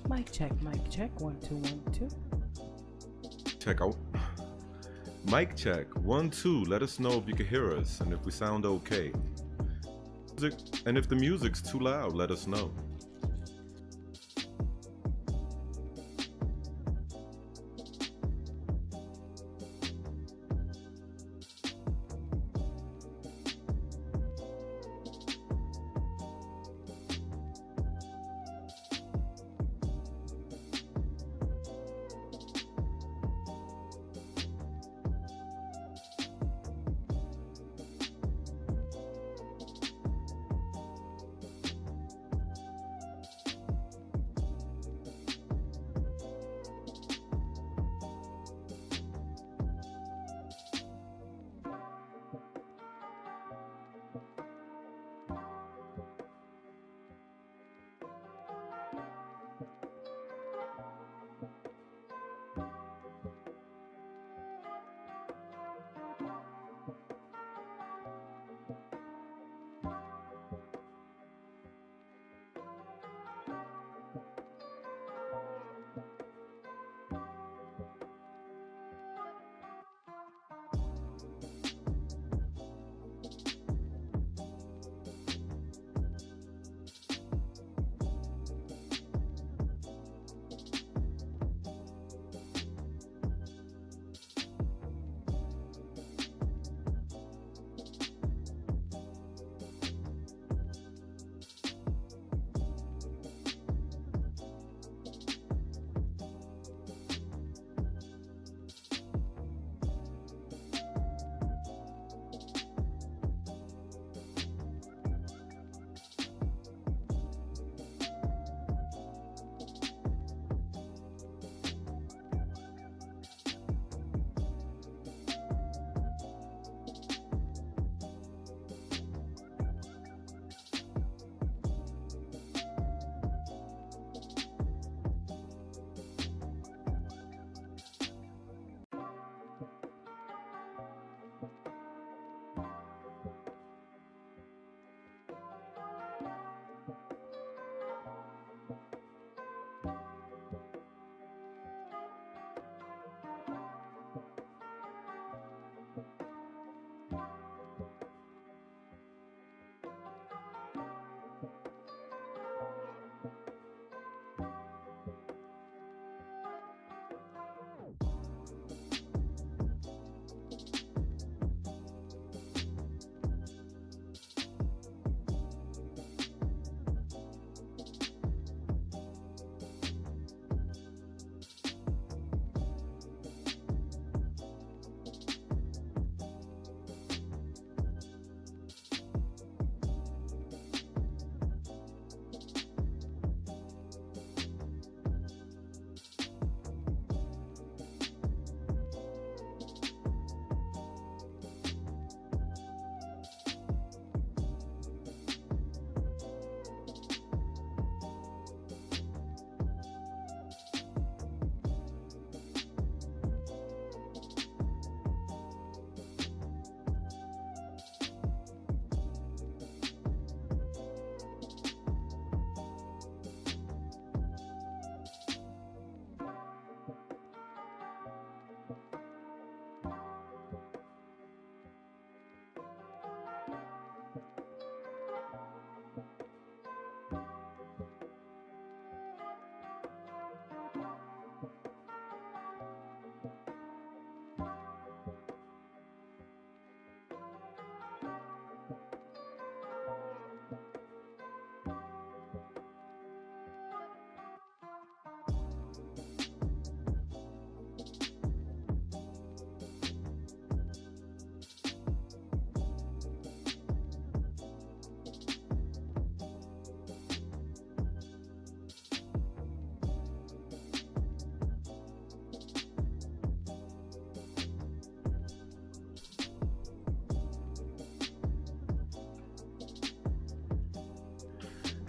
Mic check, 1 2 1 2. Check out. Mic check, 1 2. Let us know if you can hear us and if we sound okay. And if the music's too loud, let us know.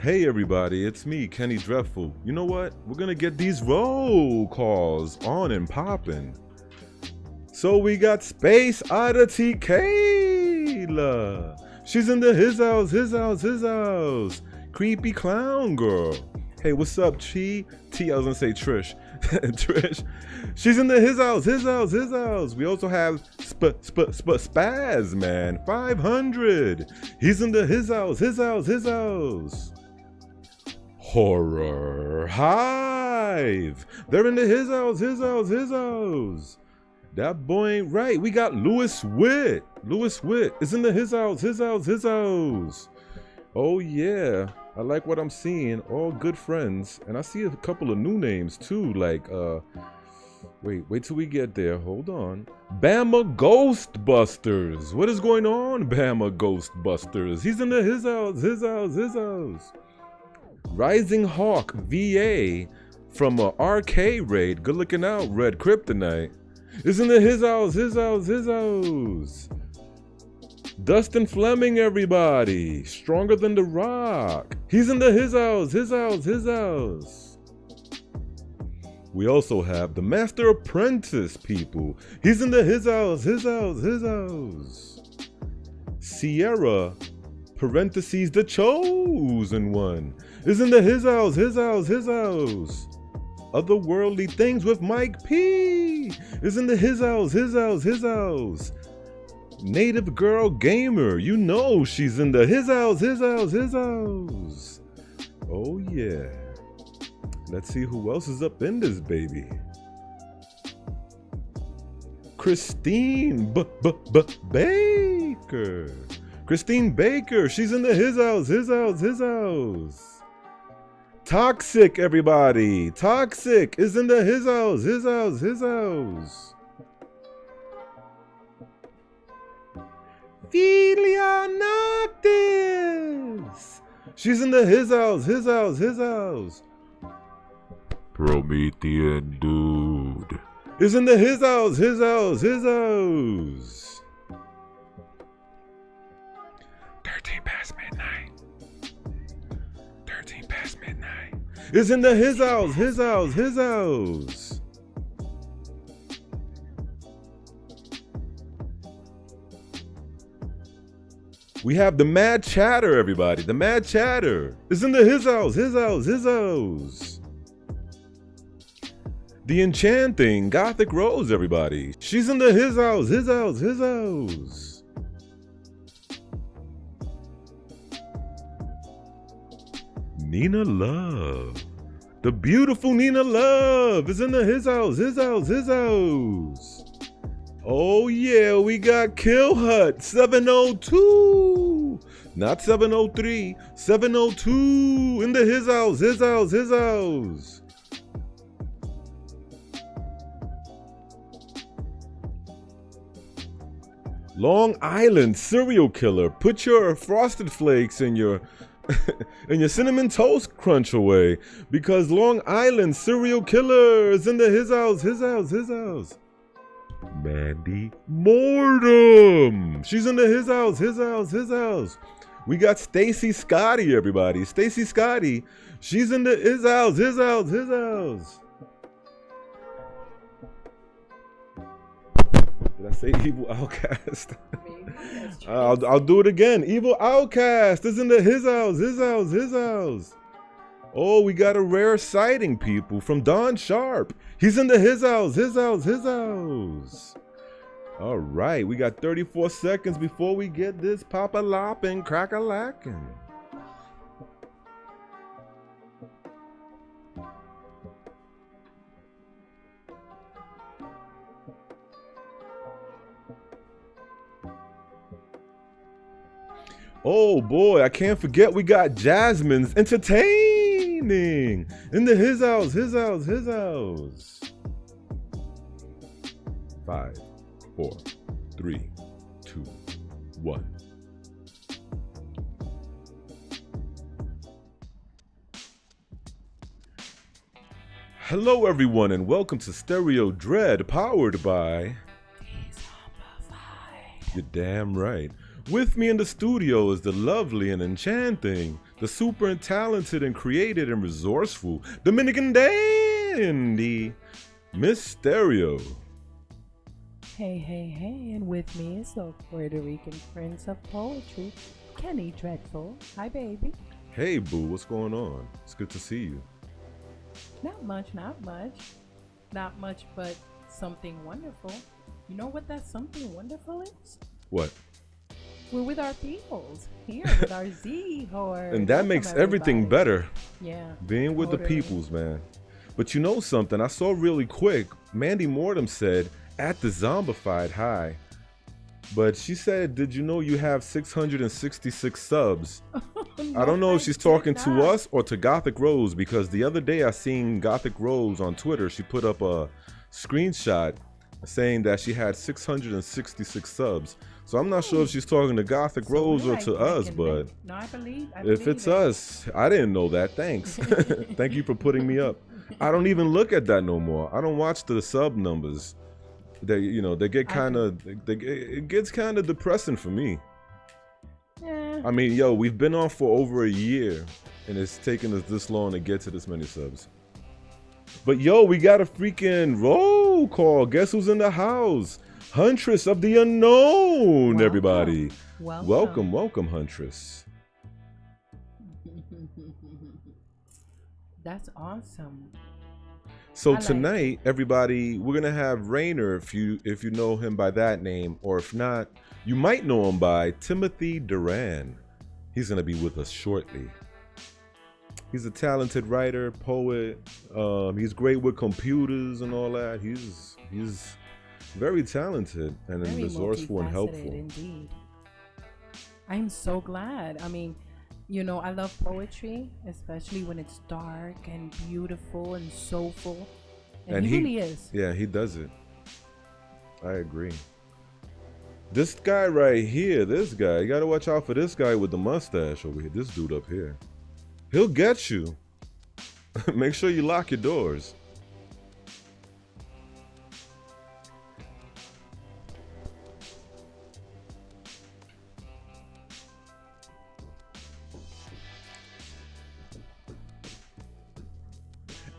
Hey everybody, it's me, Kenny Dreadful. You know what? We're gonna get these roll calls on and popping. So we got Space Oddity Kayla. She's in the his house. Creepy clown girl. Hey, what's up, Chi? T, I was gonna say Trish. Trish. She's in the his house. We also have Spaz, man. 500. He's in the his house. Horror Hive. They're in the his house. That boy ain't right. We got Lewis Witt. Lewis Witt is in the his house. Oh yeah, I like what I'm seeing. All good friends, and I see a couple of new names too. Like wait till we get there. Hold on. Bama Ghostbusters. What is going on, Bama Ghostbusters? He's in the his house. Rising Hawk VA from a RK raid. Good looking out, Red Kryptonite. Is in the his house. Dustin Fleming, everybody. Stronger than the Rock. He's in the his house. We also have the Master Apprentice people. He's in the his house. Sierra, parentheses, the chosen one, is in the his house. Otherworldly Things with Mike P is in the his house. Native Girl Gamer, you know she's in the his house. Oh yeah. Let's see who else is up in this baby. Christine Baker. Christine Baker, she's in the his house. Toxic, everybody. Toxic is in the his house. Philia Noctis. She's in the his house. Promethean dude is in the his house. 13 past midnight. Is in the his house. We have the Mad Chatter, everybody. The Mad Chatter is in the his house. The Enchanting Gothic Rose, everybody. She's in the his house. Nina Love. The beautiful Nina Love is in the his house. Oh yeah, we got Kill Hut 702. Not 703, 702 in the his house. Long Island Serial Killer. Put your Frosted Flakes in your and your Cinnamon Toast Crunch away, because Long Island Serial Killer is in the his house. Mandy Mortem. She's in the his house. We got Stacy Scotty, everybody. Stacy Scotty. She's in the his house. Did I say Evil Outcast? I'll do it again. Evil Outcast is in the his house. Oh, we got a rare sighting, people, from Don Sharp. He's in the his house. All right, we got 34 seconds before we get this pop-a-lopping, crack-a-lacking. Oh boy, I can't forget we got Jasmine's Entertaining in the his house. 5, 4, 3, 2, 1. Hello everyone and welcome to Stereo Dread, powered by Dezombified. You're damn right. With me in the studio is the lovely and enchanting, the super and talented and creative and resourceful Dominican dandy, Miss Stereo. Hey, and with me is the Puerto Rican Prince of Poetry, Kenny Dreadful. Hi, baby. Hey, boo, what's going on? It's good to see you. Not much, not much. Not much, but something wonderful. You know what that something wonderful is? What? We're with our peoples here with our Z horse. And that makes everything better. Yeah. Being with the totally. peoples, man. But you know something? I saw really quick. Mandy Mortem said at the Zombified High. But she said, did you know you have 666 subs? No, I don't know if she's talking did to not. us or to Gothic Rose, because the other day I seen Gothic Rose on Twitter. She put up a screenshot saying that she had 666 subs. So I'm not sure if she's talking to Gothic So Rose we're or like to us, but no, I believe if it's it. us, I didn't know that. Thanks. Thank you for putting me up. I don't even look at that no more. I don't watch the sub numbers. They get kind of, it gets kind of depressing for me. Yeah. I mean, yo, we've been on for over a year, and it's taken us this long to get to this many subs. But yo, we got a freaking roll call. Guess who's in the house? Huntress of the Unknown, Welcome. everybody. Welcome. Welcome, Huntress. That's awesome. So I like tonight, everybody, we're gonna have Rainer, if you know him by that name, or if not, you might know him by Timothy Duran. He's gonna be with us shortly. He's a talented writer, poet. He's great with computers and all that. He's very talented and Very resourceful and multifaceted helpful. Indeed. I'm so glad. I mean, I love poetry, especially when it's dark and beautiful and soulful. And he really is. Yeah, he does it. I agree. This guy right here, you gotta watch out for this guy with the mustache over here. This dude up here. He'll get you. Make sure you lock your doors.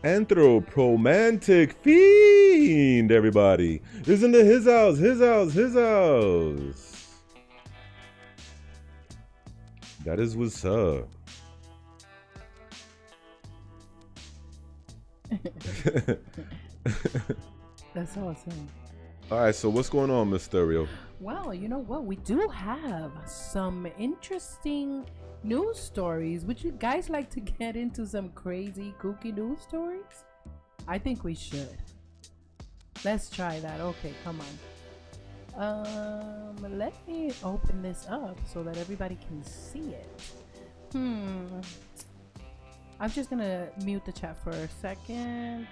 Anthropomantic Fiend, everybody. Is into his house. That is what's up. That's awesome. All right, so what's going on, Miss Stereo? Well, you know what? We do have some interesting news stories. Would you guys like to get into some crazy, kooky news stories? I think we should. Let's try that. Okay, come on. Let me open this up so that everybody can see it. I'm just gonna mute the chat for a second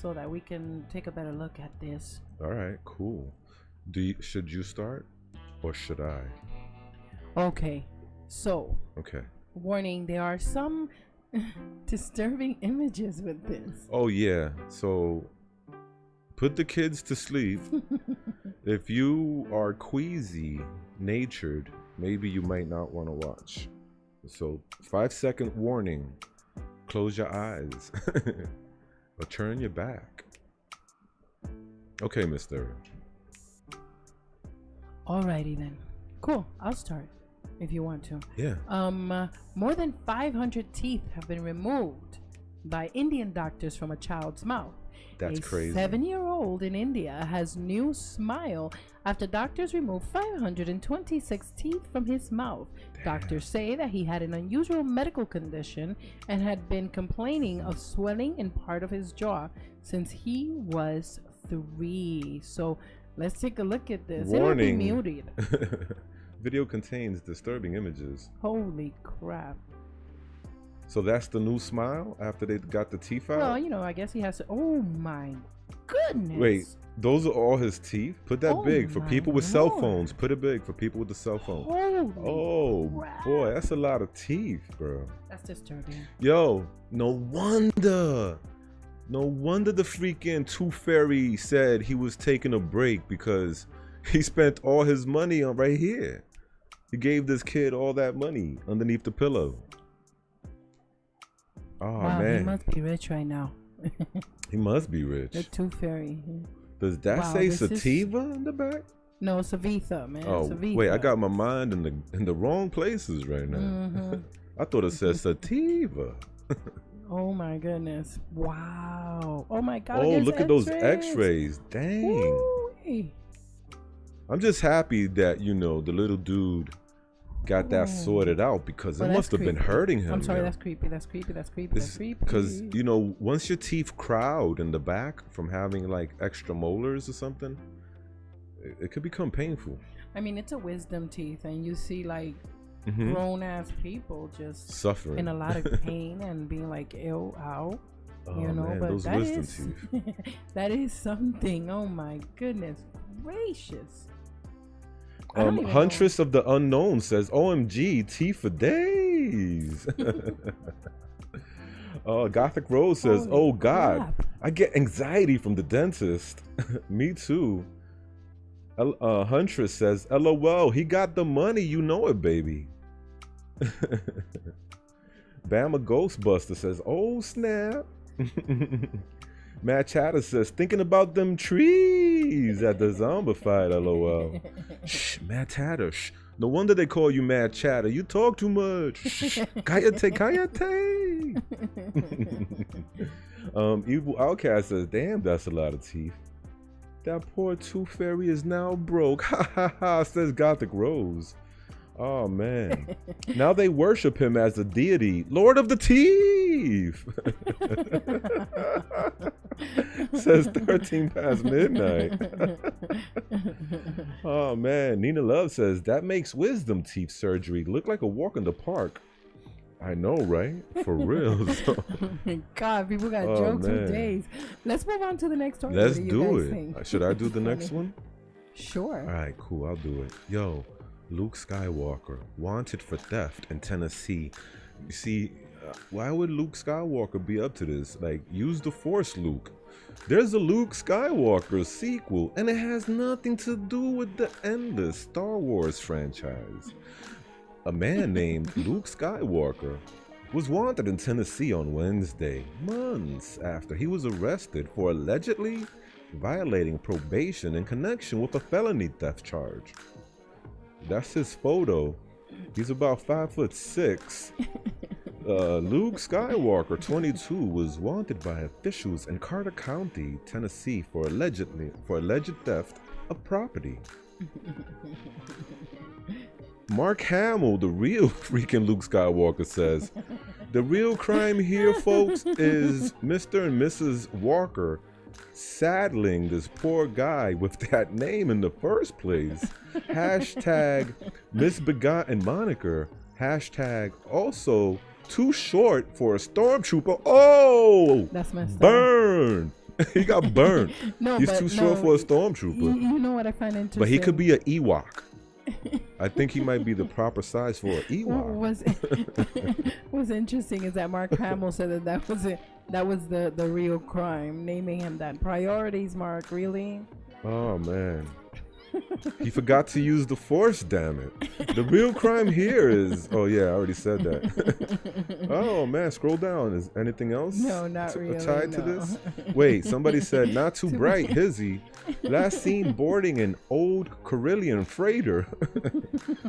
so that we can take a better look at this. All right, cool. Should you start or should I? Okay, so Okay. warning, there are some disturbing images with this. Oh yeah, so put the kids to sleep. If you are queasy natured, maybe you might not want to watch. So 5-second warning. Close your eyes or turn your back. Okay, Mr. Alrighty then. Cool. I'll start if you want to. Yeah. More than 500 teeth have been removed by Indian doctors from a child's mouth. That's crazy. A 7-year-old in India has new smile after doctors removed 526 teeth from his mouth. Damn. Doctors say that he had an unusual medical condition and had been complaining of swelling in part of his jaw since he was 3. So let's take a look at this. Warning. It will be muted. Video contains disturbing images. Holy crap. So that's the new smile after they got the teeth out? Well, I guess he has to. Oh my goodness. Wait, those are all his teeth? Put that Oh big for my people with cell Lord. phones. Put it big for people with the cell phone. Holy Oh crap. boy, that's a lot of teeth, bro. That's disturbing. Yo, no wonder the freaking Tooth Fairy said he was taking a break because he spent all his money on right here. He gave this kid all that money underneath the pillow. Oh Wow, man, he must be rich right now. he must be rich. The Tooth Fairy. Does that Wow, say this is- sativa in the back? No, Savitha, man. Oh Savitha. wait, I got my mind in the wrong places right now. Mhm. I thought it said sativa. Oh my goodness. Wow. Oh my God. Oh, there's look at those X-rays. X-rays. Dang. Woo-wee. I'm just happy that the little dude got that sorted out, because it must have been hurting him. I'm sorry, that's creepy. That's creepy. That's creepy. That's creepy. Because once your teeth crowd in the back from having like extra molars or something, it could become painful. I mean, it's a wisdom teeth, and you see like grown ass people just suffering in a lot of pain and being like, ew, ow. Oh, man, but those that wisdom is teeth. that is something. Oh my goodness gracious. Huntress of the Unknown says, OMG, teeth for days. Gothic Rose says, Holy oh God, crap. I get anxiety from the dentist. Me too. Huntress says, LOL, he got the money, you know it, baby. Bama Ghostbuster says, oh snap. Matt Chatter says, thinking about them trees at the Zombified, LOL. Shh, Matt Chatter, shh. No wonder they call you Matt Chatter. You talk too much. Shh, Kayate, Kayate. Evil Outcast says, damn, that's a lot of teeth. That poor tooth fairy is now broke. Ha ha ha, says Gothic Rose. Oh man. Now they worship him as a deity, Lord of the Teeth. Says 13 past midnight. Oh man. Nina Love says that makes wisdom teeth surgery look like a walk in the park. I know, right? For real. So. God, people got jokes for days. Let's move on to the next story. Let's do it. Should I do the next one? Sure. All right, cool. I'll do it. Yo, Luke Skywalker wanted for theft in Tennessee. You see, why would Luke Skywalker be up to this? Like, use the Force, Luke. There's a Luke Skywalker sequel, and it has nothing to do with the endless Star Wars franchise. A man named Luke Skywalker was wanted in Tennessee on Wednesday, months after he was arrested for allegedly violating probation in connection with a felony theft charge. That's his photo. He's about 5'6". Luke Skywalker, 22, was wanted by officials in Carter County, Tennessee, for alleged theft of property. Mark Hamill, the real freaking Luke Skywalker, says, the real crime here, folks, is Mr. and Mrs. Walker saddling this poor guy with that name in the first place. Hashtag misbegotten moniker. Hashtag also too short for a stormtrooper. Oh, that's messed burn. He got burned. No, he's too short for a stormtrooper. You know what I find interesting? But he could be an Ewok. I think he might be the proper size for an Ewok. What's interesting is that Mark Hamill said that was the real crime, naming him that. Priorities, Mark, really? Oh man. He forgot to use the Force, damn it. The real crime here is... Oh, yeah, I already said that. Oh, man, scroll down. Is anything else? No, not really. Tied to this? Wait, somebody said, not too bright, Hizzy. Last seen boarding an old Carillion freighter.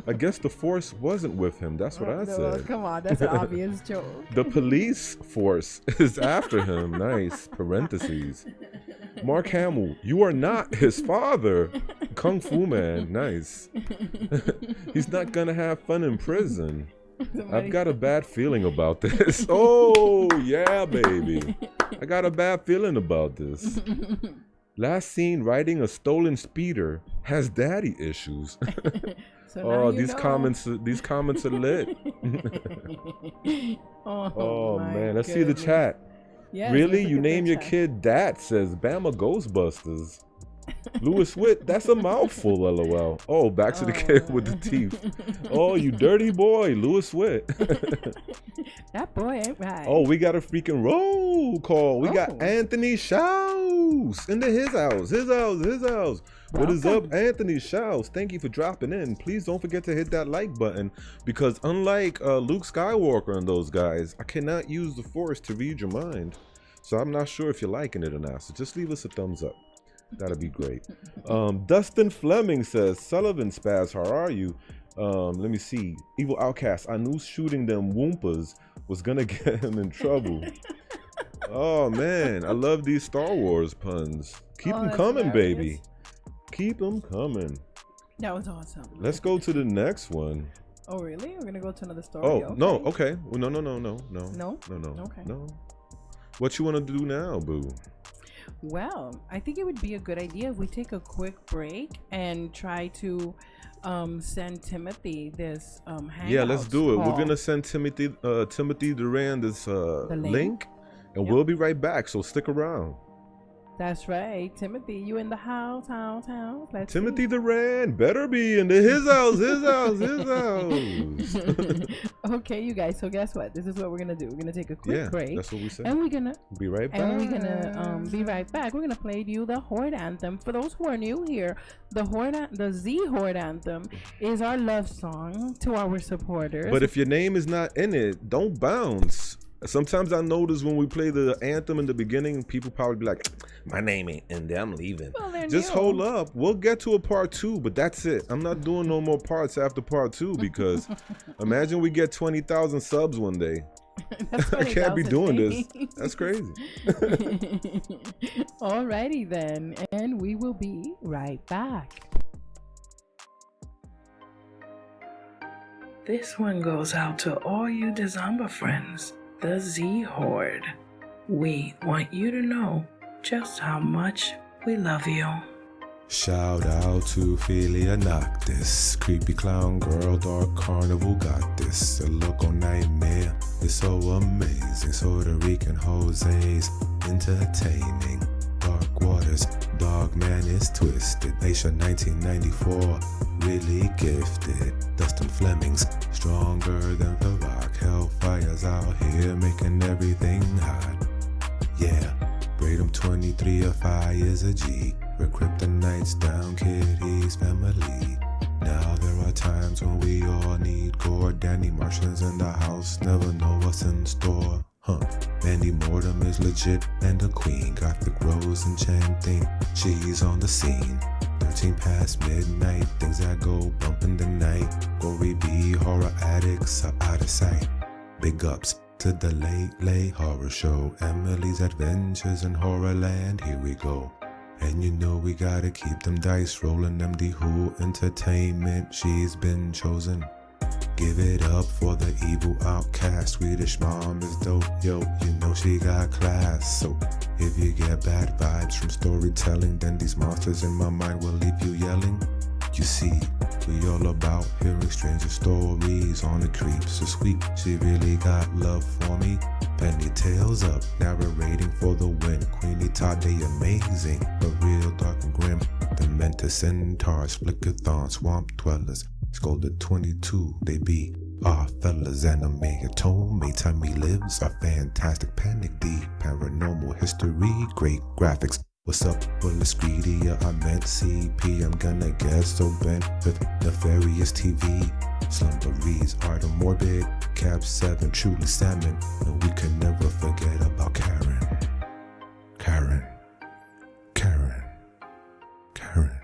I guess the Force wasn't with him. That's what I said. Come on, that's an obvious joke. The police force is after him. Nice. Parentheses. Mark Hamill, you are not his father. Kung Fu Man, nice. He's not gonna have fun in prison. I've got a bad feeling about this. Oh, yeah, baby. I got a bad feeling about this. Last seen riding a stolen speeder has daddy issues. So these comments are lit. Oh man, let's see the chat. Yes, really? You name your kid Dat, says Bama Ghostbusters. Louis Witt, that's a mouthful, LOL. Oh, back to the kid with the teeth. Oh, you dirty boy, Louis Witt. That boy ain't right. Oh, we got a freaking roll call. We got Anthony Shouse into his house. His house. What is up, Anthony Shouse? Thank you for dropping in. Please don't forget to hit that like button, because unlike Luke Skywalker and those guys, I cannot use the Force to read your mind. So I'm not sure if you're liking it or not. So just leave us a thumbs up. That'd be great. Dustin Fleming says, Sullivan Spaz, how are you? Let me see. Evil Outcast. I knew shooting them Woompas was gonna get him in trouble. Oh man, I love these Star Wars puns. Keep them coming, hilarious. Baby. Keep them coming. That was awesome. Let's go to the next one. Oh really? We're gonna go to another story. Oh okay. no, okay. Well, no. Okay. No. What you want to do now, boo? Well, I think it would be a good idea if we take a quick break and try to send Timothy this yeah, let's do it. Call. We're gonna send Timothy Duran this link, and we'll be right back. So stick around. That's right, Timothy. You in the house? Let's Timothy Duran better be in his house. Okay, you guys. So guess what? This is what we're gonna do. We're gonna take a quick break. That's what we said. And we're gonna be right back. And we're gonna be right back. We're gonna play you the Horde Anthem. For those who are new here, the Z Horde Anthem is our love song to our supporters. But if your name is not in it, don't bounce. Sometimes I notice when we play the anthem in the beginning, people probably be like, my name ain't in there, I'm leaving. Well, just hold up. We'll get to a part 2, but that's it. I'm not doing no more parts after part 2 because imagine we get 20,000 subs one day. I can't be doing this. That's crazy. Alrighty then, and we will be right back. This one goes out to all you Dezomba friends. The Z Horde. We want you to know just how much we love you. Shout out to Ophelia Noctis, creepy clown girl, dark carnival got this. A local nightmare is so amazing. Puerto Rican Jose's entertaining. Dark waters, dog man is twisted. Asia 1994, really gifted. Dustin Fleming's stronger than the rock. Hellfire's out here making everything hot. Yeah, Braden 23 of I is a G. We're kryptonites down, Kitty's family. Now there are times when we all need gore. Danny Martians in the house, never know what's in store. Mandy Mortem is legit and a queen. Gothic Rose enchanting, she's on the scene. 13 past midnight, things that go bump in the night. Gory B, horror addicts are out of sight. Big ups to the late horror show. Emily's Adventures in Horrorland, here we go. And you know we gotta keep them dice rolling. MD Who Entertainment, she's been chosen. Give it up for the evil outcast. Swedish mom is dope, yo, you know she got class. So if you get bad vibes from storytelling, then these monsters in my mind will leave you yelling. You see, we all about hearing stranger stories on the creeps. So sweet, she really got love for me. Penny tails up, narrating for the win. Queenie Tade amazing, but real dark and grim. The Mentor Centaurs, Flickathon, Swamp Dwellers. Scolded 22, they be our fellas. Anime Atome, Time We Lives, our fantastic panic deep. Paranormal history, great graphics. What's up, Bullet Greedy? I meant CP. I'm gonna get so bent with Nefarious TV. Slumberies, Art of Morbid, Cap 7, Truly Salmon. And we can never forget about Karen. Karen. Karen. Karen.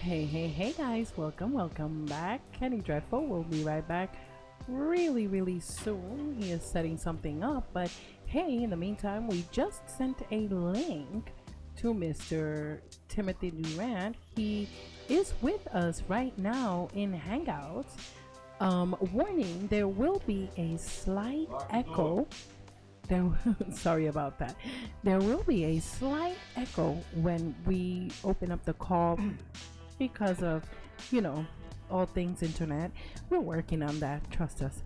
Hey guys, welcome back. Kenny Dreadful will be right back really soon. He is setting something up, but hey, in the meantime, we just sent a link to Mr. Timothy Duran. He is with us right now in Hangouts. Warning, there will be a slight echo sorry about that. There will be a slight echo when we open up the call because of, all things internet. We're working on that, trust us.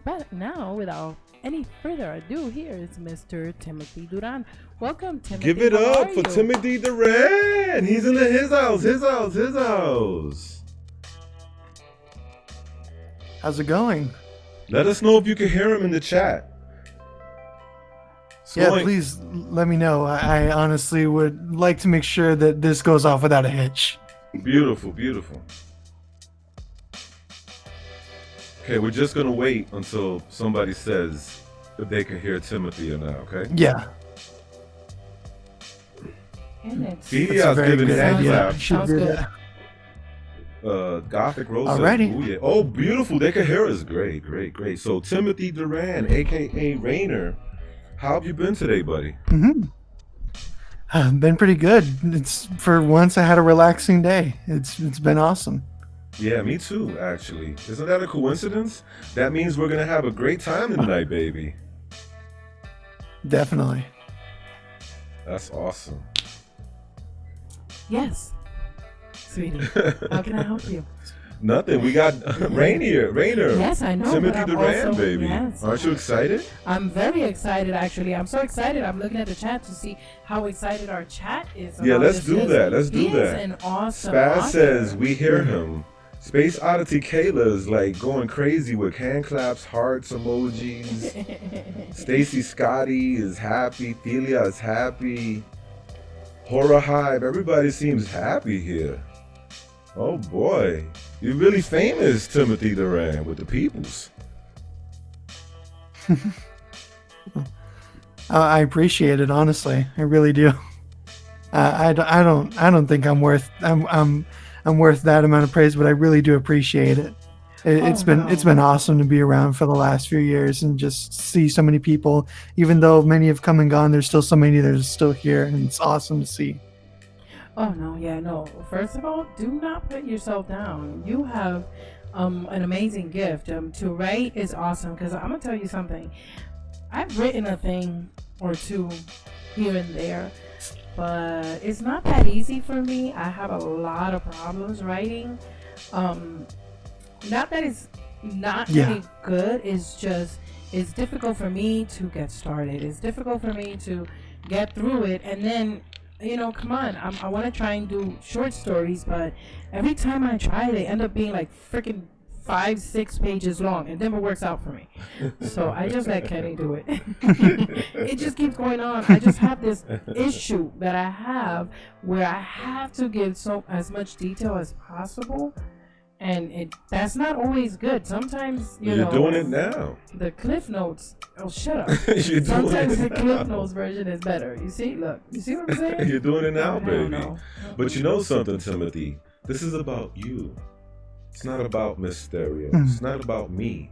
But now, without any further ado, here is Mr. Timothy Duran. Welcome, Timothy. Give it How up are for you? Timothy Duran. He's in his house. How's it going? Let us know if you can hear him in the chat. Please let me know. I honestly would like to make sure that this goes off without a hitch. Beautiful, beautiful. Okay, we're just gonna wait until somebody says if they can hear Timothy or not, okay? Yeah. Felia's giving it hand clap. Sounds good. Gothic Rose. Alrighty. Says, "Ooh, yeah." Oh, beautiful. They can hear us. Great. So Timothy Duran, aka Rainer, how have you been today, buddy? Been pretty good. It's for once I had a relaxing day. It's been awesome. Yeah, me too, actually. Isn't that a coincidence? That means we're gonna have a great time tonight, baby. Definitely. That's awesome. Yes, sweetie. How can I help you? Nothing. We got Rainer. Yes, I know. Timothy but I'm Duran, also, baby. Yes. Aren't you excited? I'm very excited, actually. I'm so excited. I'm looking at the chat to see how excited our chat is. Yeah, about let's this, do 'cause that. Let's do he that. Is an awesome Spaz author. says we hear him. Space Oddity Kayla is like going crazy with hand claps, hearts, emojis. Stacy Scotty is happy. Thelia is happy. Horror Hive. Everybody seems happy here. Oh boy. You're really famous, Timothy Duran, with the peoples. I appreciate it, honestly. I really do. I don't think I'm worth that amount of praise, but I really do appreciate it. It's been awesome to be around for the last few years and just see so many people. Even though many have come and gone, there's still so many that are still here, and it's awesome to see. Oh no. First of all, do not put yourself down. You have an amazing gift. To write is awesome, because I'm gonna tell you something. I've written a thing or two here and there, but it's not that easy for me. I have a lot of problems writing. Not that it's not really good. It's just it's difficult for me to get started. It's difficult for me to get through it, and then. Come on. I want to try and do short stories, but every time I try, they end up being like freaking 5-6 pages long. It never works out for me. So I just let Kenny do it. It just keeps going on. I just have this issue that I have where I have to give as much detail as possible. And that's not always good. Sometimes, You're doing it now. The Cliff Notes. Oh, shut up. Sometimes the Cliff Notes version is better. You see? Look. You see what I'm saying? You're doing it now, baby. No. But you know something, Timothy? This is about you. It's not about Mysterio. It's not about me.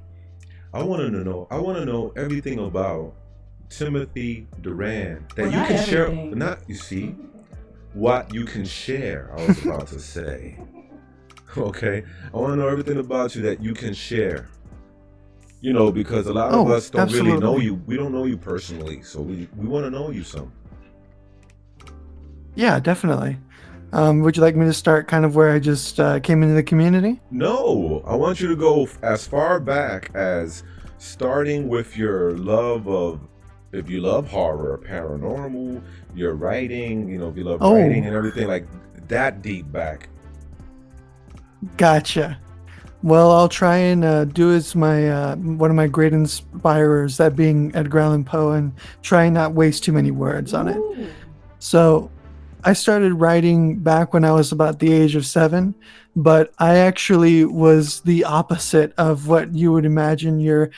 I want to know everything about Timothy Duran that you can share. What you can share, I was about to say. Okay, I want to know everything about you that you can share. Because a lot of us don't really know you. We don't know you personally, so we want to know you some. Yeah, definitely. Would you like me to start kind of where I just came into the community? No, I want you to go as far back as starting with your love of, if you love horror, paranormal, your writing, if you love writing and everything, like that deep back. Gotcha. Well, I'll try and do as my one of my great inspirers, that being Edgar Allan Poe, and try and not waste too many words on it. So I started writing back when I was about the age of 7, but I actually was the opposite of what you would imagine your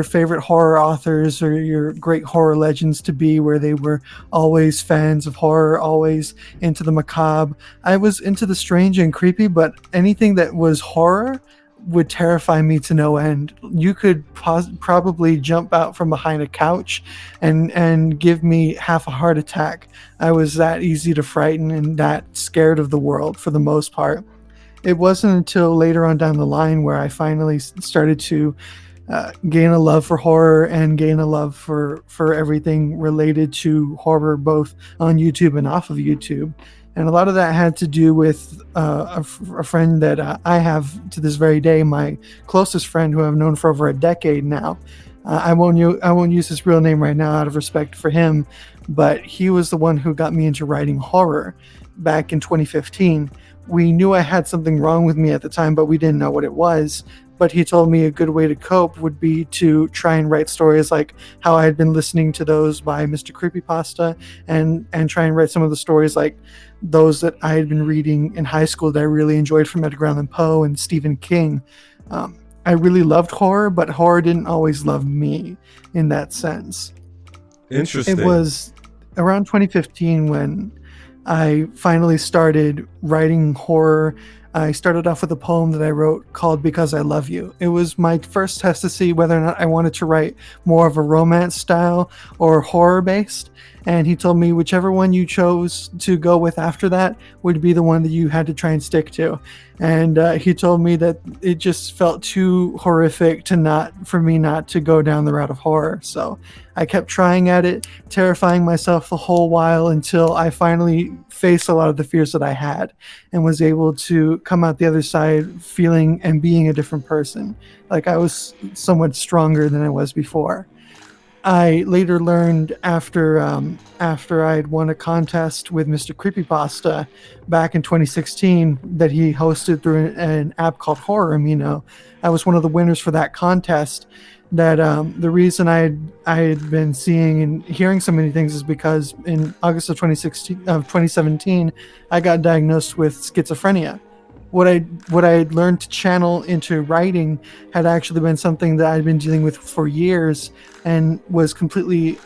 favorite horror authors or your great horror legends to be, where they were always fans of horror, always into the macabre. I was into the strange and creepy, but anything that was horror would terrify me to no end. You could probably jump out from behind a couch and give me half a heart attack. I was that easy to frighten and that scared of the world for the most part. It wasn't until later on down the line where I finally started to gain a love for horror and gain a love for everything related to horror, both on YouTube and off of YouTube. And a lot of that had to do with a friend that I have to this very day, my closest friend who I've known for over a decade now. I won't use his real name right now out of respect for him, but he was the one who got me into writing horror back in 2015. We knew I had something wrong with me at the time, but we didn't know what it was. But he told me a good way to cope would be to try and write stories like how I had been listening to those by Mr. Creepypasta, and try and write some of the stories like those that I had been reading in high school that I really enjoyed from Edgar Allan Poe and Stephen King. I really loved horror, but horror didn't always love me in that sense. Interesting. It was around 2015 when I finally started writing horror. I started off with a poem that I wrote called Because I Love You. It was my first test to see whether or not I wanted to write more of a romance style or horror based. And he told me whichever one you chose to go with after that would be the one that you had to try and stick to. And he told me that it just felt too horrific for me not to go down the route of horror. So I kept trying at it, terrifying myself the whole while until I finally faced a lot of the fears that I had and was able to come out the other side feeling and being a different person. Like I was somewhat stronger than I was before. I later learned after I had won a contest with Mr. Creepypasta back in 2016 that he hosted through an app called Horror Amino. I was one of the winners for that contest. That the reason I had been seeing and hearing so many things is because in August of 2017, I got diagnosed with schizophrenia. What I had learned to channel into writing had actually been something that I'd been dealing with for years and was completely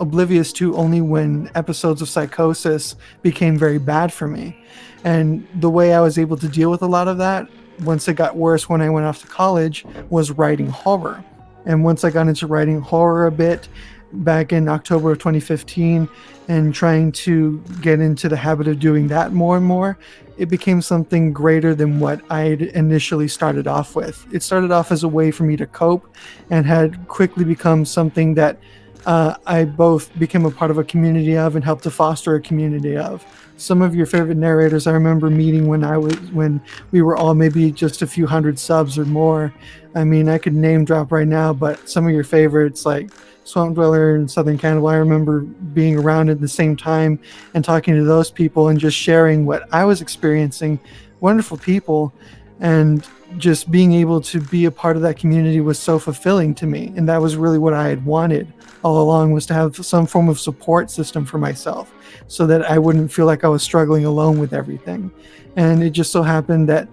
oblivious to only when episodes of psychosis became very bad for me. And the way I was able to deal with a lot of that, once it got worse when I went off to college, was writing horror. And once I got into writing horror a bit back in October of 2015 and trying to get into the habit of doing that more and more, it became something greater than what I had initially started off with. It started off as a way for me to cope and had quickly become something that I both became a part of a community of and helped to foster a community of. Some of your favorite narrators I remember meeting when we were all maybe just a few hundred subs or more. I mean, I could name drop right now, but some of your favorites like Swamp Dweller and Southern Cannibal, I remember being around at the same time and talking to those people and just sharing what I was experiencing. Wonderful people, and just being able to be a part of that community was so fulfilling to me. And that was really what I had wanted all along, was to have some form of support system for myself so that I wouldn't feel like I was struggling alone with everything. And it just so happened that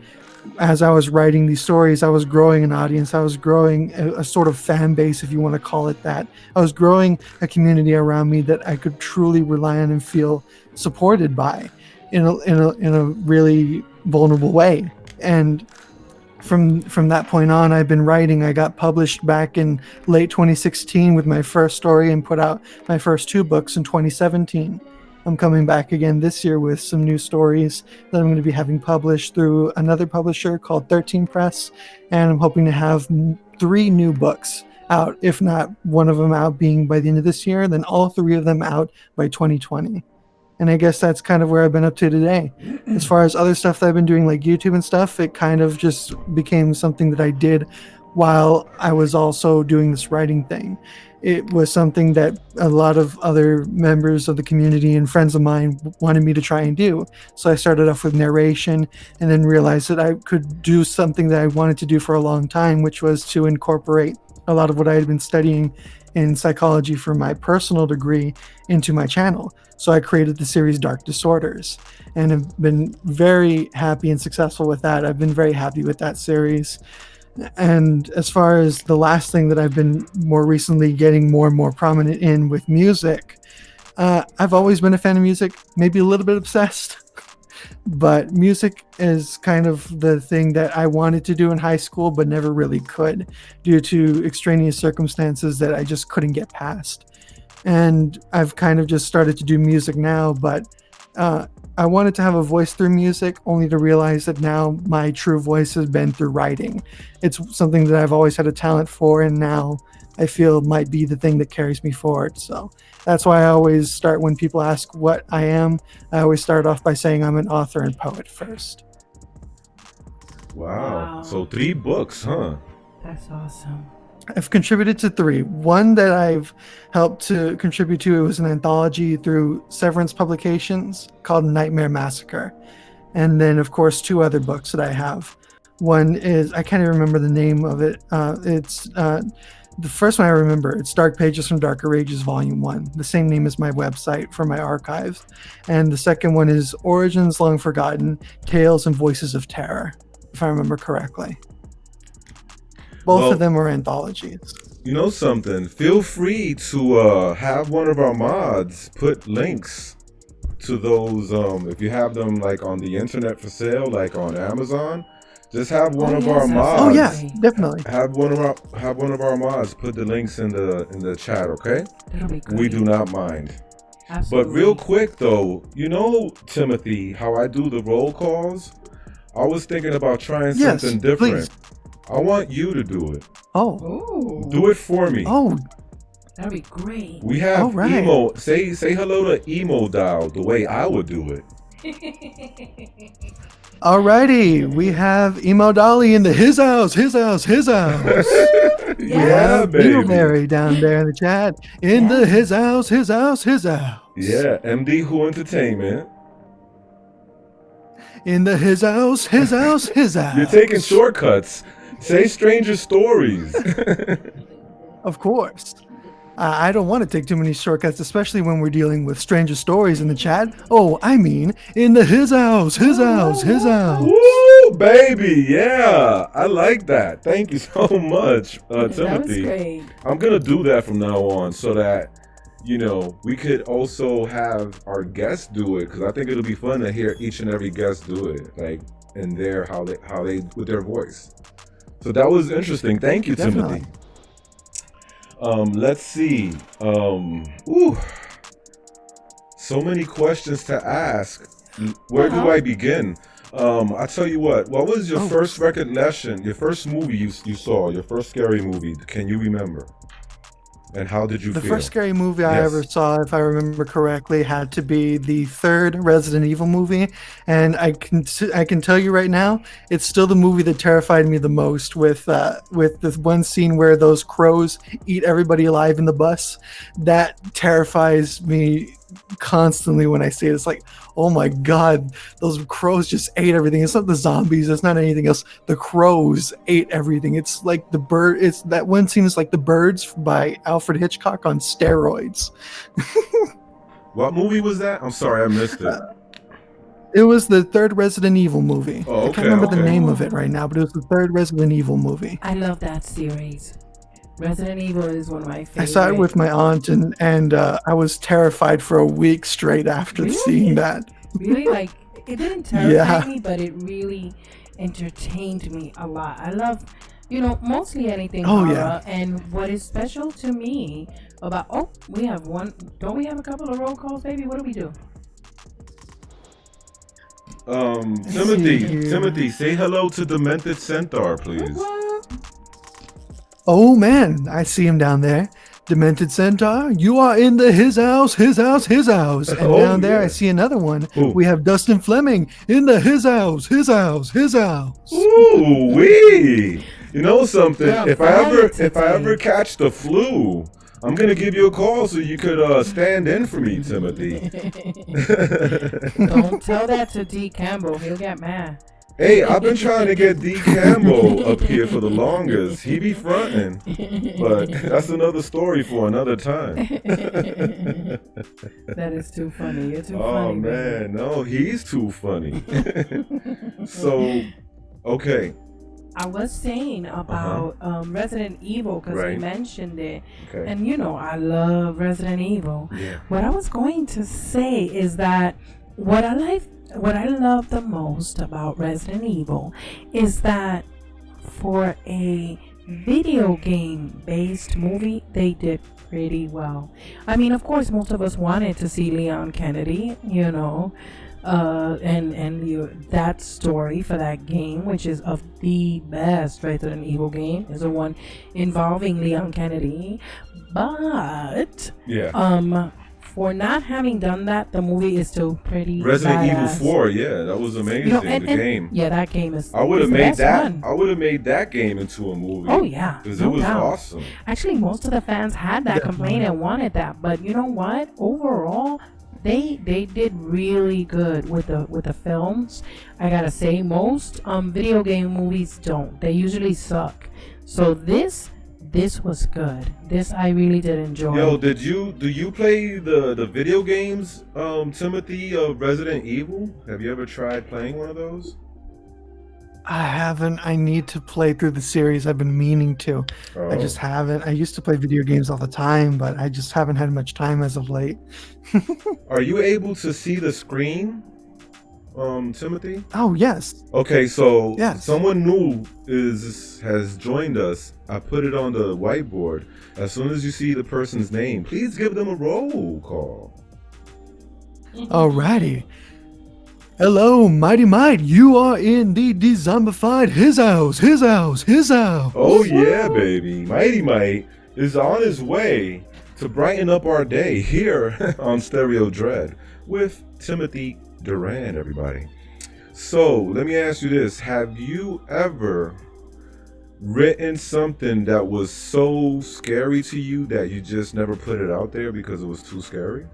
as I was writing these stories, I was growing an audience. I was growing a sort of fan base, if you want to call it that. I was growing a community around me that I could truly rely on and feel supported by in a really vulnerable way. And from that point on, I've been writing. I got published back in late 2016 with my first story and put out my first 2 books in 2017. I'm coming back again this year with some new stories that I'm going to be having published through another publisher called 13 Press, and I'm hoping to have 3 new books out, if not one of them out being by the end of this year, then all 3 of them out by 2020. And I guess that's kind of where I've been up to today. As far as other stuff that I've been doing, like YouTube and stuff, it kind of just became something that I did while I was also doing this writing thing. It was something that a lot of other members of the community and friends of mine wanted me to try and do. So I started off with narration and then realized that I could do something that I wanted to do for a long time, which was to incorporate a lot of what I had been studying in psychology for my personal degree into my channel. So I created the series Dark Disorders and have been very happy and successful with that. I've been very happy with that series. And as far as the last thing that I've been more recently getting more and more prominent in with music, I've always been a fan of music, maybe a little bit obsessed, but music is kind of the thing that I wanted to do in high school, but never really could due to extraneous circumstances that I just couldn't get past. And I've kind of just started to do music now, but I wanted to have a voice through music, only to realize that now my true voice has been through writing. It's something that I've always had a talent for, and now I feel might be the thing that carries me forward. So that's why I always start when people ask what I am. I always start off by saying I'm an author and poet first. Wow. So 3 books, huh? That's awesome. I've contributed to 3. One that I've helped to contribute to, it was an anthology through Severance Publications called Nightmare Massacre. And then, of course, 2 other books that I have. One is, I can't even remember the name of it. It's the first one I remember. It's Dark Pages from Darker Ages, Volume 1. The same name as my website for my archives. And the second one is Origins Long Forgotten, Tales and Voices of Terror, if I remember correctly. Both of them are anthologies. You know something? Feel free to have one of our mods put links to those. If you have them like on the internet for sale, like on Amazon, just have one of our mods. Oh yeah, definitely. Have one of our mods put the links in the chat. Okay, That'll be great. we do not mind. Absolutely. But real quick though, you know, Timothy, how I do the roll calls? I was thinking about trying something different. Please. I want you to do it. Oh. Ooh. Do it for me. Oh. That'd be great. We have emo. Say hello to Emo Dial the way I would do it. Alrighty, we have Emo Dolly in the his house. We have Beetleberry down there in the chat. In the his house. Yeah, MD Who Entertainment. In the his house. You're taking shortcuts. Say Stranger Stories. Of course. I don't want to take too many shortcuts, especially when we're dealing with Stranger Stories in the chat. Oh, I mean, in the his house. Woo, baby, yeah. I like that. Thank you so much, Timothy. That was great. I'm going to do that from now on so that, you know, we could also have our guests do it, because I think it'll be fun to hear each and every guest do it, like in their how they with their voice. So that was interesting. Thank you, Definitely. Timothy. Let's see. So many questions to ask. Where do I begin? I tell you what was your first recollection, your first movie you saw, your first scary movie? Can you remember? And how did you feel? The first scary movie I ever saw, if I remember correctly, had to be the 3rd Resident Evil movie. And I can tell you right now, it's still the movie that terrified me the most, with this one scene where those crows eat everybody alive in the bus. That terrifies me constantly when I see it. It's like, oh my god, those crows just ate everything. It's not the zombies, it's not anything else. The crows ate everything. It's like the bird. It's that one scene is like The Birds by Alfred Hitchcock on steroids. What movie was that? I'm sorry, I missed it. It was the 3rd Resident Evil movie. Oh, okay, I can't remember the name of it right now, but it was the 3rd Resident Evil movie. I love that series. Resident Evil is one of my favorites. I saw it with my aunt, and I was terrified for a week straight after seeing that. Really? Like, it didn't terrify me, but it really entertained me a lot. I love, mostly anything horror. And what is special to me about, we have one, don't we have a couple of roll calls, baby? What do we do? Timothy, say hello to Demented Centaur, please. Oh man, I see him down there. Demented Centaur, you are in the his house. And down there I see another one. Ooh. We have Dustin Fleming in the his house. Ooh wee! You know something? If I ever catch the flu, I'm gonna give you a call so you could stand in for me, Timothy. Don't tell that to D. Campbell. He'll get mad. Hey, I've been trying to get D. Campbell up here for the longest. He be fronting, but that's another story for another time. That is too funny. You're too funny. Oh man, no, he's too funny. So, okay. I was saying about Resident Evil because you mentioned it, and I love Resident Evil. Yeah. What I was going to say is that what I love the most about Resident Evil is that for a video game based movie, they did pretty well. I mean, of course, most of us wanted to see Leon Kennedy, that story for that game, which is of the best Resident Evil game, is the one involving Leon Kennedy. But for not having done that, the movie is still pretty Resident badass. Evil 4, yeah, that was amazing. The game. Yeah, that game is. I would have made that. One. I would have made that game into a movie. Oh yeah, because no it was doubt. awesome. Actually, most of the fans had that complaint and wanted that, but you know what? Overall, they did really good with the films. I gotta say, most video game movies don't. They usually suck. So this was good. This I really did enjoy. Yo, do you play the video games, Timothy, of Resident Evil? Have you ever tried playing one of those? I haven't. I need to play through the series. I've been meaning to. Oh. I just haven't. I used to play video games all the time, but I just haven't had much time as of late. Are you able to see the screen, Timothy? Oh, yes. Okay, so yes. Someone new has joined us. I put it on the whiteboard. As soon as you see the person's name, please give them a roll call. Alrighty. Hello, Mighty Might. You are in the Dezombified his house. Oh yeah, baby. Mighty Might is on his way to brighten up our day here on Stereo Dread with Timothy Duran, everybody. So let me ask you this. Have you ever written something that was so scary to you that you just never put it out there because it was too scary?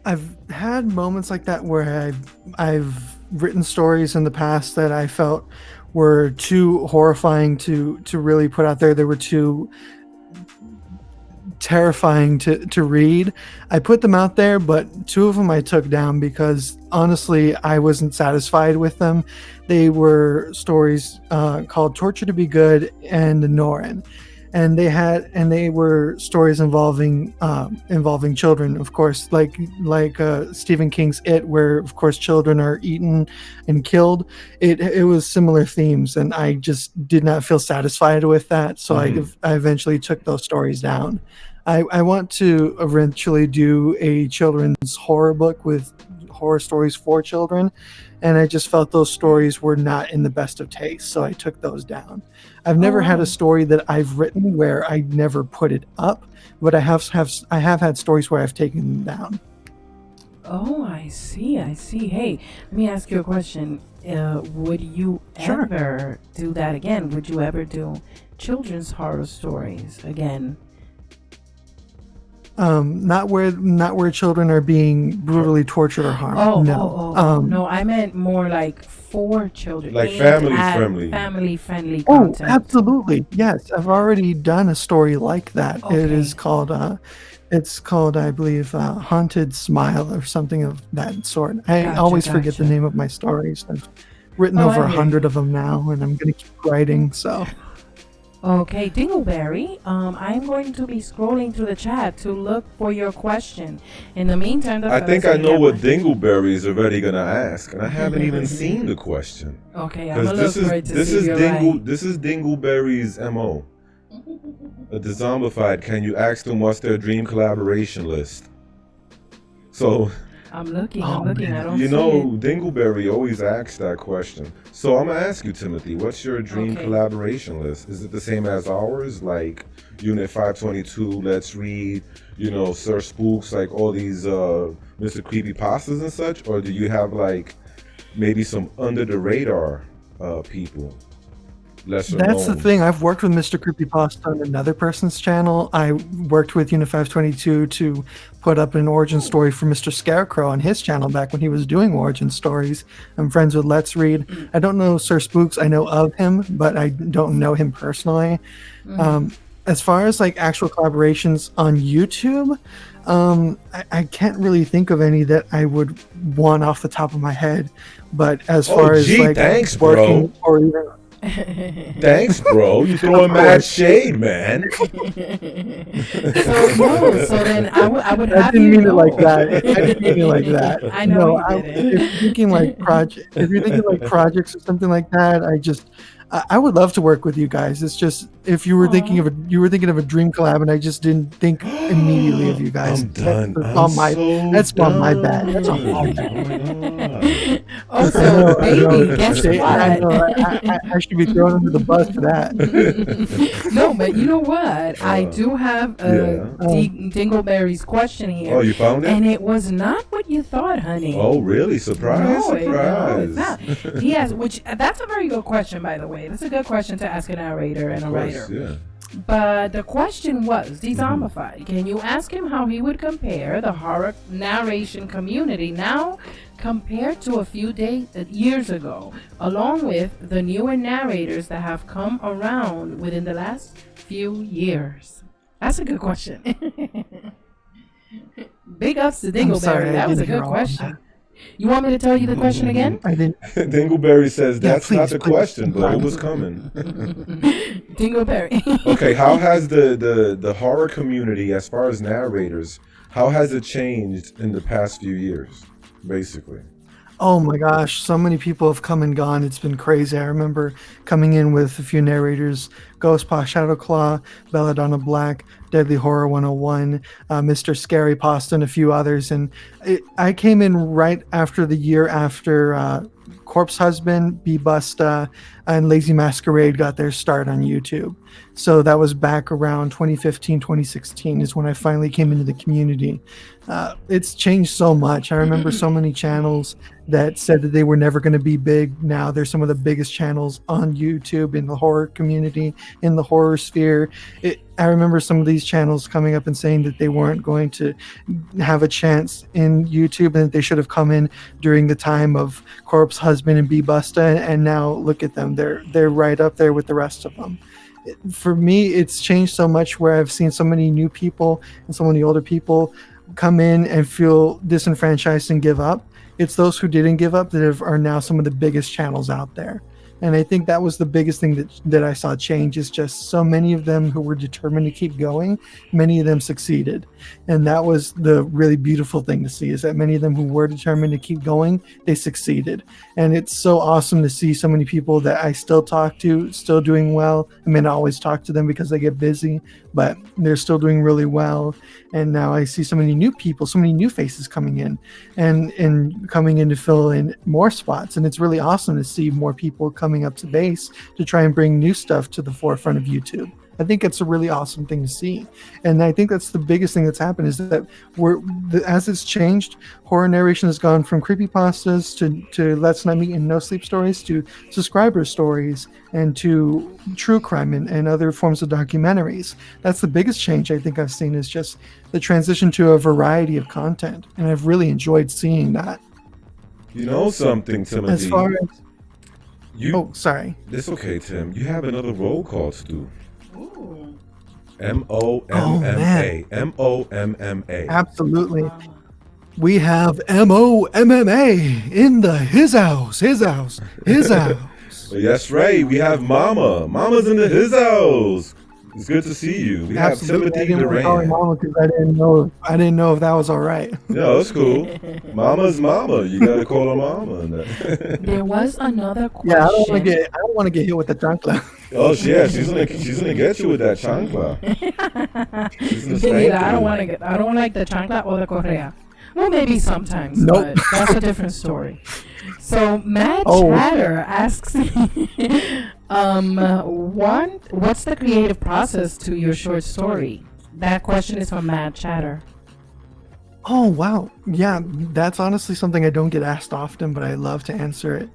I've had moments like that where I've written stories in the past that I felt were too horrifying to really put out there. They were too terrifying to read. I put them out there, but 2 of them I took down because honestly I wasn't satisfied with them. They were stories called Torture to Be Good and Norin. And they were stories involving children, of course, like Stephen King's It, where of course children are eaten and killed. It was similar themes, and I just did not feel satisfied with that, so I eventually took those stories down. I want to eventually do a children's horror book with horror stories for children, and I just felt those stories were not in the best of taste, so I took those down. I've never had a story that I've written where I never put it up, but I have had stories where I've taken them down. Oh, I see. Hey, let me ask you a question. Would you ever do that again? Would you ever do children's horror stories again? Not where children are being brutally tortured or harmed. No, I meant more like for children, like family friendly Oh, content. absolutely, yes. I've already done a story like that. Okay. It is called, I believe, Haunted Smile or something of that sort. I always forget the name of my stories. I've written over 100 of them now, and I'm going to keep writing. So. Okay, Dingleberry, I'm going to be scrolling through the chat to look for your question. In the meantime, I think I know what Dingleberry is already gonna ask, and I haven't even seen the question. Okay, I'm gonna look for it to see if you're right. This is Dingleberry's MO. A Dezombified, can you ask them what's their dream collaboration list? So I'm looking. I don't see it. Dingleberry always asks that question. So I'm gonna ask you, Timothy, what's your dream collaboration list? Is it the same as ours, like Unit 522, Let's Read, Sir Spooks, like all these Mr. Creepypastas and such? Or do you have like maybe some under the radar people? That's the thing. I've worked with Mr. Creepypasta on another person's channel. I worked with Unit 522 to put up an origin story for Mr. Scarecrow on his channel back when he was doing origin stories. I'm friends with Let's Read. I don't know Sir Spooks. I know of him, but I don't know him personally. As far as like actual collaborations on YouTube, I can't really think of any that I would want off the top of my head. But as far as like thanks, working bro. or even thanks, bro. You throwing mad shade, man. So then I would have I didn't mean it like that. I didn't mean it like that. I know you if you're thinking like projects or something like that, I would love to work with you guys. It's just if you were thinking of a dream collab, and I just didn't think immediately of you guys. I'm done. That's on my bad. That's on my bad. Oh my God. Also, baby, guess what? I should be thrown under the bus for that. No, but you know what? I do have Dingleberry's question here. Oh, you found it? And it was not what you thought, honey. Oh, really? Surprise, No, surprise. it's not. He has, that's a very good question, by the way. That's a good question to ask a narrator and a writer. Yeah. But the question was, Dezombified, can you ask him how he would compare the horror narration community now compared to a few years ago, along with the newer narrators that have come around within the last few years? That's a good question. Big ups to Dingleberry. That was a good question. You want me to tell you the question again? I didn't. Dingleberry says that's not the please. question, but it was coming. Dingleberry. Okay, how has the horror community, as far as narrators, how has it changed in the past few years, basically? Oh my gosh, so many people have come and gone. It's been crazy. I remember coming in with a few narrators: Ghostpaw Shadowclaw, Belladonna Black, Deadly Horror 101, Mr. Scary Pasta, and a few others. And I came in right after the year after Corpse Husband, Busta, and Lazy Masquerade got their start on YouTube. So that was back around 2015, 2016 is when I finally came into the community. It's changed so much. I remember so many channels that said that they were never going to be big. Now they're some of the biggest channels on YouTube in the horror community, in the horror sphere. I remember some of these channels coming up and saying that they weren't going to have a chance in YouTube and that they should have come in during the time of Corpse Husband and Busta, and now look at them. They're right up there with the rest of them. For me, it's changed so much where I've seen so many new people and so many older people come in and feel disenfranchised and give up. It's those who didn't give up that are now some of the biggest channels out there. And I think that was the biggest thing that I saw change, is just so many of them who were determined to keep going, many of them succeeded. And that was the really beautiful thing to see, is that many of them who were determined to keep going, they succeeded. And it's so awesome to see so many people that I still talk to, still doing well. I mean, I always talk to them because they get busy, but they're still doing really well. And now I see so many new people, so many new faces coming in and coming in to fill in more spots. And it's really awesome to see more people coming up to base to try and bring new stuff to the forefront of YouTube. I think it's a really awesome thing to see. And I think that's the biggest thing that's happened, is that as it's changed, horror narration has gone from creepypastas to Let's Not Meet and No Sleep stories to subscriber stories and to true crime and other forms of documentaries. That's the biggest change I think I've seen, is just the transition to a variety of content. And I've really enjoyed seeing that. You know something, Timothy? As far as... Oh, sorry. It's okay, Tim. You have another roll call to do. Ooh. M-O-M-M-A. M-O-M-M-A. Absolutely. We have M-O-M-M-A in the his house. That's right. We have Mama. Mama's in the his house. It's good to see you. We have Timothy Duran. Mama, because I didn't know if that was all right. No, it's cool. Mama's Mama. You gotta call her Mama. There was another question. Yeah, I don't want to get hit with the chancla. Oh yeah, she's gonna get you with that chancla. I don't like the chancla or the correa. Well, maybe sometimes, nope. But that's a different story. So Mad Chatter asks, what's the creative process to your short story? That question is from Mad Chatter. Oh wow, yeah, that's honestly something I don't get asked often, but I love to answer it.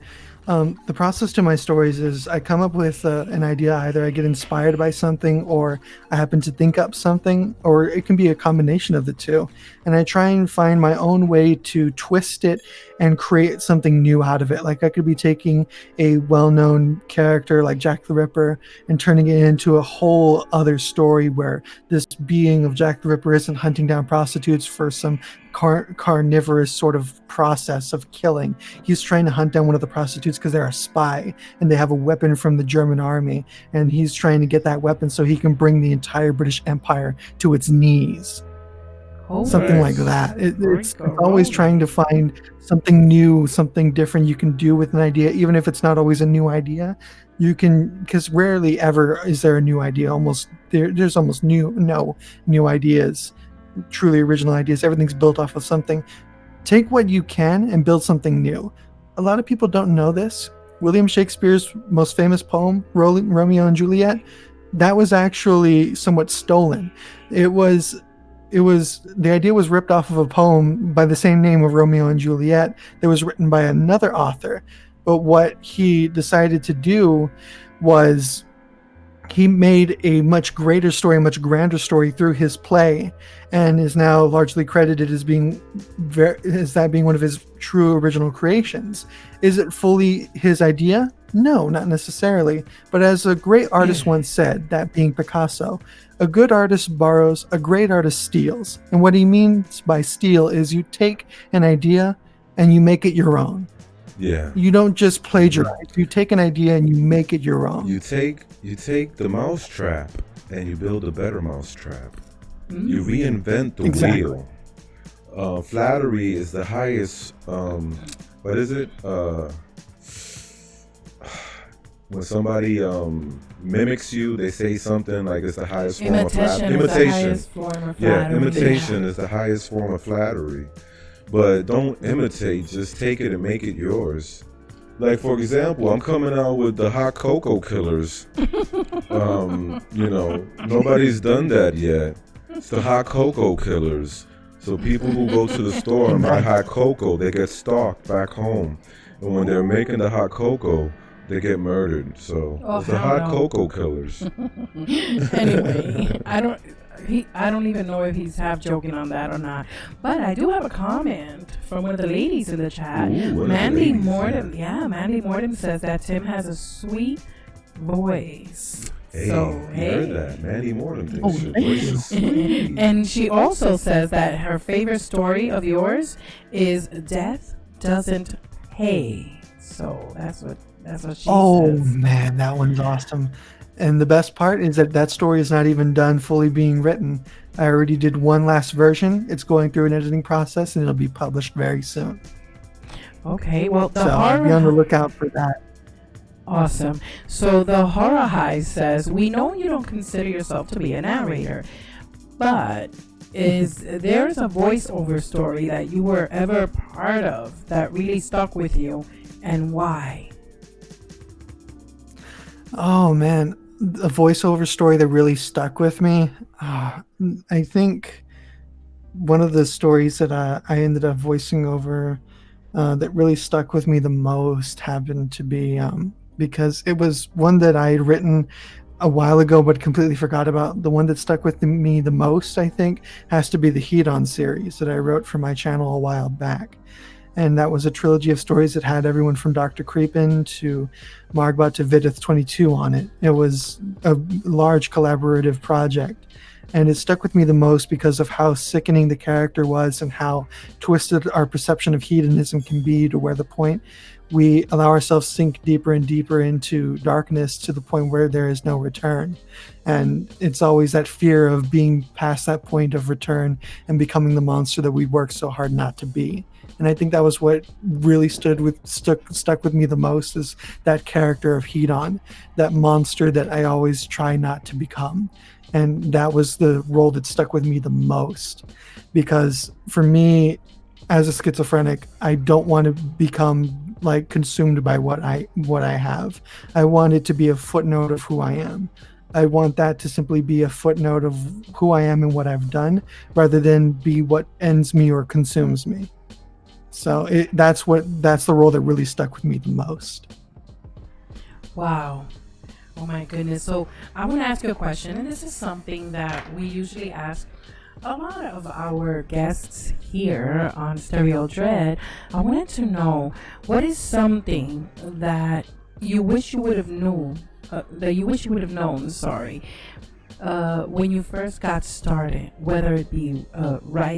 The process to my stories is I come up with an idea. Either I get inspired by something, or I happen to think up something, or it can be a combination of the two. And I try and find my own way to twist it and create something new out of it. Like I could be taking a well-known character like Jack the Ripper and turning it into a whole other story where this being of Jack the Ripper isn't hunting down prostitutes for some carnivorous sort of process of killing. He's trying to hunt down one of the prostitutes because they're a spy and they have a weapon from the German army, and he's trying to get that weapon so he can bring the entire British Empire to its knees. something like that. It's always trying to find something new, something different you can do with an idea, even if it's not always a new idea. You can, because rarely ever is there a new idea. There's almost no new ideas, truly original ideas. Everything's built off of something. Take what you can and build something new. A lot of people don't know this. William Shakespeare's most famous poem, Romeo and Juliet, that was actually somewhat stolen. The idea was ripped off of a poem by the same name of Romeo and Juliet that was written by another author. But what he decided to do was he made a much greater story, a much grander story through his play, and is now largely credited as being one of his true original creations. Is it fully his idea? No, not necessarily. But as a great artist once said, that being Picasso, a good artist borrows, a great artist steals. And what he means by steal is you take an idea and you make it your own. Yeah. You don't just plagiarize. You take an idea and you make it your own. You take the mousetrap and you build a better mousetrap. You reinvent the wheel. Flattery is the highest. What is it? When somebody mimics you, they say something like it's the highest form of flattery. Imitation is the highest form of flattery. But don't imitate, just take it and make it yours. Like, for example, I'm coming out with the hot cocoa killers. Nobody's done that yet. It's the hot cocoa killers. So people who go to the store and buy hot cocoa, they get stalked back home. And when they're making the hot cocoa, they get murdered. So it's the hot cocoa killers. Anyway, I don't even know if he's half joking on that or not. But I do have a comment from one of the ladies in the chat. Mandy Morden says that Tim has a sweet voice. Hey, heard that. Mandy Morden thinks your voice is sweet. And she also says that her favorite story of yours is Death Doesn't Pay. So that's what she says. Oh man, that one's awesome. And the best part is that story is not even done fully being written. I already did one last version. It's going through an editing process and it'll be published very soon. Okay, well, be on the lookout for that. Awesome. So the Horror High says, we know you don't consider yourself to be a narrator, but is there a voiceover story that you were ever part of that really stuck with you, and why? Oh man, a voiceover story that really stuck with me. I think one of the stories that I ended up voicing over that really stuck with me the most happened to be because it was one that I had written a while ago but completely forgot about. The one that stuck with me the most, I think, has to be the Heat On series that I wrote for my channel a while back. And that was a trilogy of stories that had everyone from Dr. Creepin to Margbot to Vidith 22 on it. It was a large collaborative project. And it stuck with me the most because of how sickening the character was and how twisted our perception of hedonism can be, to where the point we allow ourselves to sink deeper and deeper into darkness to the point where there is no return. And it's always that fear of being past that point of return and becoming the monster that we work so hard not to be. And I think that was what really stuck with me the most, is that character of Hedon, that monster that I always try not to become. And that was the role that stuck with me the most, because for me, as a schizophrenic, I don't want to become like consumed by what I have. I want it to be a footnote of who I am. I want that to simply be a footnote of who I am and what I've done, rather than be what ends me or consumes me. So that's the role that really stuck with me the most. Wow. Oh my goodness. So I want to ask you a question, and this is something that we usually ask a lot of our guests here on Stereo Dread. I wanted to know, what is something that you wish you would have known, when you first got started, whether it be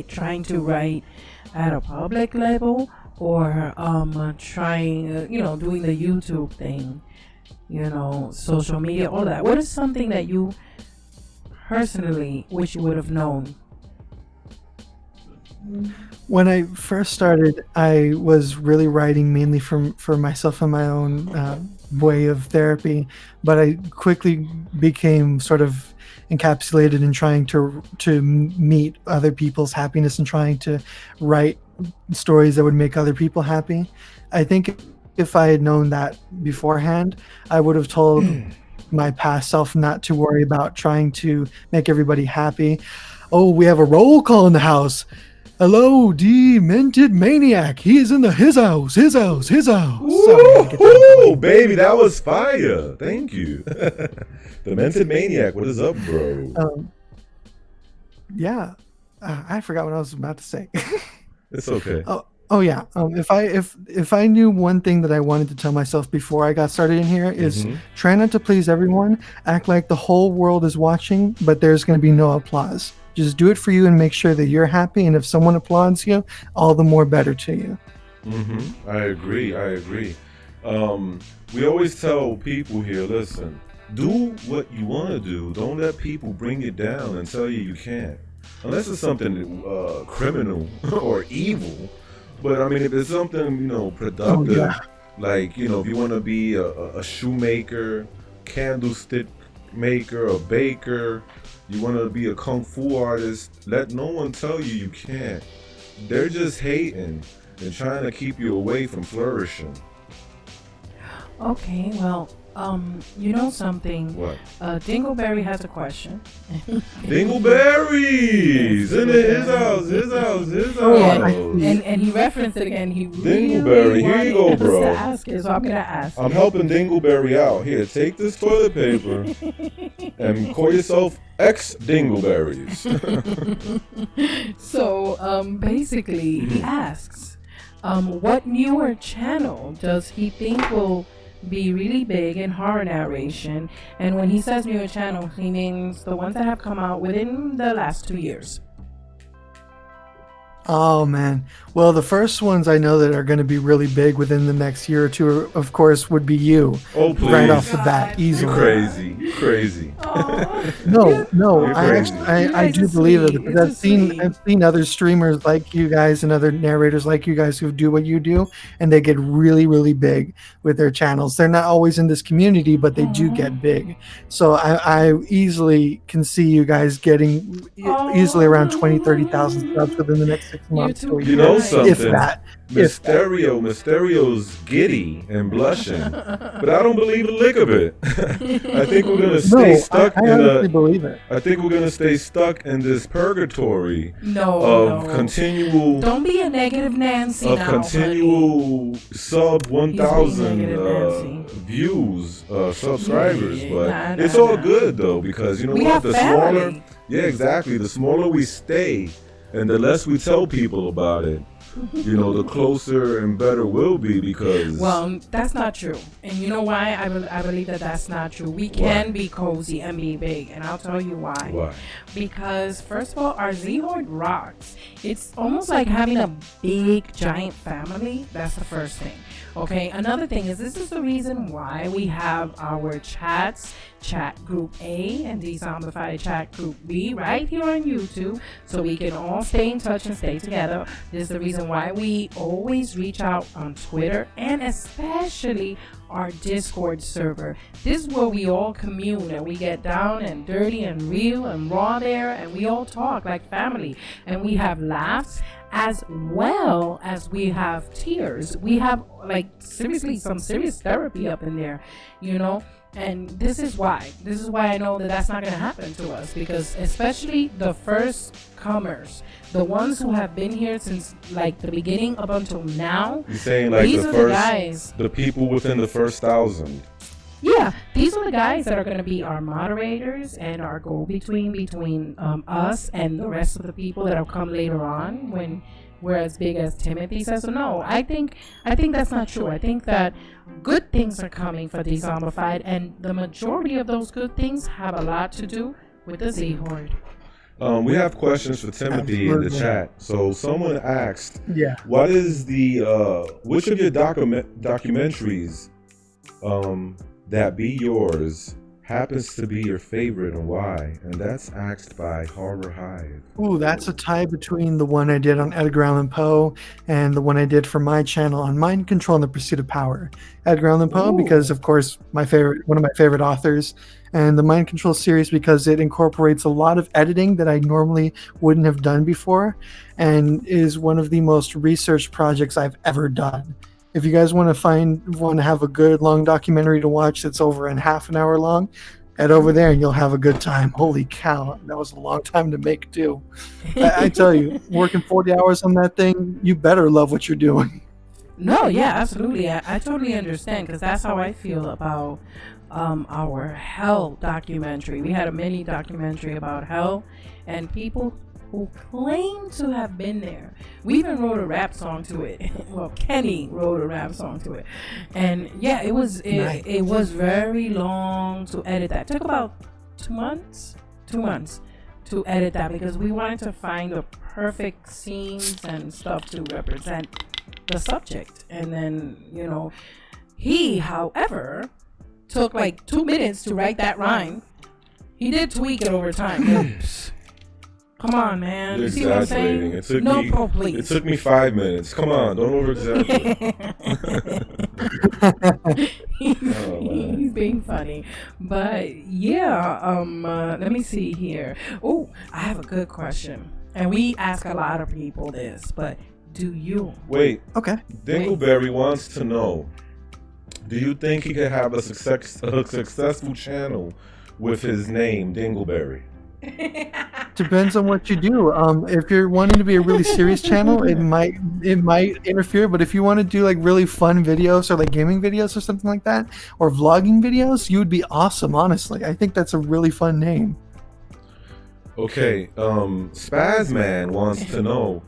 trying to write at a public level, or trying, doing the YouTube thing, social media, all that. What is something that you personally wish you would have known? When I first started, I was really writing mainly for myself and my own way of therapy, but I quickly became sort of encapsulated in trying to meet other people's happiness and trying to write stories that would make other people happy. I think if I had known that beforehand, I would have told my past self not to worry about trying to make everybody happy. Oh, we have a roll call in the house. Hello, Demented Maniac. He is in his house. Ooh, baby, that was fire. Thank you. Demented Maniac, what is up, bro? Yeah, I forgot what I was about to say. It's okay. Oh yeah. If I knew one thing that I wanted to tell myself before I got started in here is try not to please everyone. Act like the whole world is watching, but there's going to be no applause. Just do it for you and make sure that you're happy. And if someone applauds you, all the more better to you. I agree. We always tell people here, listen, do what you want to do. Don't let people bring you down and tell you can't. Unless it's something criminal or evil. But I mean, if it's something, productive, like, if you want to be a shoemaker, candlestick maker, a baker, you want to be a kung fu artist, let no one tell you can't. They're just hating and trying to keep you away from flourishing. Okay, well, you know something? What? Dingleberry has a question. Dingleberry's in his house. Yeah, and he referenced it again. He Dingleberry, here you go, bro. To ask it, so I'm gonna ask. I'm helping Dingleberry out. Here, take this toilet paper and call yourself X Dingleberries. So, basically, he asks, what newer channel does he think will be really big in horror narration? And when he says newer channel, he means the ones that have come out within the last 2 years. Oh man. Well, the first ones I know that are going to be really big within the next year or two, of course, would be you. Oh, please. Right off the bat, easily. You crazy. No. Crazy. I do believe it because I've seen other streamers like you guys and other narrators like you guys who do what you do, and they get really, really big with their channels. They're not always in this community, but they do get big. So I easily can see you guys getting easily around 20, 30,000 subs within the next 6 months. You know something? If that. Mysterio's giddy and blushing, but I don't believe a lick of it. I think we're gonna stay stuck I honestly believe it. I think we're gonna stay stuck in this purgatory continual. Don't be a negative Nancy now. Continual sub 1,000 views, subscribers, but it's all good though because you know what? The smaller, exactly. The smaller we stay, and the less we tell people about it, the closer and better we'll be because... Well, that's not true. And you know why I believe that that's not true? We can be cozy and be big, and I'll tell you why. Why? Because, first of all, our Z-Horde rocks. It's almost like having a big, giant family. That's the first thing. Okay, another thing is this is the reason why we have our chats, chat group A and Dezombified chat group B right here on YouTube, so we can all stay in touch and stay together. This is the reason why we always reach out on Twitter and especially our Discord server. This is where we all commune and we get down and dirty and real and raw there, and we all talk like family, and we have laughs as well as we have tears. We have seriously some serious therapy up in there, and this is why I know that that's not going to happen to us, because especially the first comers, the ones who have been here since the beginning up until now. You're saying these are the guys, the people within the first 1,000. Yeah, these are the guys that are going to be our moderators and our go-between between us and the rest of the people that will come later on when we're as big as Timothy says. So no, I think that's not true. I think that good things are coming for Dezombified, and the majority of those good things have a lot to do with the Z-Horde. We have questions for Timothy in the chat. So someone asked, what is which of your documentaries that be yours happens to be your favorite and why? And that's asked by Horror Hive. Ooh, that's a tie between the one I did on Edgar Allan Poe and the one I did for my channel on Mind Control and the Pursuit of Power. Edgar Allan Poe because, of course, one of my favorite authors, and the Mind Control series because it incorporates a lot of editing that I normally wouldn't have done before, and is one of the most researched projects I've ever done. If you guys want to have a good long documentary to watch that's over in half an hour long, head over there and you'll have a good time. Holy cow, that was a long time to make too. I tell you, working 40 hours on that thing, you better love what you're doing. No, yeah, absolutely. I totally understand, because that's how I feel about our hell documentary. We had a mini documentary about hell, and people who claim to have been there. We even wrote a rap song to it. Well, Kenny wrote a rap song to it, and yeah, it was very long to edit that. It took about 2 months to edit that, because we wanted to find the perfect scenes and stuff to represent the subject. And then, you know, he, however, took like 2 minutes to write that rhyme. He did tweak it over time. Come on, man. You see what I'm saying? It took me 5 minutes. Come on, don't over-exaggerate. He's being funny. But yeah, let me see here. Oh, I have a good question. And we ask a lot of people this, but do you? Wait. Okay. Dingleberry wants to know, do you think he could have a successful channel with his name, Dingleberry? Depends on what you do. If you're wanting to be a really serious channel, it might interfere. But if you want to do like really fun videos or like gaming videos or something like that, or vlogging videos, you would be awesome. Honestly, I think that's a really fun name. Okay, Spazman wants to know,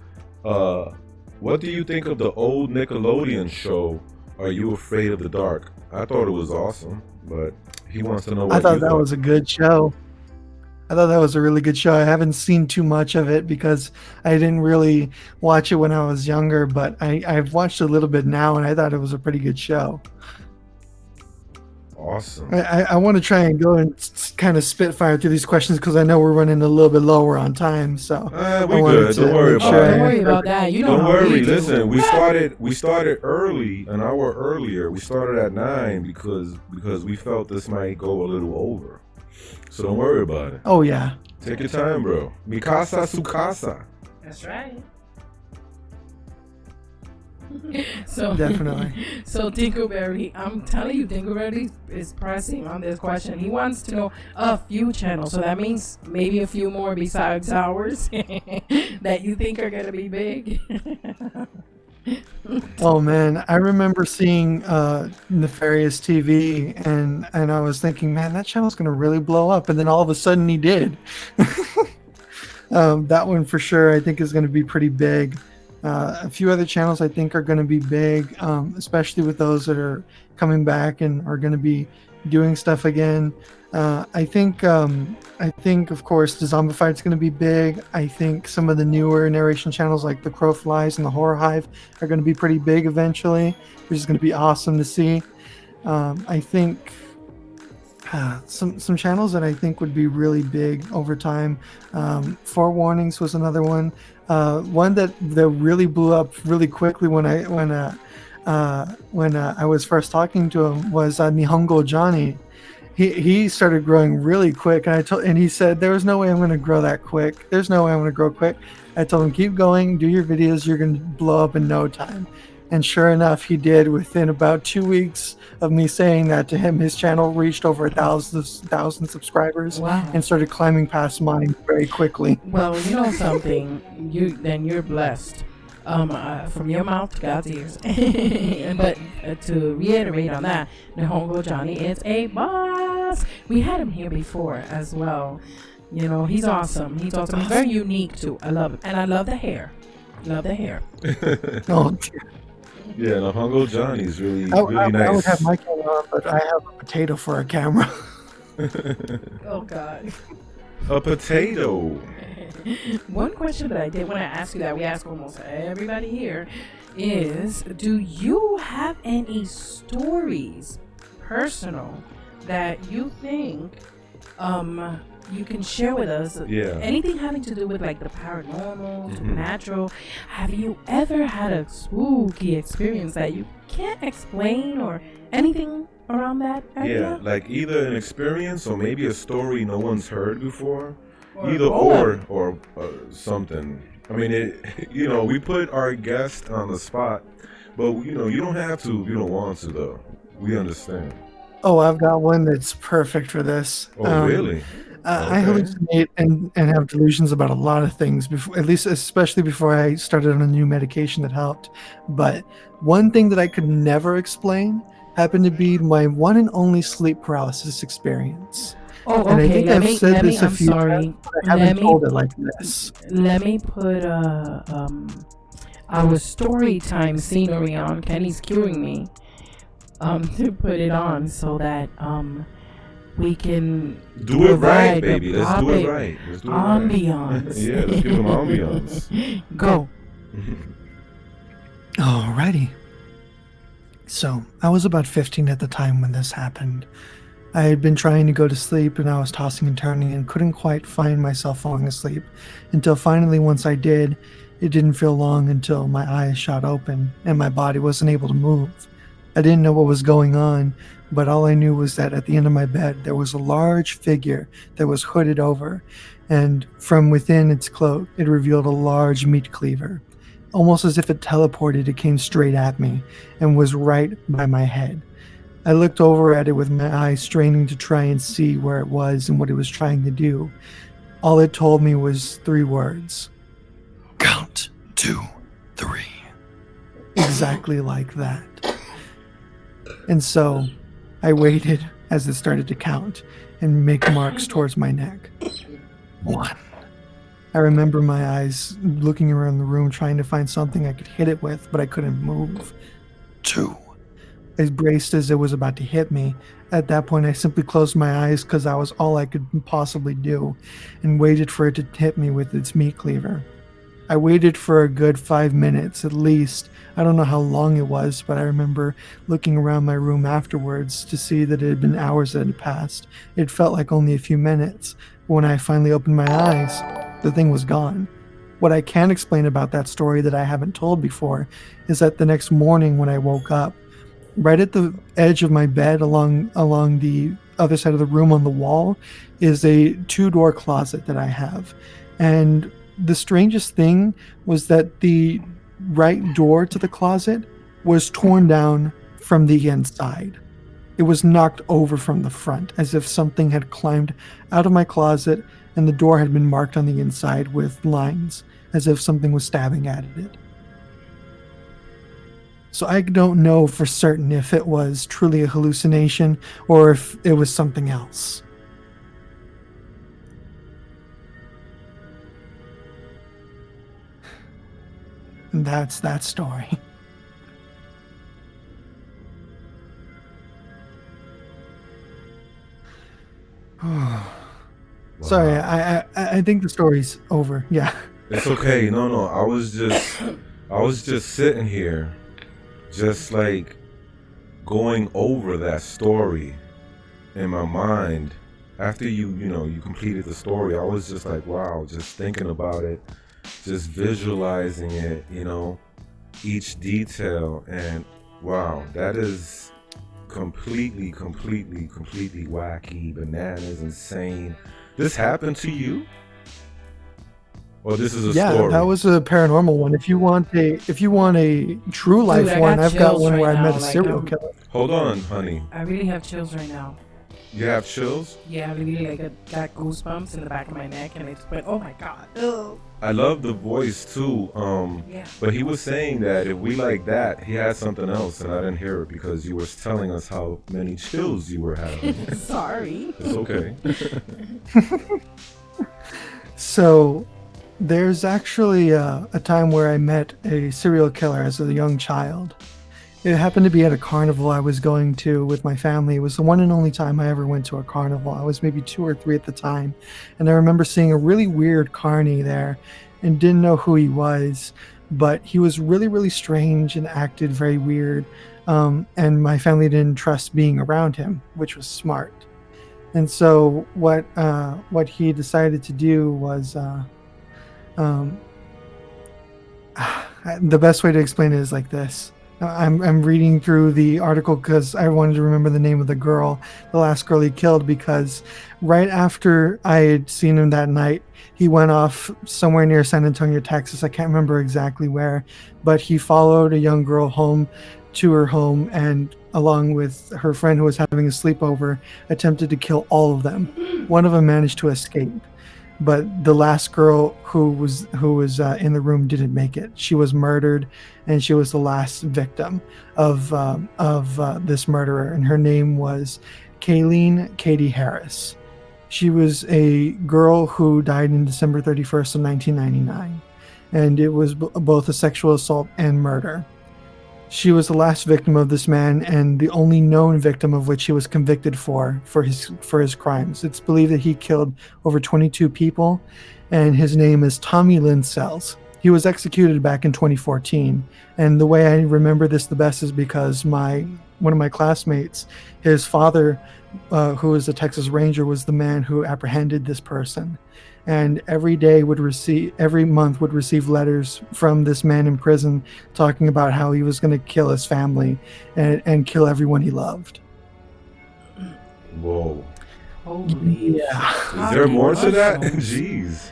what do you think of the old Nickelodeon show, Are You Afraid of the Dark? I thought it was awesome, but he wants to know what I thought that was a good show. I thought that was a really good show. I haven't seen too much of it because I didn't really watch it when I was younger, but I've watched a little bit now, and I thought it was a pretty good show. Awesome. I want to try and go and kind of spitfire through these questions because I know we're running a little bit lower on time. So we good. Don't worry about it. Don't worry about that. You know, don't worry. Listen, we started early, an hour earlier. We started at 9 because we felt this might go a little over. So don't worry about it. Oh yeah. Take your time, bro. Mikasa Sukasa. That's right. So definitely. So Dingleberry, I'm telling you, Dingleberry is pressing on this question. He wants to know a few channels, so that means maybe a few more besides ours that you think are gonna be big. Oh man, I remember seeing Nefarious TV, and I was thinking, man, that channel's gonna really blow up, and then all of a sudden he did. That one for sure, I think is gonna be pretty big. A few other channels I think are going to be big, especially with those that are coming back and are going to be doing stuff again. I think of course Dezombified is going to be big. I think some of the newer narration channels like The Crow Flies and The Horror Hive are going to be pretty big eventually, which is going to be awesome to see. I think some channels that I think would be really big over time. Forewarnings was another one. One that really blew up really quickly when I was first talking to him was Nihongo Johnny. He started growing really quick, and he said there was no way I'm going to grow that quick. There's no way I'm going to grow quick. I told him keep going, do your videos, you're going to blow up in no time. And sure enough, he did. Within about 2 weeks of me saying that to him, his channel reached over 1,000 subscribers. Wow. And started climbing past mine very quickly. Well, you know something, you're blessed. From your mouth to God's ears. But to reiterate on that, Nihongo Johnny is a boss. We had him here before as well. You know, he's awesome. He's awesome. He's very unique too. I love him, and I love the hair. Love the hair. Oh, dear. Yeah, Nihongo Johnny's really nice. I would have my camera on, but I have a potato for a camera. Oh God. A potato. One question that I did when I asked you that, we ask almost everybody here, is do you have any stories, personal, that you think you can share with us. Yeah. Anything having to do with like the paranormal, supernatural. Have you ever had a spooky experience that you can't explain or anything around that area? Yeah, like either an experience or maybe a story no one's heard before. Or Either both. or something. I mean, we put our guest on the spot, but you don't have to if you don't want to, though. We understand. Oh, I've got one that's perfect for this. Oh, really? I Okay. hallucinate and have delusions about a lot of things, before, at least especially before I started on a new medication that helped. But one thing that I could never explain happened to be my one and only sleep paralysis experience. Oh, And I okay. think I've said this a I'm few sorry. times, but I haven't told it like this. Let me put our story time scenery on. Kenny's cueing me to put it on so that we can Do it right, provide the baby. Let's do it proper right. Let's do it ambiance. right. Yeah, let's give them ambiance. Go. Alrighty. So, I was about 15 at the time when this happened. I had been trying to go to sleep and I was tossing and turning and couldn't quite find myself falling asleep until finally, once I did, it didn't feel long until my eyes shot open and my body wasn't able to move. I didn't know what was going on, but all I knew was that at the end of my bed there was a large figure that was hooded over, and from within its cloak it revealed a large meat cleaver. Almost as if it teleported, it came straight at me and was right by my head. I looked over at it with my eyes straining to try and see where it was and what it was trying to do. All it told me was 3 words. Count 2, 3. Exactly like that. And so I waited as it started to count and make marks towards my neck. 1. I remember my eyes looking around the room trying to find something I could hit it with, but I couldn't move. 2. As braced as it was about to hit me, at that point I simply closed my eyes because that was all I could possibly do, and waited for it to hit me with its meat cleaver. I waited for a good 5 minutes at least. I don't know how long it was, but I remember looking around my room afterwards to see that it had been hours that had passed. It felt like only a few minutes. When I finally opened my eyes, the thing was gone. What I can explain about that story that I haven't told before is that the next morning when I woke up, right at the edge of my bed along the other side of the room on the wall is a 2-door closet that I have. And the strangest thing was that the right door to the closet was torn down from the inside. It was knocked over from the front, as if something had climbed out of my closet and the door had been marked on the inside with lines, as if something was stabbing at it. So I don't know for certain if it was truly a hallucination or if it was something else. And that's that story. Sorry, I think the story's over. Yeah. It's okay. No. I was just sitting here, just like going over that story in my mind. After you completed the story, I was just like, wow, just thinking about it, just visualizing it, each detail, and wow, that is completely wacky, bananas, insane. This happened to you? Or this is a story? Yeah, that was a paranormal one. If you want a true life I one, got I've got chills one right where I now, met a like, serial killer. Hold on, honey. I really have chills right now. You have chills? Yeah, I really got goosebumps in the back of my neck, and it's went, oh my god. Ugh. I love the voice too. Yeah. But he was saying that if we like that, he had something else, and I didn't hear it because you were telling us how many chills you were having. Sorry. It's okay. So, there's actually a time where I met a serial killer as a young child. It happened to be at a carnival I was going to with my family. It was the one and only time I ever went to a carnival. I was maybe 2 or 3 at the time. And I remember seeing a really weird carny there and didn't know who he was. But he was really, really strange and acted very weird. and my family didn't trust being around him, which was smart. And so what he decided to do was, um, the best way to explain it is like this. I'm reading through the article because I wanted to remember the name of the girl, the last girl he killed, because right after I had seen him that night, he went off somewhere near San Antonio, Texas. I can't remember exactly where, but he followed a young girl home to her home, and along with her friend who was having a sleepover, attempted to kill all of them. One of them managed to escape, but the last girl who was in the room didn't make it. She was murdered, and she was the last victim of this murderer, and her name was Kayleen Katie Harris. She was a girl who died in December 31st of 1999, and it was both a sexual assault and murder. She was the last victim of this man, and the only known victim of which he was convicted for his crimes. It's believed that he killed over 22 people, and his name is Tommy Lynn Sells. He was executed back in 2014, and the way I remember this the best is because one of my classmates, his father, who was a Texas Ranger, was the man who apprehended this person. And every month would receive letters from this man in prison talking about how he was going to kill his family and kill everyone he loved. Whoa. Holy Yeah. Is there more to that? Jeez.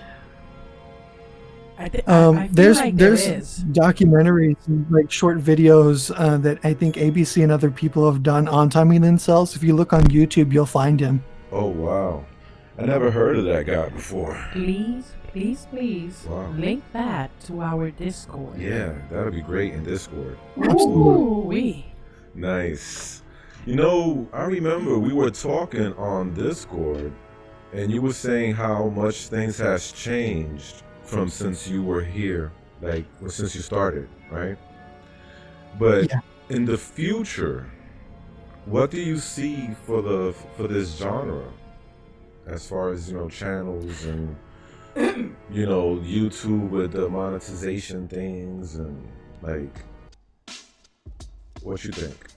I feel There's like there is. documentaries and like short videos that I think ABC and other people have done on Tommy Lynn Sells. If you look on YouTube, you'll find him. Oh, wow. I never heard of that guy before. Please Wow. link that to our Discord. Yeah, that would be great in Discord. Ooh-wee. Nice. You know, I remember we were talking on Discord, and you were saying how much things has changed from since you were here, since you started, right? But Yeah. in the future, what do you see for this genre? As far as, channels and, YouTube with the monetization things and, what you think?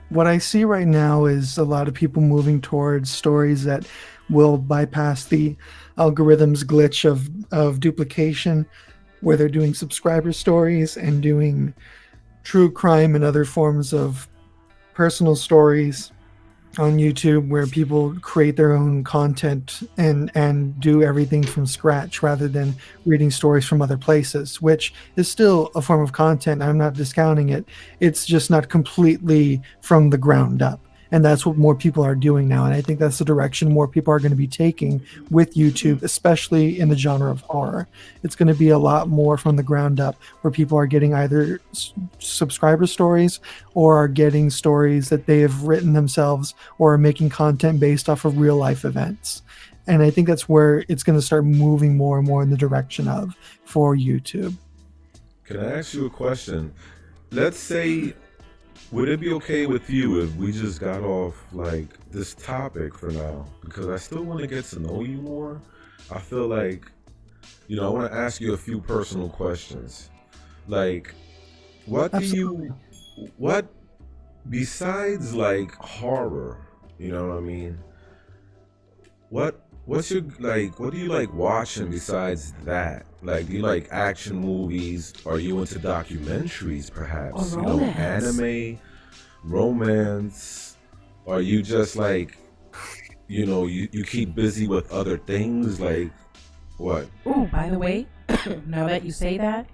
What I see right now is a lot of people moving towards stories that will bypass the algorithm's glitch of duplication, where they're doing subscriber stories and doing true crime and other forms of personal stories on YouTube, where people create their own content and do everything from scratch rather than reading stories from other places, which is still a form of content. I'm not discounting it. It's just not completely from the ground up. And that's what more people are doing now. And I think that's the direction more people are going to be taking with YouTube, especially in the genre of horror. It's going to be a lot more from the ground up, where people are getting either subscriber stories or are getting stories that they have written themselves, or are making content based off of real life events. And I think that's where it's going to start moving more and more in the direction of for YouTube. Can I ask you a question? Let's say, would it be okay with you if we just got off this topic for now? Because I still want to get to know you more. I feel like, I want to ask you a few personal questions. What besides horror, you know what I mean? What's your what do you like watching besides that? Do you like action movies? Are you into documentaries perhaps? Or romance. Anime, romance? Are you just you keep busy with other things? What? Ooh, by the way, now that you say that,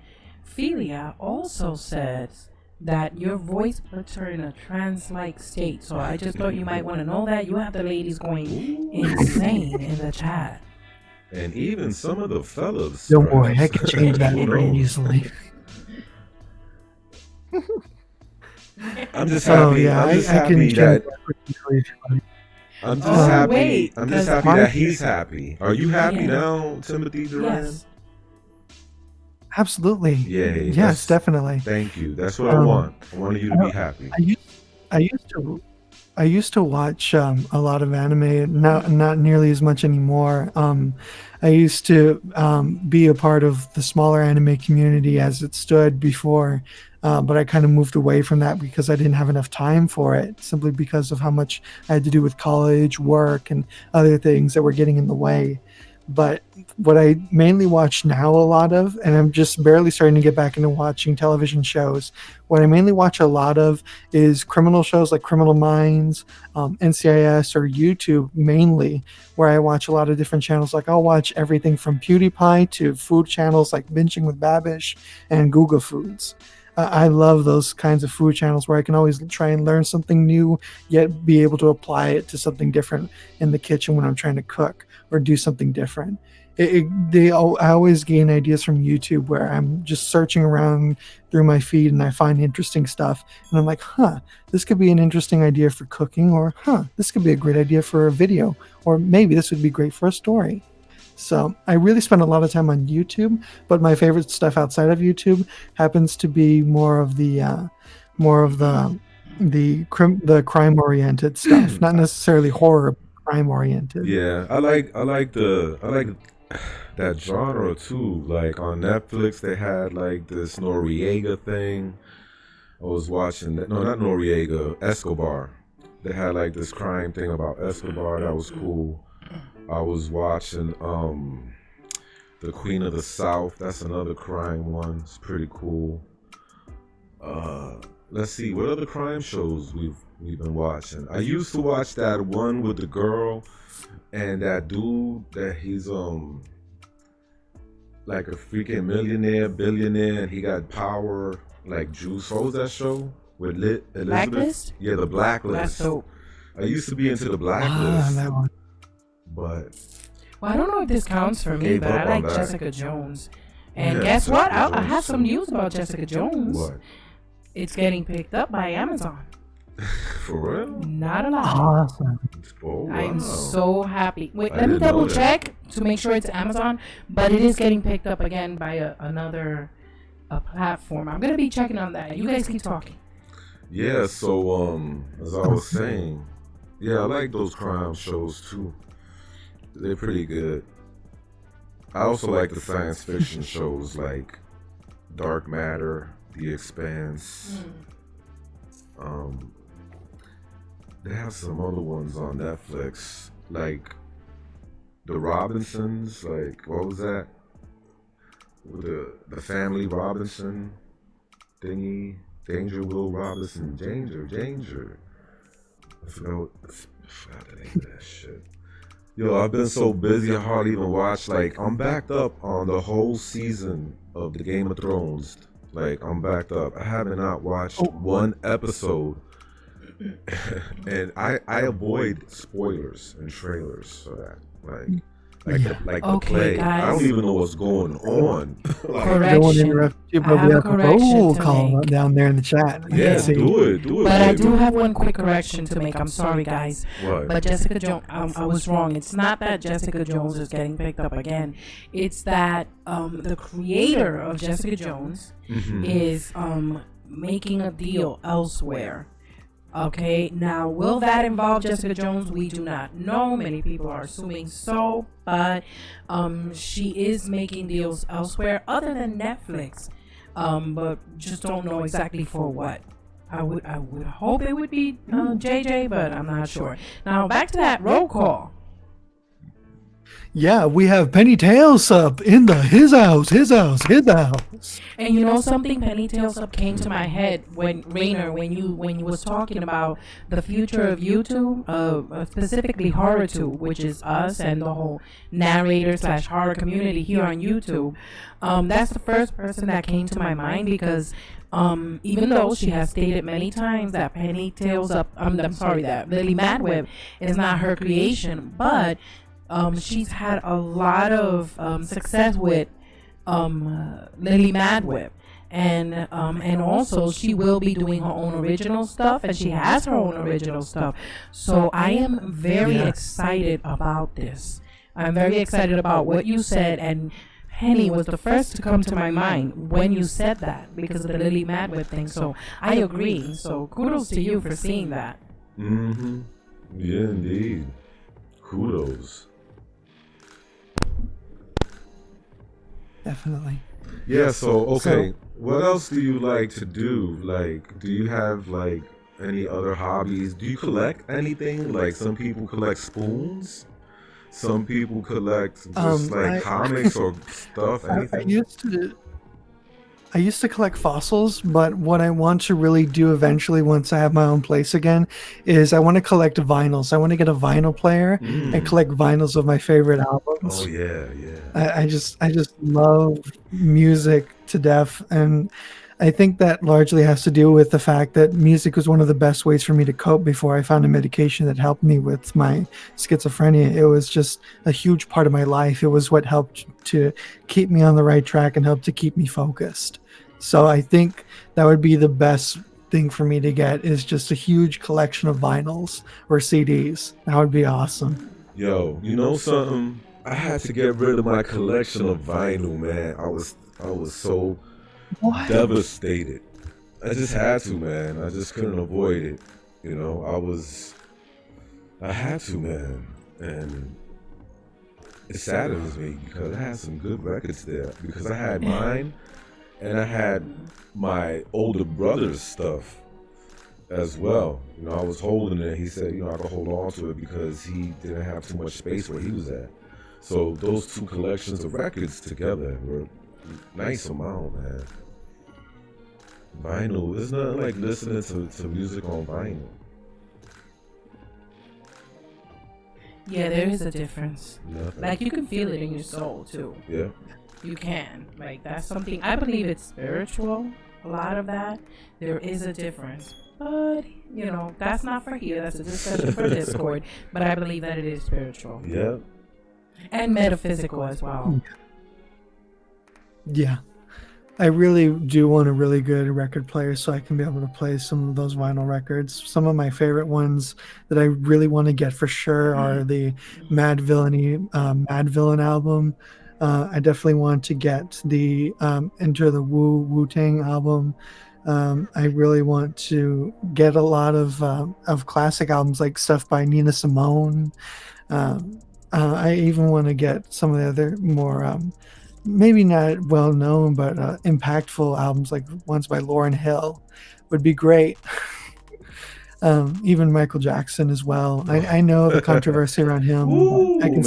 Philia also says that your voice puts her in a trance-like state. So I just thought you might want to know that. You have the ladies going insane in the chat. And even some of the fellas. Don't worry, I perhaps. can change that Who pretty knows? easily. I'm just happy. yeah, I'm just I can happy change that. that pretty easily if you like. I'm just Oh, happy. wait, I'm just because happy that I- he's happy. Are you happy Yeah. now, Timothy Duran? Yes. Absolutely. Yay. Yes, That's- definitely. Thank you. That's what I Um, want. I wanted you to be happy. I used to watch a lot of anime, not nearly as much anymore. I used to be a part of the smaller anime community as it stood before but I kind of moved away from that because I didn't have enough time for it, simply because of how much I had to do with college, work, and other things that were getting in the way. But what I mainly watch now a lot of, and I'm just barely starting to get back into watching television shows, what I mainly watch a lot of is criminal shows like Criminal Minds, NCIS, or YouTube mainly, where I watch a lot of different channels. Like I'll watch everything from PewDiePie to food channels like Binging with Babish and Google Foods. I love those kinds of food channels where I can always try and learn something new, yet be able to apply it to something different in the kitchen when I'm trying to cook or do something different. I always gain ideas from YouTube where I'm just searching around through my feed and I find interesting stuff. And I'm like, this could be an interesting idea for cooking, or this could be a great idea for a video, or maybe this would be great for a story. So I really spend a lot of time on YouTube, but my favorite stuff outside of YouTube happens to be more of the crime oriented stuff, not necessarily horror, crime oriented. Yeah, I like that genre too. Like on Netflix, they had like this Noriega thing. I was watching that. No, not Noriega, Escobar. They had like this crime thing about Escobar. That was cool. I was watching The Queen of the South. That's another crime one. It's pretty cool. Let's see, what other crime shows we've been watching. I used to watch that one with the girl and that dude that he's like a freaking billionaire, and he got power like juice. What was that show with Elizabeth? Blacklist? Yeah, the Blacklist. That's dope. I used to be into the Blacklist. That one. But Well, I don't know if this counts for me, but I like Jessica Jones. And guess what? I have some news about Jessica Jones. What? It's getting picked up by Amazon. For real? Not a lot. Awesome. Oh, wow. I'm so happy. Wait, I let me didn't know double that. check to make sure it's Amazon, but it is getting picked up again by another platform. I'm gonna be checking on that. You guys keep talking. Yeah, so as I was saying, yeah, I like those crime shows too. They're pretty good. I also like the science fiction shows like Dark Matter, The Expanse. They have some other ones on Netflix, like The Robinsons. Like, what was that? With the family Robinson thingy. Danger Will Robinson. Danger. I forgot the name of that shit. Yo, I've been so busy I hardly even watched. Like, I'm backed up on the whole season of the Game of Thrones. Like, I'm backed up. I haven't not watched one episode. And I avoid spoilers and trailers for that. The play. Guys. I don't even know what's going on. I don't want to interrupt you, but I we have have a a correction roll to call make. down there in the chat. Yeah, See. do it. But I baby. do have one quick correction to make. I'm sorry, guys. What? But Jessica Jones, I was wrong. It's not that Jessica Jones is getting picked up again. It's that the creator of Jessica Jones is making a deal elsewhere. Okay, now will that involve Jessica Jones? We do not know. Many people are assuming so, but she is making deals elsewhere other than Netflix, but just don't know exactly for what. I would hope it would be JJ, but I'm not sure. Now back to that roll call. Yeah, we have Penny Tails up in the his house. And you know something, Penny Tails Up came to my head when Rainer, when you was talking about the future of YouTube, specifically HorrorTube, which is us and the whole narrator/horror community here on YouTube. That's the first person that came to my mind because even though she has stated many times that Penny Tails Up, that Lily Madweb is not her creation, but she's had a lot of success with Lily Madweb, and also she will be doing her own original stuff, and she has her own original stuff. So I am very excited about this. I'm very excited about what you said, and Penny was the first to come to my mind when you said that because of the Lily Madweb thing. So I agree. So kudos to you for seeing that. Mm-hmm. Yeah, indeed. Kudos. Definitely. Yeah, so okay. What else do you like to do? Like, do you have like any other hobbies? Do you collect anything? Like some people collect spoons. Some people collect just like comics or stuff, anything. I used to collect fossils, but what I want to really do eventually once I have my own place again is I want to collect vinyls. I want to get a vinyl player and collect vinyls of my favorite albums. Oh yeah, yeah. I just love music to death, and I think that largely has to do with the fact that music was one of the best ways for me to cope before I found a medication that helped me with my schizophrenia. It was just a huge part of my life. It was what helped to keep me on the right track and helped to keep me focused. So I think that would be the best thing for me to get is just a huge collection of vinyls or CDs. That would be awesome. Yo, you know something? I had to get rid of my collection of vinyl, man. I was so devastated. I just had to, man. I just couldn't avoid it. You know, I had to, man. And it saddens me because I had some good records there. Because I had mine and I had my older brother's stuff as well. You know, I was holding it. He said, you know, I could hold on to it because he didn't have too much space where he was at. So those two collections of records together were a nice amount, man. Vinyl, there's nothing like listening to music on vinyl. Yeah, there is a difference. Nothing. Like you can feel it in your soul too. Yeah. You can. Like that's something I believe it's spiritual. A lot of that. There is a difference. But, you know, that's not for here. That's a discussion for Discord. But I believe that it is spiritual. Yeah. And metaphysical as well. Yeah. I really do want a really good record player so I can be able to play some of those vinyl records. Some of my favorite ones that I really want to get for sure are the Mad Villain album. I definitely want to get the Enter the Wu-Tang album. I really want to get a lot of classic albums like stuff by Nina Simone. I even want to get some of the other more maybe not well known but impactful albums like ones by Lauryn Hill would be great. Even Michael Jackson as well. I know the controversy around him. Ooh, I can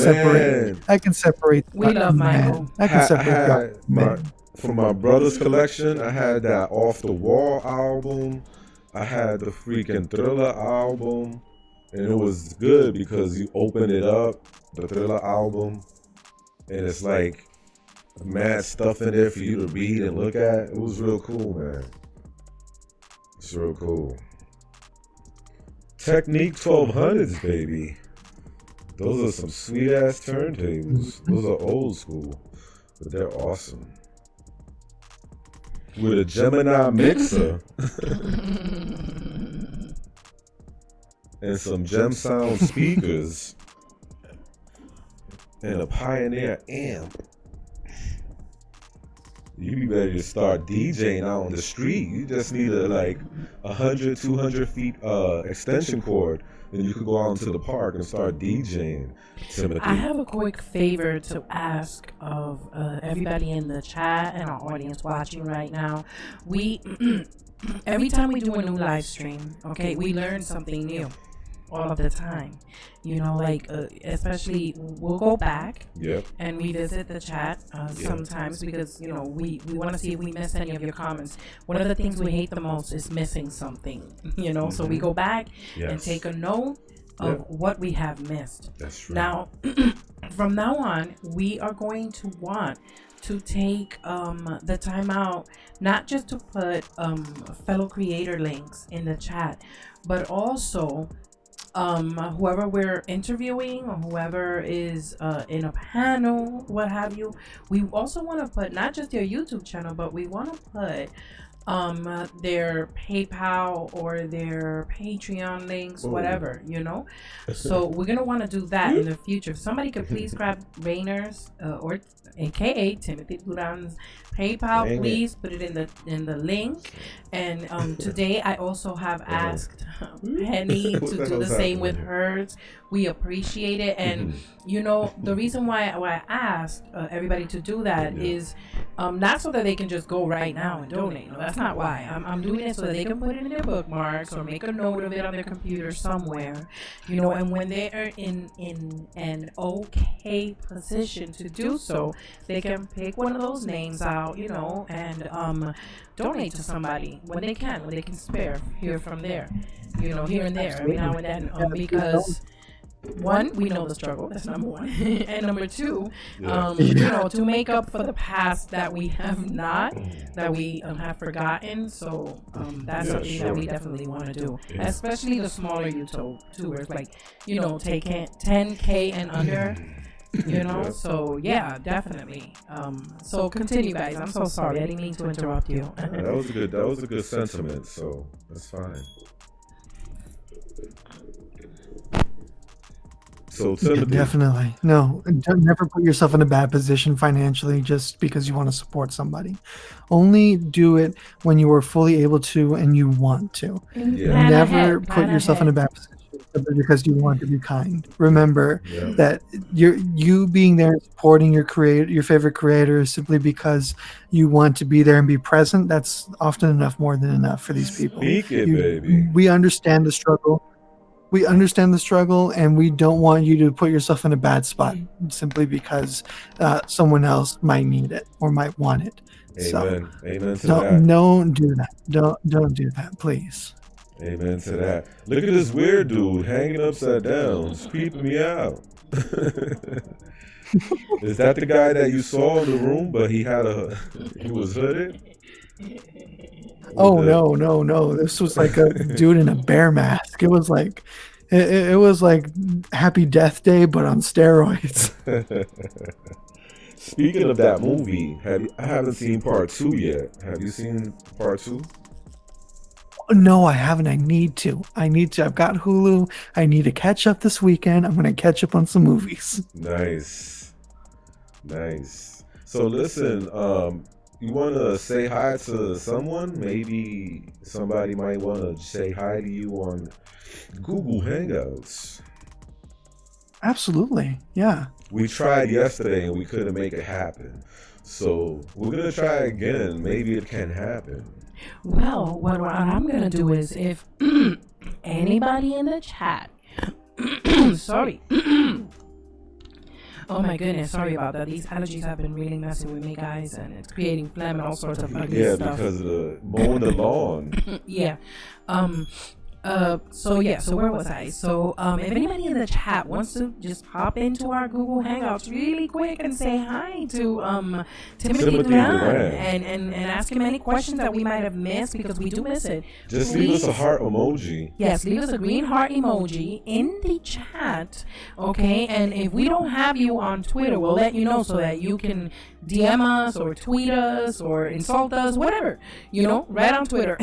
separate. We love Michael. I can separate. For my brother's collection, I had that Off the Wall album. I had the freaking Thriller album. And it was good because you open it up, the Thriller album, and it's like mad stuff in there for you to read and look at. It was real cool, man. It's real cool. Technique 1200s, baby. Those are some sweet ass turntables. Those are old school, but they're awesome. With a Gemini mixer and some Gem Sound speakers and a Pioneer amp. You be ready to start DJing out on the street. You just need a 100, 200 feet extension cord. Then you could go out into the park and start DJing. Timothy. I have a quick favor to ask of everybody in the chat and our audience watching right now. We every time we do a new live stream, okay, we learn something new all of the time. You know, like especially we'll go back and revisit the chat sometimes because, you know, we want to see if we missed any of your comments. One of the things we hate the most is missing something, you know, so we go back and take a note of what we have missed. That's true. Now, from now on, we are going to want to take the time out, not just to put fellow creator links in the chat, but also whoever we're interviewing or whoever is in a panel, what have you. We also want to put not just your YouTube channel, but we want to put their PayPal or their Patreon links, whatever, you know. So we're gonna want to do that in the future. If somebody could please grab Rainer's or aka Timothy Duran's PayPal, please put it in the link. And today I also have asked Penny to do the same with hers. We appreciate it, and you know the reason why I asked everybody to do that is not so that they can just go right now and donate. No, that's not why. I'm doing it so that they can put it in their bookmarks or make a note of it on their computer somewhere, you know. And when they are in an okay position to do so, they can pick one of those names out, you know, and donate to somebody when they can spare here from there, you know, here and there, every now and then, because one, we know the struggle, that's number one, and number two, you know, to make up for the past that we have not, that we have forgotten. So that's something that we definitely want to do, especially the smaller YouTubers, like, you know, take 10K and under. You know, so yeah, definitely. So continue, guys. I'm so sorry. I didn't mean to interrupt you. That was a good sentiment. So that's fine. So Timothy, definitely no. Don't never put yourself in a bad position financially just because you want to support somebody. Only do it when you are fully able to and you want to. Never put yourself in a bad position because you want to be kind. Remember that you being there and supporting your favorite creator simply because you want to be there and be present. That's often enough, more than enough for these people. Baby. We understand the struggle. We understand the struggle, and we don't want you to put yourself in a bad spot simply because someone else might need it or might want it. Amen. So Amen to that. Don't do that. Don't do that, please. Amen to that. Look at this weird dude hanging upside down. It's creeping me out. Is that the guy that you saw in the room, but he was hooded? Oh no! This was like a dude in a bear mask. It was like, it was like Happy Death Day, but on steroids. Speaking of that movie, I haven't seen part 2 yet. Have you seen part 2? No, I haven't. I need to. I've got Hulu. I need to catch up this weekend. I'm going to catch up on some movies. Nice. So listen, you want to say hi to someone? Maybe somebody might want to say hi to you on Google Hangouts. Absolutely. Yeah. We tried yesterday and we couldn't make it happen. So we're going to try again. Maybe it can happen. Well, what I'm going to do is, if anybody in the chat, sorry. Oh my goodness, sorry about that. These allergies have been really messing with me, guys, and it's creating phlegm and all sorts of ugly stuff. Yeah, because of the mowing the lawn. Yeah. So where was I? So if anybody in the chat wants to just pop into our Google Hangouts really quick and say hi to Timothy Duran and ask him any questions that we might have missed, because we do miss it. Just leave us a heart emoji. Yes, leave us a green heart emoji in the chat, okay? And if we don't have you on Twitter, we'll let you know so that you can DM us or tweet us or insult us, whatever, you know, right on Twitter.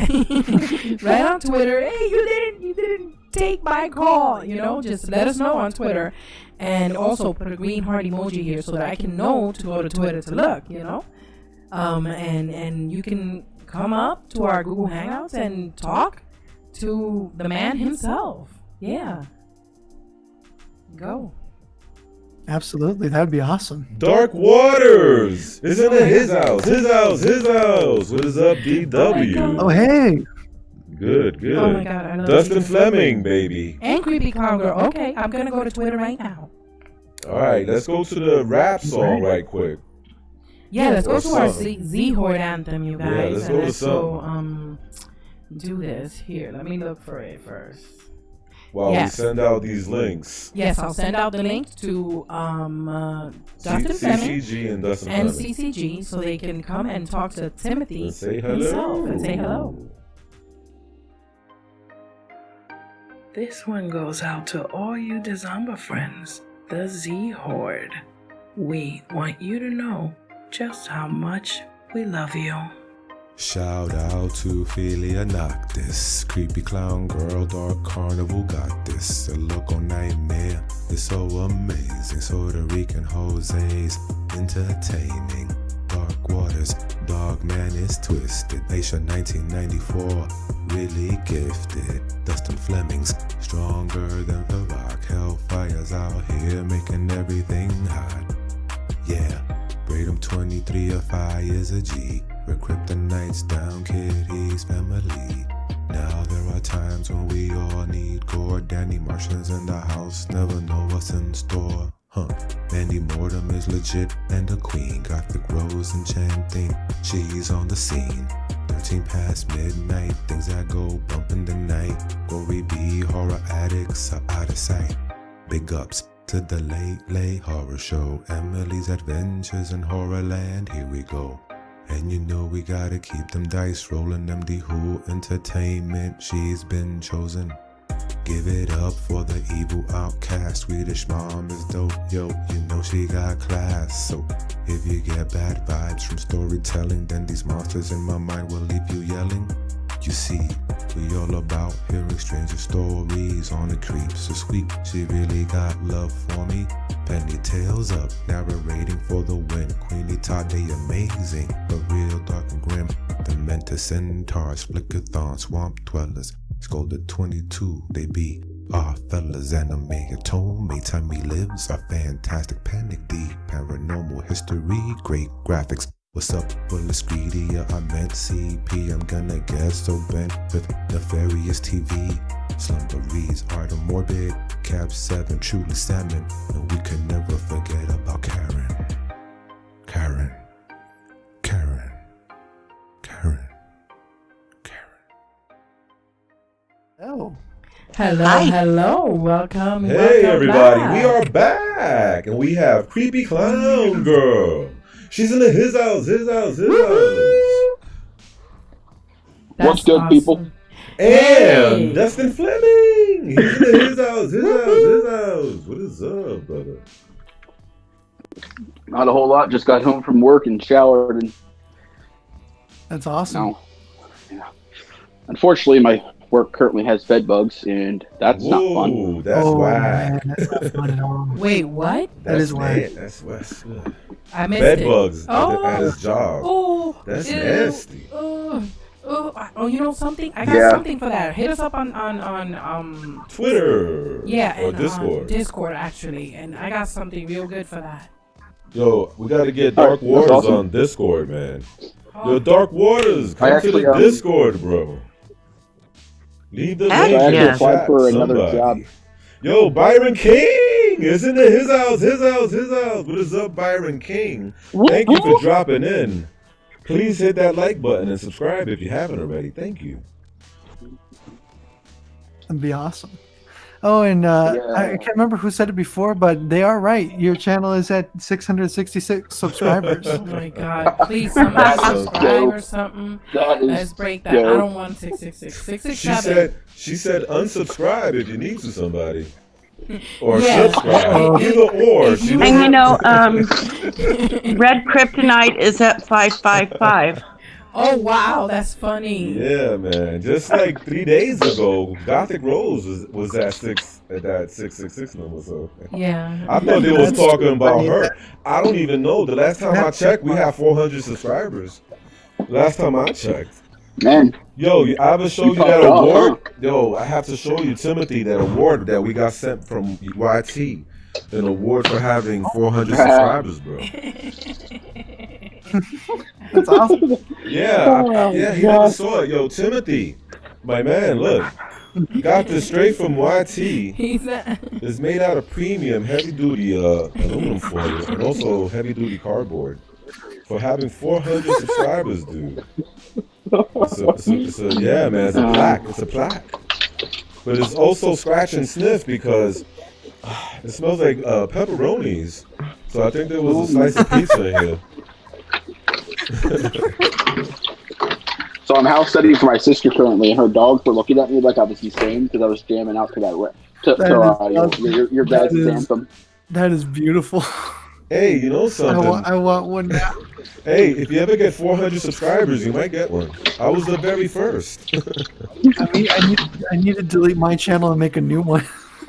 Right on Twitter. Hey, you didn't take my call, you know, just let us know on Twitter. And also put a green heart emoji here so that I can know to go to Twitter to look, you know. And you can come up to our Google Hangouts and talk to the man himself. Yeah. Go. Absolutely, that'd be awesome. Dark Waters is in his house. What is up, DW? Oh, hey. Good. Oh my God, I love Dustin you. Fleming, baby. And Creepy Clown Girl. Okay, I'm gonna go to Twitter right now. All right, let's go to the rap song right quick. Yeah, let's go to our Z-Horde anthem, you guys. Yeah, let's go do this. Here, let me look for it first. While we send out these links. Yes, I'll send out the links to Dustin Fleming and Dustin Fleming. CCG, so they can come and talk to Timothy and say hello. himself and say hello. This one goes out to all you Dezomba friends, the Z-Horde. We want you to know just how much we love you. Shout out to Philia Noctis, creepy clown girl, dark carnival got this. A local nightmare, it's so amazing. Puerto Rican Jose's entertaining. Dark waters, dog man is twisted. Nation 1994, really gifted. Dustin Flemings, stronger than the rock. Hellfire's out here making everything hot. Yeah, Braden 23 of fire is a G. We're kryptonites down, Kitty's family. Now there are times when we all need gore. Danny Martians in the house, never know what's in store. Mandy Mortem is legit and a queen. Gothic Rose enchanting, she's on the scene. 13 past midnight, things that go bump in the night. Gory B, horror addicts are out of sight. Big ups to the late horror show. Emily's Adventures in Horrorland, here we go. And you know we gotta keep them dice rolling. MD Who Entertainment, she's been chosen. Give it up for the evil outcast. Swedish mom is dope, yo, you know she got class. So if you get bad vibes from storytelling, then these monsters in my mind will leave you yelling. You see, we all about hearing stranger stories on the creeps. So sweet, she really got love for me. Penny tails up, narrating for the win. Queenie Tade amazing, but real dark and grim. Dementor centaurs, flickathon, swamp dwellers. Scolded 22, they be our fellas. Anime atome, time he lives. Our fantastic panic, deep paranormal history, great graphics. What's up, Bullis Greedia? I meant CP. I'm gonna get so bent with nefarious TV. Slumber reads art of morbid. Cap 7, truly salmon. And we can never forget about Karen. Karen. Karen. Karen. Karen. Oh. Hello, Hi. hello. Welcome. Hey welcome everybody, back. we are back, and we have Creepy Clown Girl. She's in the his house. That's What's good, people? And Hey. Dustin Fleming. He's in the his house. What is up, brother? Not a whole lot. Just got home from work and showered, and That's awesome. now, yeah. Unfortunately, my work currently has bed bugs, and that's not fun. Whoa, that's Oh, whack. man, that's not fun at all. Wait, what? That is whack. whack. That's I missed bed it. bugs Oh. at his job. Oh, That's ew. nasty. Oh, you know something? I got Yeah. something for that. Hit us up on Twitter. yeah, Or and Discord. Discord actually, and I got something real good for that. Yo, we gotta get All Dark right, that's Waters awesome. on Discord, man. Oh, Yo, Dark Waters, come I to actually, the Discord, bro. Leave the I link actually in the applied chat, for another somebody. job. Yo, Byron King is in the his house. What is up, Byron King? Thank you for dropping in. Please hit that like button and subscribe if you haven't already. Thank you. That'd be awesome. Oh, and I can't remember who said it before, but they are right. Your channel is at 666 subscribers. oh my God! Please, somebody That's subscribe dope. or something. That is Let's break that. dope. I don't want 666. 667. She said unsubscribe if you need to somebody. Or Yeah. subscribe. Either or. She And And you know, doesn't- red kryptonite is at 555. Oh wow, that's funny. Yeah, man. Just like 3 days ago, Gothic Rose was at that 666 number. So Yeah. I thought they was talking about her. I don't even know. The last time I checked, we have 400 subscribers. Last time I checked. Man, Yo, I haven't showed you You that popped off, award. Yo, I have to show you, Timothy, that award that we got sent from YT. An award for having 400 subscribers, bro. That's awesome. Yeah, he never saw it. Yo, Timothy, my man, look. Got this straight from YT. He's a, It's made out of premium heavy-duty aluminum foil and also heavy-duty cardboard. For having 400 subscribers, dude. Yeah, man, it's a plaque. It's a plaque. But it's also scratch and sniff because it smells like pepperonis. So I think there was a slice of pizza in here. so I'm house sitting for my sister currently, and her dogs were looking at me like I was insane because I was jamming out to your guys' that is- anthem. That is beautiful. Hey, you know something? I want one now. Hey, if you ever get 400 subscribers, you might get one. I was the very first. I need to delete my channel and make a new one.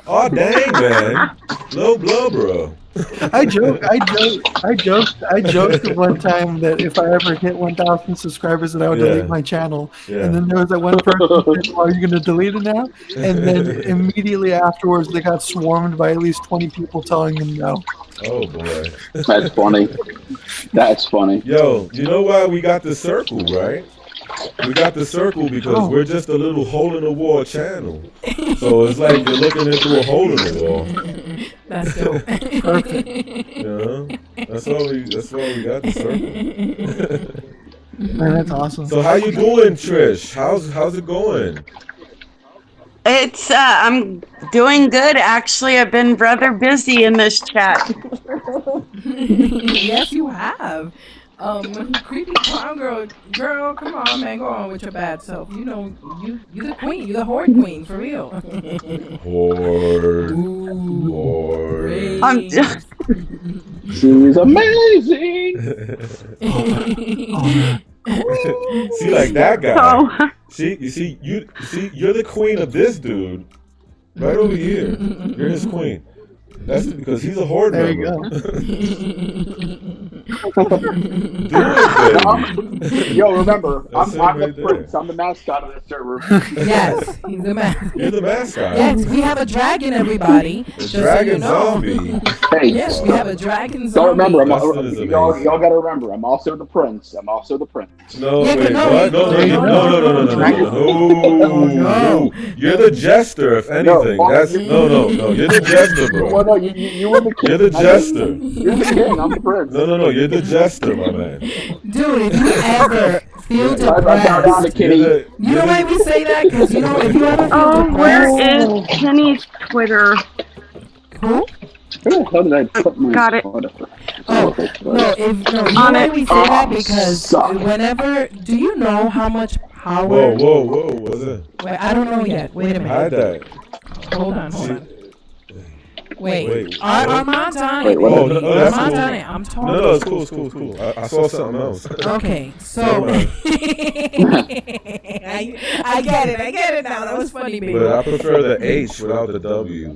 Oh dang, man! Low blow, bro. I joked one time that if I ever hit 1,000 subscribers, that I would delete my channel. Yeah. And then there was that one person who said, "Are you going to delete it now?" And then immediately afterwards, they got swarmed by at least 20 people telling them no. Oh boy. That's funny. That's funny. Yo, you know why we got the circle, right? We got the circle because we're just a little hole in the wall channel. So it's like you're looking into a hole in the wall. That's dope. Perfect. That's why we got the circle. Man, that's awesome. So how you doing, Trish? How's it going? It's I'm doing good actually. I've been rather busy in this chat. Yes, you have. Creepy clown girl, come on, man, go on with your bad self. You know, you're the queen, you're the horde queen, for real. Horde. I'm just, She's amazing. See, like that guy. so, You're the queen of this dude. Right over here. You're his queen. That's because he's a horde There member. you go. Yo, remember, I'm right the there. prince. I'm the mascot of the server. Yes, he's the man. You're the mascot. Yes, we have a dragon, everybody. The Just so dragon you know. zombie. Hey, Yes, we have a dragon don't zombie. remember, Dustin is y'all amazing. gotta remember, I'm also the prince. I'm also the prince. No, Yeah, wait, no, what? no, No. You're the jester, if anything. No, That's no. You're the jester, Well, bro. no, you were the king. You're the jester. You're the king. I'm the prince. No. You're the jester, my man. Dude, if you ever feel I bow down to depressed, Kitty. you know why we say that? Because, you know, if you ever feel oh, where depressed. is Kenny's Twitter? Who? Where the hell did I put my Got it. whatever? Oh, no, you know why we say that? Because whenever, do you know how much power? Whoa. What's that? Wait, I don't know yet. Wait a Hide minute. that. Hold on. Wait. Wait. Armand's on Wait, it. what? Oh, no, that's Armand's cool. on it. I'm talking. No, it's cool. I saw something else. Okay, so I get it now. That was funny, baby. But I prefer the H without the W.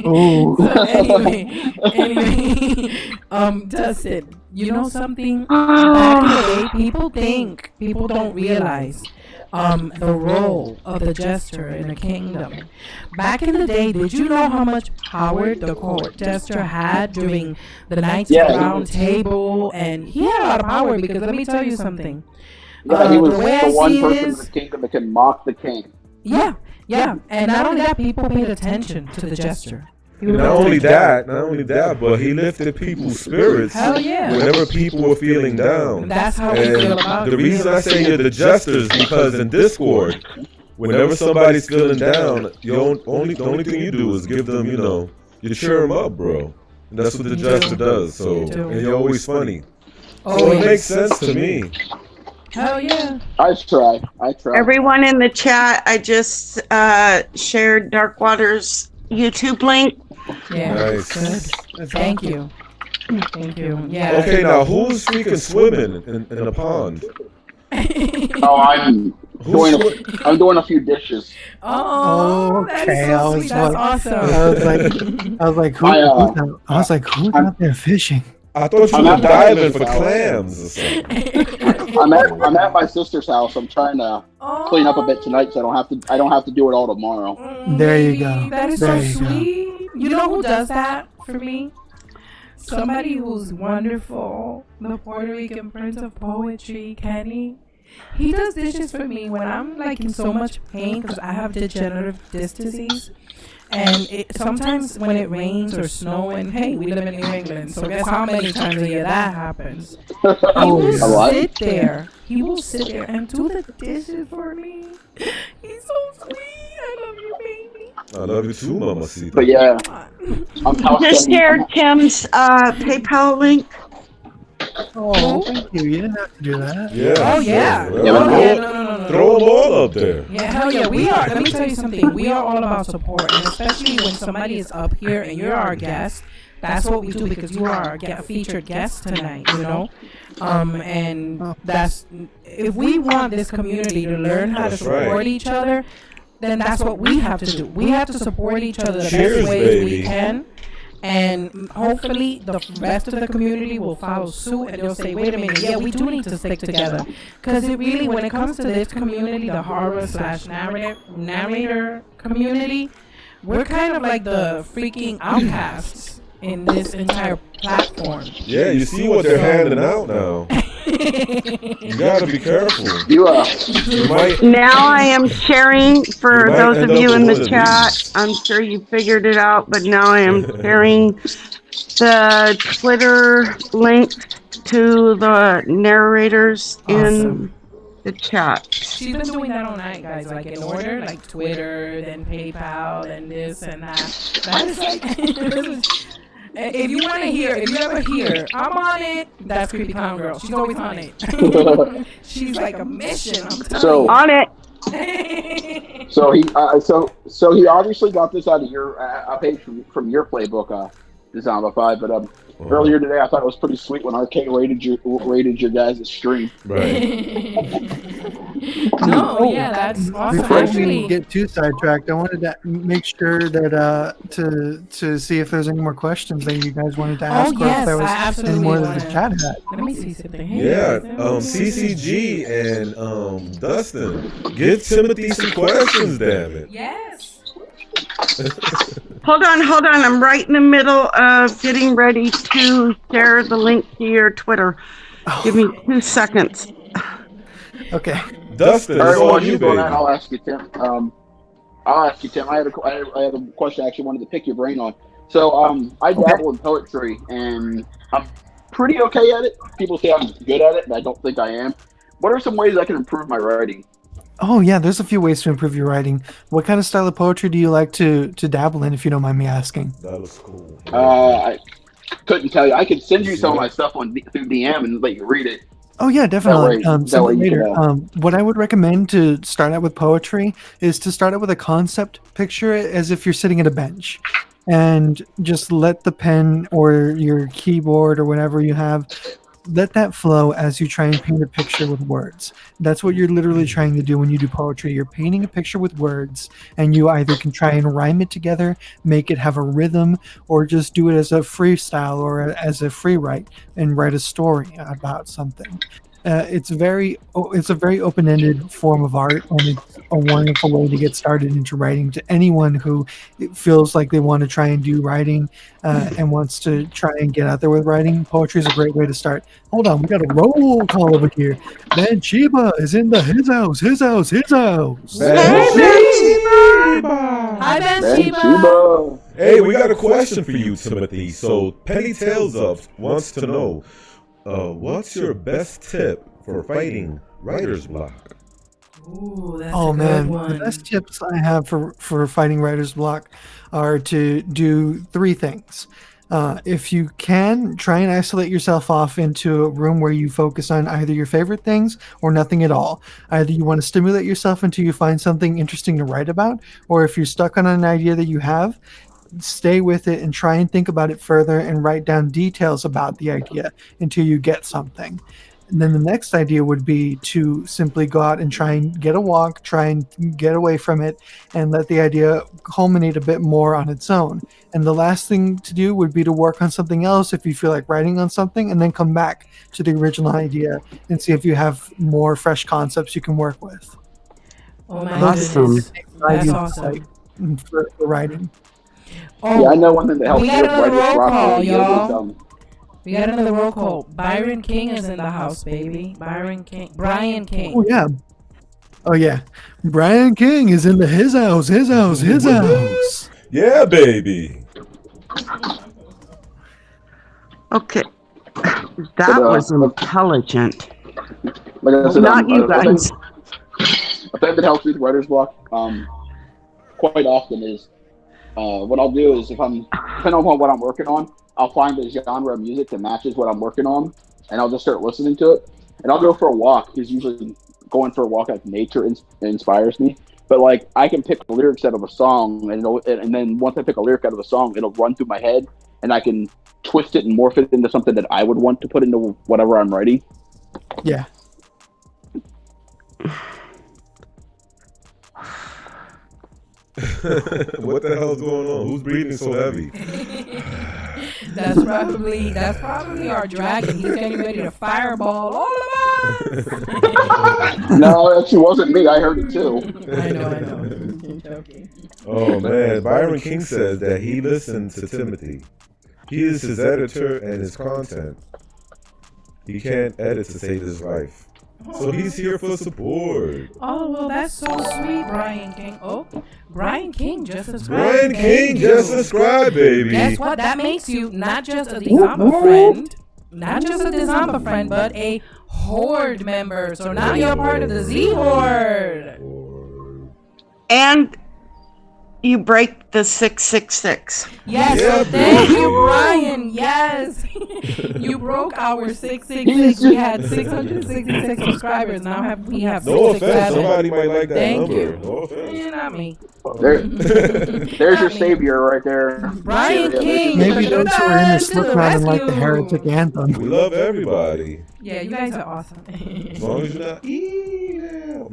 Oh, So anyway, Dustin, you know something? Back in the day, people don't realize the role of the jester in a kingdom. Back in the day, did you know how much power the court jester had during the Knights of the Round Table? And he had a lot of power because let me tell you something. Yeah, he was the way the I one see it person in is, the kingdom that can mock the king. yeah, and not only that, people paid attention to the jester. Not only that, but he lifted people's spirits Hell yeah. whenever people were feeling down. That's how we feel about The it. reason I say you're the jester is because in Discord, whenever somebody's feeling down, the only thing you do is give them, you cheer them up, bro. And that's what the jester does. So, and you're always funny. So it makes sense to me. Hell yeah. I try. Everyone in the chat, I just shared Darkwater's YouTube link. Yeah. Nice. Good. Thank you. Yeah. Okay, now who's freaking swimming in a pond? Oh, I'm doing a few dishes. Oh, that is okay. so sweet. That's awesome. I was like, who's out there fishing? I thought you were diving for clams or something. I'm at my sister's house. I'm trying to clean up a bit tonight, so I don't have to do it all tomorrow. There you go. That is There so you go. sweet. You know who does that for me? Somebody who's wonderful. The Puerto Rican Prince of Poetry, Kenny. He does dishes for me when I'm like in so much pain because I have degenerative disc disease. And sometimes when it rains or snow, and hey, we live in New England, so guess how many times a year that happens? He will sit there and do the dishes for me. He's so sweet. I love you, baby. I love you too, Mamacita. But yeah, I'm house Just sitting. shared Kim's PayPal link. Oh, thank you. You didn't have to do that. Yeah. Oh, yeah. Sure. Yeah, No. Throw them all up there. Yeah, hell yeah, we are. Let me tell you something. We are all about support, and especially when somebody is up here and you're our guest. That's what we do because you are a featured guest tonight, you know. And that's if we want this community to learn how to support each other, then that's what we have to do. We have to support each other the best ways we can. And hopefully the rest of the community will follow suit and they'll say, wait a minute, yeah, we do need to stick together. Because it really, when it comes to this community, the horror/narrator community, we're kind of like the freaking outcasts in this entire platform. Yeah, you see what they're handing out now. You gotta be careful. You might. Now I am sharing for those of you in the chat. I'm sure you figured it out, but now I am sharing the Twitter link to the narrators in the chat. She's been doing that all night, guys, like in order, like Twitter, then PayPal, and this and that. That is like, if you want to hear, if you ever hear, I'm on it, that's Creepy Clown Girl. She's always on it. She's like a mission, I'm telling you. On it. So he obviously got this out of your page from your playbook, Dezombified, but earlier today I thought it was pretty sweet when RK rated your guys' stream. Right. No, yeah, that's awesome. Before Actually, we get too sidetracked, I wanted to make sure that to see if there's any more questions that you guys wanted to ask, or if there was any more that the chat had. Let me see something. Yeah, CCG and Dustin, give Timothy some questions, damn it. Yes. Hold on. I'm right in the middle of getting ready to share the link to your Twitter. Give me 2 seconds. Okay. Dustin, all right, well, you, baby. baby. I'll ask you, Tim. I had a question I actually wanted to pick your brain on. So I dabble in poetry, and I'm pretty okay at it. People say I'm good at it, but I don't think I am. What are some ways I can improve my writing? Oh yeah, there's a few ways to improve your writing. What kind of style of poetry do you like to dabble in, if you don't mind me asking? That was cool. I couldn't tell you. I could send you some of my stuff through DM and let you read it. Oh yeah, definitely. That Send way it you later. can, What I would recommend to start out with poetry is to start out with a concept. Picture it as if you're sitting at a bench, and just let the pen or your keyboard or whatever you have, let that flow as you try and paint a picture with words. That's what you're literally trying to do when you do poetry. You're painting a picture with words, and you either can try and rhyme it together, make it have a rhythm, or just do it as a freestyle or as a free write and write a story about something. It's a very open-ended form of art, and it's a wonderful way to get started into writing to anyone who feels like they want to try and do writing and wants to try and get out there with writing. Poetry is a great way to start. Hold on, we got a roll call over here. Ben Chiba is in his house. Hey, Hi, Ben Chiba. Hey, we got a question for you, Timothy. So Penny Tales of wants to know, what's your best tip for fighting writer's block? Ooh, that's Oh a man, good one. the best tips I have for fighting writer's block are to do 3 things. If you can, try and isolate yourself off into a room where you focus on either your favorite things or nothing at all. Either you want to stimulate yourself until you find something interesting to write about, or if you're stuck on an idea that you have, stay with it and try and think about it further and write down details about the idea until you get something. And then the next idea would be to simply go out and try and get a walk, try and get away from it, and let the idea culminate a bit more on its own. And the last thing to do would be to work on something else if you feel like writing on something, and then come back to the original idea and see if you have more fresh concepts you can work with. Oh my Awesome. goodness. That's awesome. For writing. Oh, Yeah, I know one thing that helps we me got with another writer's roll block call, really good y'all. is, We got another roll call. Byron King is in the house, baby. Brian King. Oh yeah. Oh yeah. Brian King is in his house. Yeah, baby. Okay. That was intelligent. like I said, Not you guys. A thing that helps me with writer's block quite often is what I'll do is, if I'm depending on what I'm working on, I'll find a genre of music that matches what I'm working on, and I'll just start listening to it. And I'll go for a walk, because usually going for a walk, like nature inspires me. But like, I can pick lyrics out of a song, and then once I pick a lyric out of a song, it'll run through my head, and I can twist it and morph it into something that I would want to put into whatever I'm writing. Yeah. What the hell's going on? Who's breathing so heavy? That's probably our dragon. He's getting ready to fireball all of us. No, it wasn't me. I heard it too. I know. I'm joking. Oh man, Byron King says that he listened to Timothy. He is his editor and his content. He can't edit to save his life. So he's here for support. Oh, well, that's so sweet, Brian King. Oh, Brian King just subscribed. Brian King just subscribed, baby. Guess what? That makes you not just a Dezomba friend, but a Horde member. So now you're part of the Z Horde. And you break the 666. Yes, so thank you, Brian. Yes. You broke our 666. We had 666 subscribers. Now we have No 667. offense, somebody might like that Thank number. you. No offense. Yeah, not me. There's your savior right there. Brian King. Maybe those who are in the To Slipknot and like the rescue. Heretic Anthem. We love everybody. Yeah, you guys are awesome. As long as you're not evil.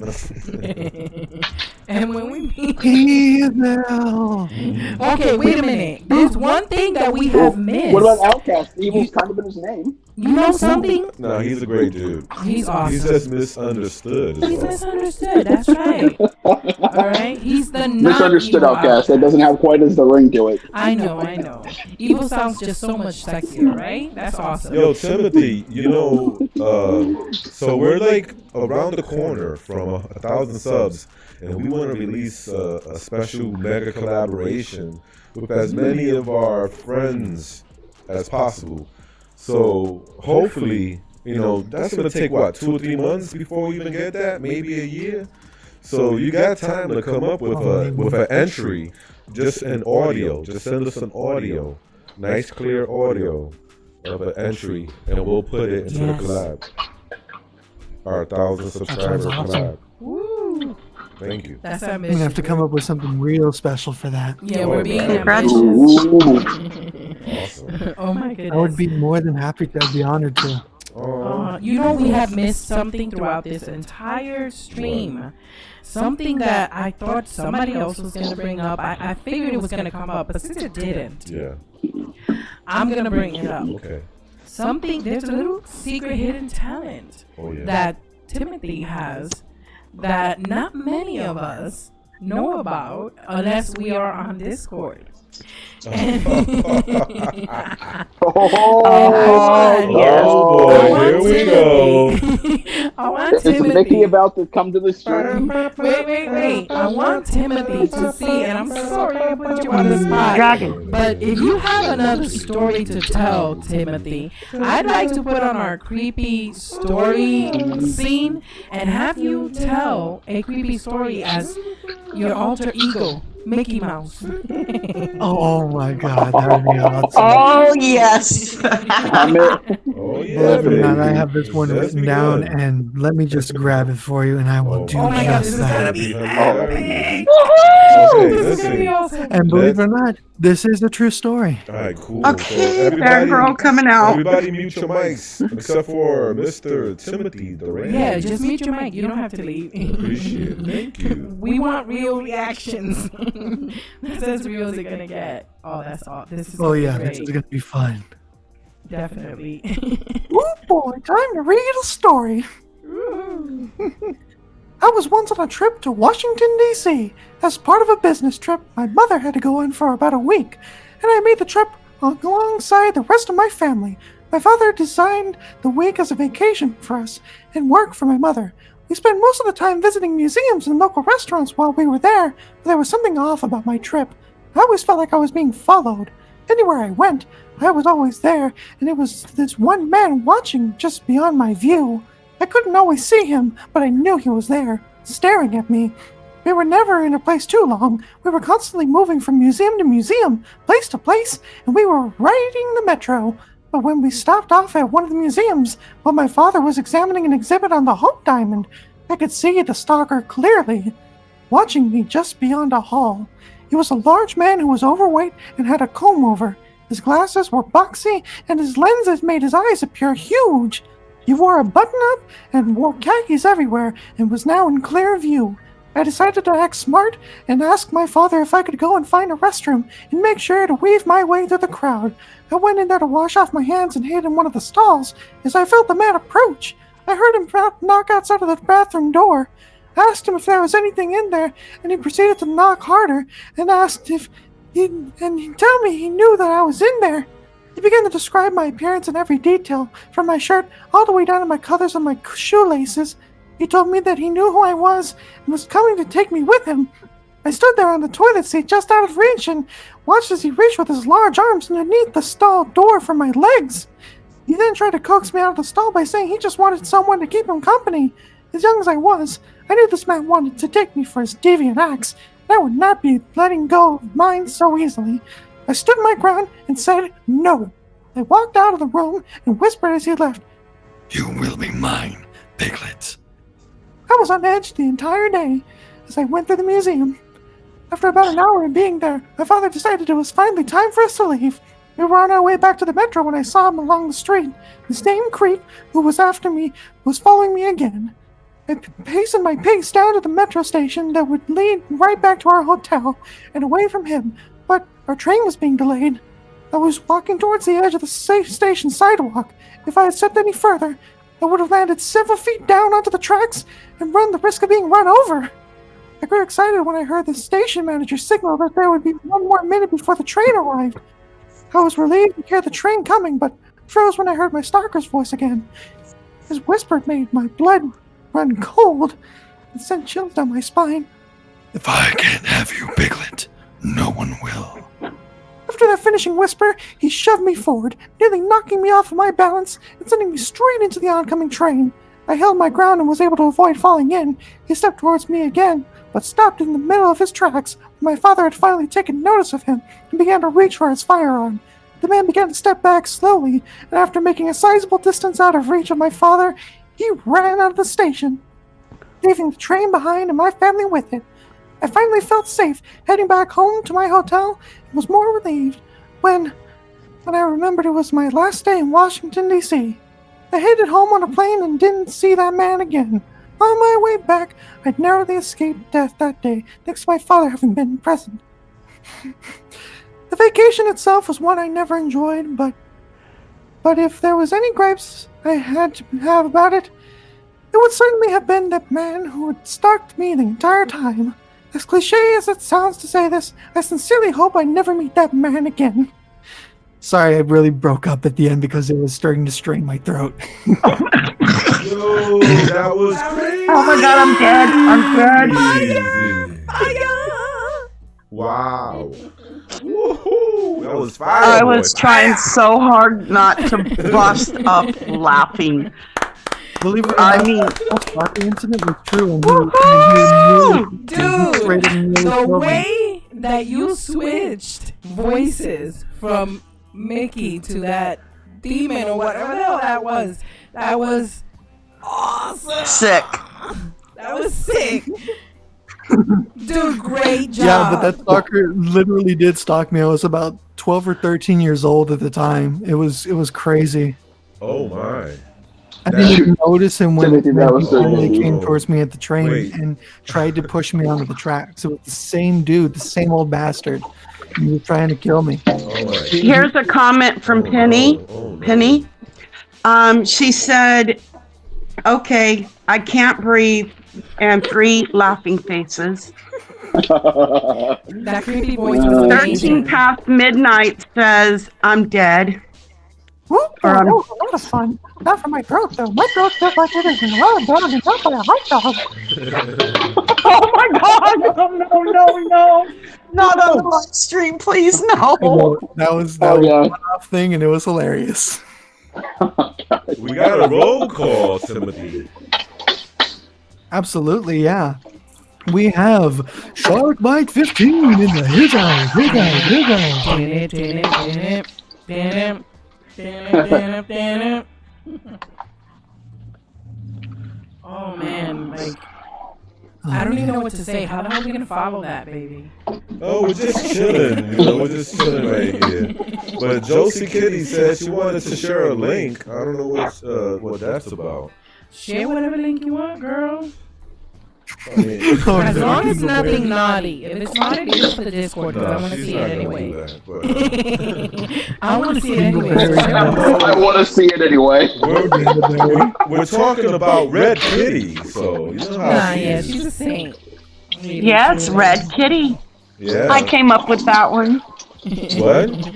And when we meet... Evil. Okay, wait a minute. There's one thing that we have missed. What about Outcast? Evil's kind of in his name. You know something? No, he's a great dude. He's awesome. He's just misunderstood. is He's all. misunderstood. That's right. All right. He's the Misunderstood not-evil Outcast. That doesn't have quite as the ring to it. I know. Evil sounds just so much sexier, right? That's awesome. Yo, Timothy, so we're like around the corner from 1,000 subs, and we want to release a special mega collaboration with as many of our friends as possible. So hopefully, that's gonna take 2 or 3 months before we even get that, maybe a year. So you got time to come up with an entry, just an audio. Just send us an audio, nice clear audio of an entry, and we'll put it into the collab. Our 1,000 subscriber collab. Woo. Thank you. That's I'm ambitious. gonna have to come up with something real special for that. Yeah, we're being Congrats. ambitious. Awesome. Oh my goodness. I would be more than happy to. I'd be honored to. We have missed something throughout this entire stream. Something that I thought somebody else was going to bring up. I figured it was going to come up, but since it didn't, Yeah. I'm going to bring it up. Okay. There's a little secret hidden talent Oh yeah. that Timothy has that not many of us know about unless we are on Discord. Oh boy, here we go. I want Is Mickey Timothy. about to come to the stream? Wait. I want Timothy to see, and I'm sorry I put you on the spot. Dragon. But if you have another story to tell, Timothy, I'd like to put on our creepy story scene and have you tell a creepy story as your alter ego, Mickey Mouse. Oh my god, that would be awesome. Oh, yes. I'm it. Oh yeah. Believe it or not, I baby. have this one Let's written be down, good. and let me just grab it for you, and I will do Oh my God, just this is gonna that. be Okay, This is gonna be listen. awesome. And believe it or not, this is a true story. All right, cool. Okay, that girl coming out. Everybody mute your mics except for Mr. Timothy Duran. Yeah, just mute your mic. You don't have to leave. Appreciate it. Thank you. We want real reactions. That's as real as it's gonna get. Oh, that's all. This is. Oh gonna be yeah, great. this is gonna be fun. Definitely. Oh boy, time to read a story. I was once on a trip to Washington, D.C. As part of a business trip my mother had to go on for about a week, and I made the trip alongside the rest of my family. My father designed the week as a vacation for us and work for my mother. We spent most of the time visiting museums and local restaurants while we were there, but there was something off about my trip. I always felt like I was being followed. Anywhere I went, I was always there, and it was this one man watching just beyond my view. I couldn't always see him, but I knew he was there, staring at me. We were never in a place too long. We were constantly moving from museum to museum, place to place, and we were riding the metro. But when we stopped off at one of the museums, while my father was examining an exhibit on the Hope Diamond, I could see the stalker clearly, watching me just beyond a hall. He was a large man who was overweight and had a comb over. His glasses were boxy, and his lenses made his eyes appear huge. He wore a button-up and wore khakis everywhere and was now in clear view. I decided to act smart and asked my father if I could go and find a restroom and make sure to weave my way through the crowd. I went in there to wash off my hands and hid in one of the stalls as I felt the man approach. I heard him knock outside of the bathroom door. I asked him if there was anything in there, and he proceeded to knock harder and asked if he told me he knew that I was in there. He began to describe my appearance in every detail, from my shirt all the way down to my colors and my shoelaces. He told me that he knew who I was and was coming to take me with him. I stood there on the toilet seat just out of reach and watched as he reached with his large arms underneath the stall door for my legs. He then tried to coax me out of the stall by saying he just wanted someone to keep him company. As young as I was, I knew this man wanted to take me for his deviant acts, and I would not be letting go of mine so easily. I stood my ground and said no. I walked out of the room and whispered as he left, You will be mine, Piglet. I was on edge the entire day as I went through the museum. After about an hour of being there, my father decided it was finally time for us to leave. We were on our way back to the metro when I saw him along the street. The same creep who was after me was following me again. I hastened my pace down to the metro station that would lead right back to our hotel and away from him, but our train was being delayed. I was walking towards the edge of the station sidewalk. If I had stepped any further, I would have landed several feet down onto the tracks and run the risk of being run over. I grew excited when I heard the station manager signal that there would be one more minute before the train arrived. I was relieved to hear the train coming, but froze when I heard my stalker's voice again. His whisper made my blood run cold and sent chills down my spine. If I can't have you, Piglet, no one will. After that finishing whisper, he shoved me forward, nearly knocking me off of my balance and sending me straight into the oncoming train. I held my ground and was able to avoid falling in. He stepped towards me again, but stopped in the middle of his tracks when my father had finally taken notice of him and began to reach for his firearm. The man began to step back slowly, and after making a sizable distance out of reach of my father, he ran out of the station, leaving the train behind and my family with it. I finally felt safe heading back home to my hotel and was more relieved when I remembered it was my last day in Washington, D.C. I headed home on a plane and didn't see that man again. On my way back, I'd narrowly escaped death that day, thanks to my father having been present. The vacation itself was one I never enjoyed, but if there was any gripes I had to have about it, it would certainly have been that man who had stalked me the entire time. As cliche as it sounds to say this, I sincerely hope I never meet that man again. Sorry, I really broke up at the end because it was starting to strain my throat. Yo, that was crazy. Oh my god, I'm dead. Wow. Woohoo! That was fire. I was trying so hard not to bust up laughing. Believe it or I not, mean, the incident was true. And Dude, the way that you switched voices from Mickey to that demon or whatever the hell that was awesome. Sick. That was sick. Dude, great job. Yeah, but that stalker literally did stalk me. I was about 12 or 13 years old at the time. It was crazy. Oh my. I didn't even notice him when he so finally good. came towards me at the train Wait. and tried to push me onto the tracks. It was the same dude, the same old bastard. And he was trying to kill me. Oh my. Here's a comment from Penny. Oh, no. Penny. She said, okay, I can't breathe, and 3 laughing faces. That creepy voice was 13 amazing. past midnight says, I'm dead. Whoop, that was a lot of fun. Not for my throat, though. My throat feels like it is in a lot of dog and not by a hot dog. Oh my god! No. Not on the live stream, please, no. That was Oh, a yeah. one-off thing, and it was hilarious. We got a roll call, Timothy. Absolutely, yeah. We have Shark Bite 15 in the his Oh man, like I don't even know what to say. How the hell are we gonna follow that, baby? Oh, we're just chilling. We're just chilling right here. But Josie Kitty said she wanted to share a link. I don't know what that's about. Share whatever link you want, girl. I mean, As long as nothing naughty. If it's naughty, leave it for the Discord because I want to she's see not it gonna anyway. do that, I want to see it anyway. So I want to see it anyway. we're talking about Red Kitty, so you know how nah, she yeah, is. she's a saint. Yes, Red Kitty. Yeah. I came up with that one. What?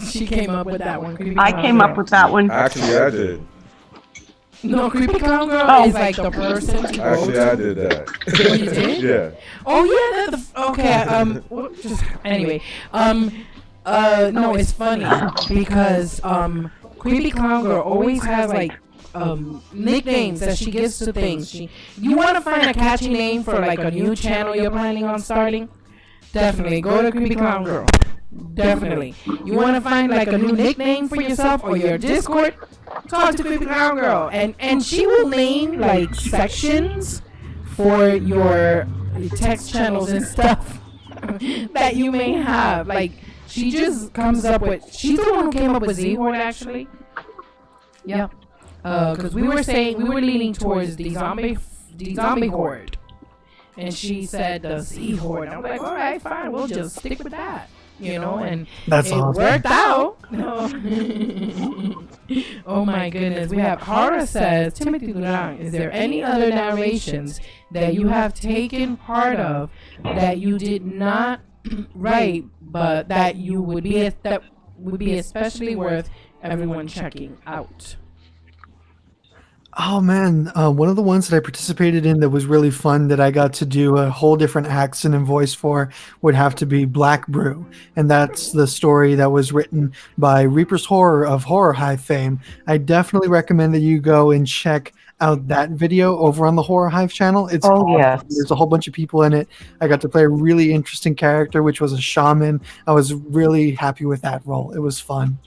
She came up with that one. Creepy I Clown came Girl. up with that one. Actually, I did. No, Creepy Clown Girl Oh. is like the person to go Actually, to. I did that. Oh, you did? Yeah. Oh yeah, okay. Just anyway. No, it's funny because Creepy Clown Girl always has like nicknames that she gives to things. You want to find a catchy name for like a new channel you're planning on starting? Definitely go to Creepy Clown Girl. Definitely. You want to find like a new nickname for yourself or your Discord? Talk to Creepy Clown Girl, and she will name like sections for your text channels and stuff that you may have. Like she just comes up with. She's the one who came up with Z-Horde actually. Yeah. Because we were leaning towards the zombie horde, and she said the Z-Horde. I'm like, all right, fine, we'll just stick with that. You know, and That's it awesome. worked out. Oh my goodness. We have Hara says, Timothy Duran, is there any other narrations that you have taken part of that you did not write, but that would be especially worth everyone checking out? Oh man, one of the ones that I participated in that was really fun that I got to do a whole different accent and voice for would have to be Black Brew. And that's the story that was written by Reaper's Horror of Horror Hive fame. I definitely recommend that you go and check out that video over on the Horror Hive channel. It's awesome. Yes. There's a whole bunch of people in it. I got to play a really interesting character, which was a shaman. I was really happy with that role. It was fun.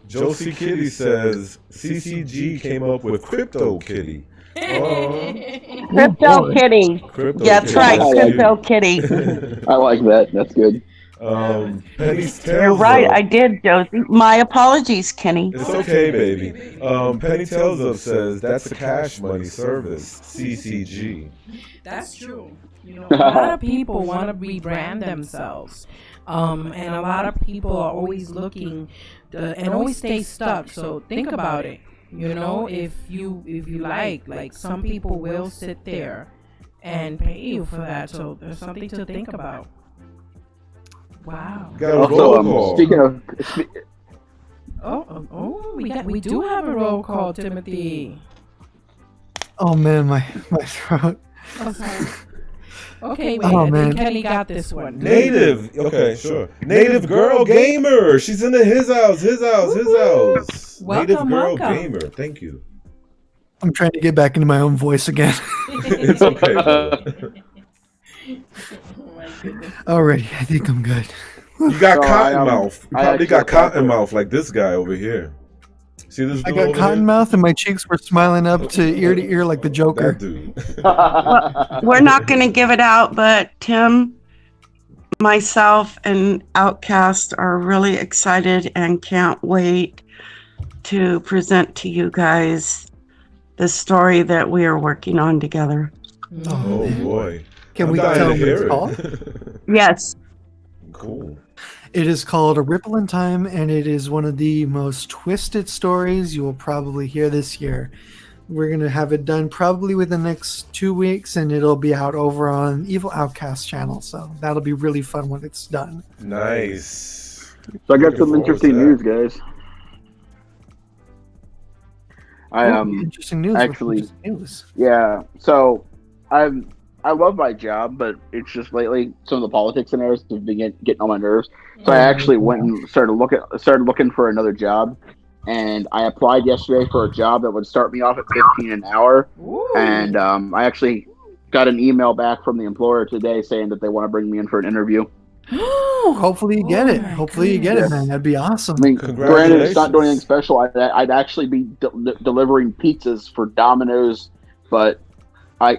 Josie Kitty says CCG came up with Crypto Kitty. Oh, Crypto Kitty. Crypto That's Kitty. right, That's Crypto Kitty. I like that. That's good. Penny tells You're right, us- I did, Josie. My apologies, Kenny. It's okay, baby. Penny tells us says that's a cash money service. CCG. That's true. You know, a lot of people want to rebrand themselves, and a lot of people are always looking and always stay stuck. So think about it. You know, if you like some people will sit there and pay you for that. So there's something to think about. Wow. Got a roll call. Speaking of, We do have a roll call, Timothy. Oh man, my throat. Oh, sorry. Okay, wait. Oh, I man. think Kenny got this one. Native. Okay, sure. Native Girl Gamer. She's in the his house. Welcome, Native Girl welcome. Gamer. Thank you. I'm trying to get back into my own voice again. It's okay, brother. Oh my goodness. Alrighty, I think I'm good. You got So cotton mouth. You I probably actually got cotton applied for- mouth like this guy over here. See this I dude got over cotton here? mouth and my cheeks were smiling up to ear like the Joker. That dude. We're not going to give it out, but Tim, myself, and Outcast are really excited and can't wait to present to you guys the story that we are working on together. Oh boy. Can I'm we dying tell to what hear it's it. called? Yes. Cool. It is called A Ripple in Time, and it is one of the most twisted stories you will probably hear this year. We're going to have it done probably within the next 2 weeks, and it'll be out over on Evil Outcast channel, so that'll be really fun when it's done. Nice. So I got Looking some forward interesting to news, that. guys. Interesting news. actually- Interesting news. Yeah. So I love my job, but it's just lately some of the politics in there has been getting on my nerves. So I actually went and started looking for another job, and I applied yesterday for a job that would start me off at $15 an hour. And I actually got an email back from the employer today saying that they want to bring me in for an interview. Hopefully you get Oh it. my Hopefully you get it, goodness. man. That'd be awesome. I mean, granted, it's not doing anything Congratulations. special. I'd actually be delivering pizzas for Domino's, but I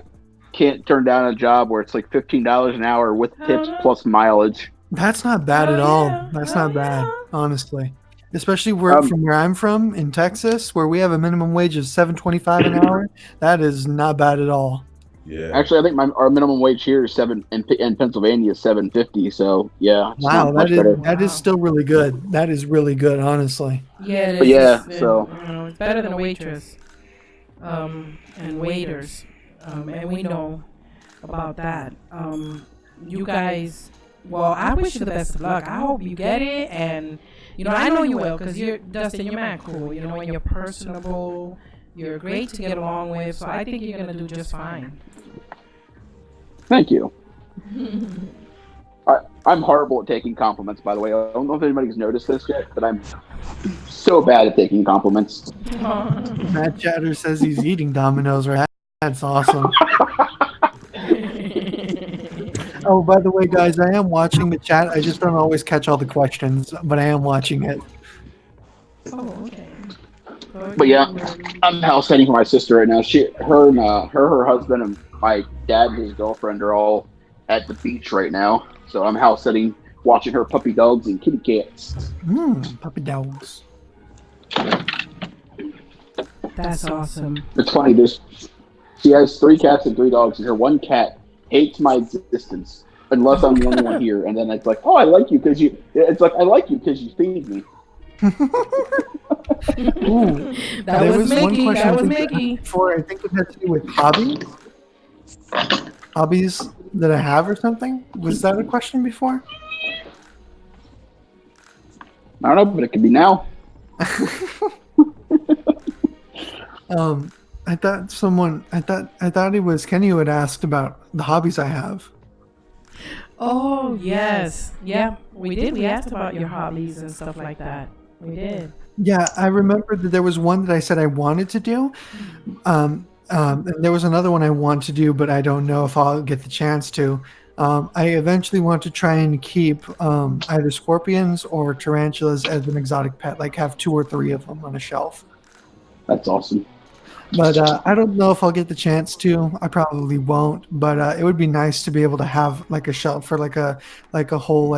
can't turn down a job where it's like $15 an hour with tips plus mileage. That's not bad at all. That's not bad, honestly. Especially from where I'm from in Texas, where we have a minimum wage of $7.25 an hour. That is not bad at all. Yeah. Actually, I think our minimum wage here is $7, in Pennsylvania is $7.50. So yeah. Wow, that is still really good. That is really good, honestly. Yeah, it is. But yeah, so it's better than a waitress, and waiters, and we know about that. You guys, well, I wish you the best of luck. I hope you get it, and I know you will, because Dustin, you're mad cool, and you're personable, you're great to get along with, so I think you're gonna do just fine. Thank you. I'm horrible at taking compliments, by the way. I don't know if anybody's noticed this yet, but I'm so bad at taking compliments. Matt Chatter says he's eating Domino's, right? That's awesome. Oh, by the way, guys, I am watching the chat. I just don't always catch all the questions, but I am watching it. Oh, okay. But yeah, I'm house sitting for my sister right now. Her husband, and my dad and his girlfriend are all at the beach right now. So I'm house sitting, watching her puppy dogs and kitty cats. Puppy dogs. That's awesome. It's funny. She has 3 cats and 3 dogs, and her one cat hates my existence unless I'm the only one here. And then it's like, oh, I like you because you. It's like I like you because you feed me. Ooh, that was Mickey. That was Mickey. Before, I think it had to do with hobbies. Hobbies that I have or something. Was that a question before? I don't know, but it could be now. I thought it was Kenny who had asked about the hobbies I have. Oh, yes. Yeah, we did. We asked about your hobbies and stuff like that. We did. Yeah, I remember that there was one that I said I wanted to do. And there was another one I want to do, but I don't know if I'll get the chance to. I eventually want to try and keep either scorpions or tarantulas as an exotic pet, like have 2 or 3 of them on a shelf. That's awesome. But I don't know if I'll get the chance to. I probably won't. But it would be nice to be able to have like a shelf for like a whole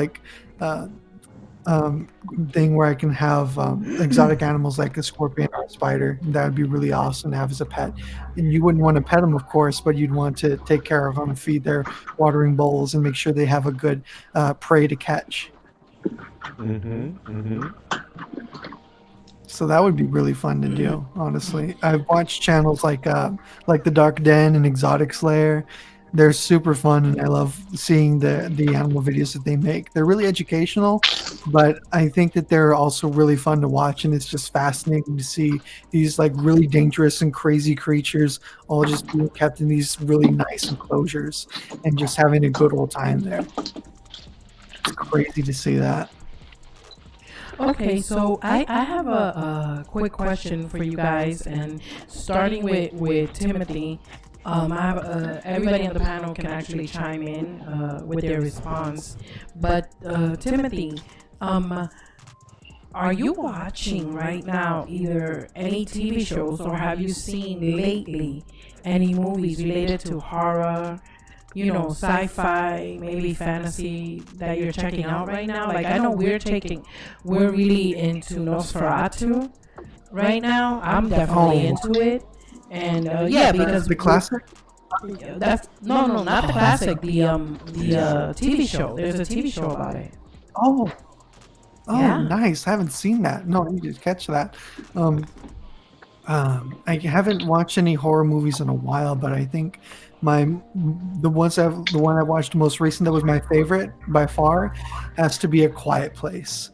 thing where I can have exotic animals like a scorpion or a spider. That would be really awesome to have as a pet. And you wouldn't want to pet them, of course, but you'd want to take care of them and feed their watering bowls and make sure they have a good prey to catch. So that would be really fun to do, honestly. I've watched channels like The Dark Den and Exotic Slayer. They're super fun, and I love seeing the animal videos that they make. They're really educational, but I think that they're also really fun to watch, and it's just fascinating to see these like really dangerous and crazy creatures all just being kept in these really nice enclosures and just having a good old time there. It's crazy to see that. Okay, so I have a quick question for you guys, and starting with Timothy. I have everybody on the panel can actually chime in with their response. But Timothy, are you watching right now either any TV shows, or have you seen lately any movies related to horror, sci-fi, maybe fantasy that you're checking out right now? Like, I know we're really into Nosferatu right now. I'm definitely into it. And because the classic. That's no, not the classic. The TV show. There's a TV show about it. Oh, yeah. Nice. I haven't seen that. No, I need to catch that. I haven't watched any horror movies in a while, but I think the one I watched most recent that was my favorite by far has to be A Quiet Place.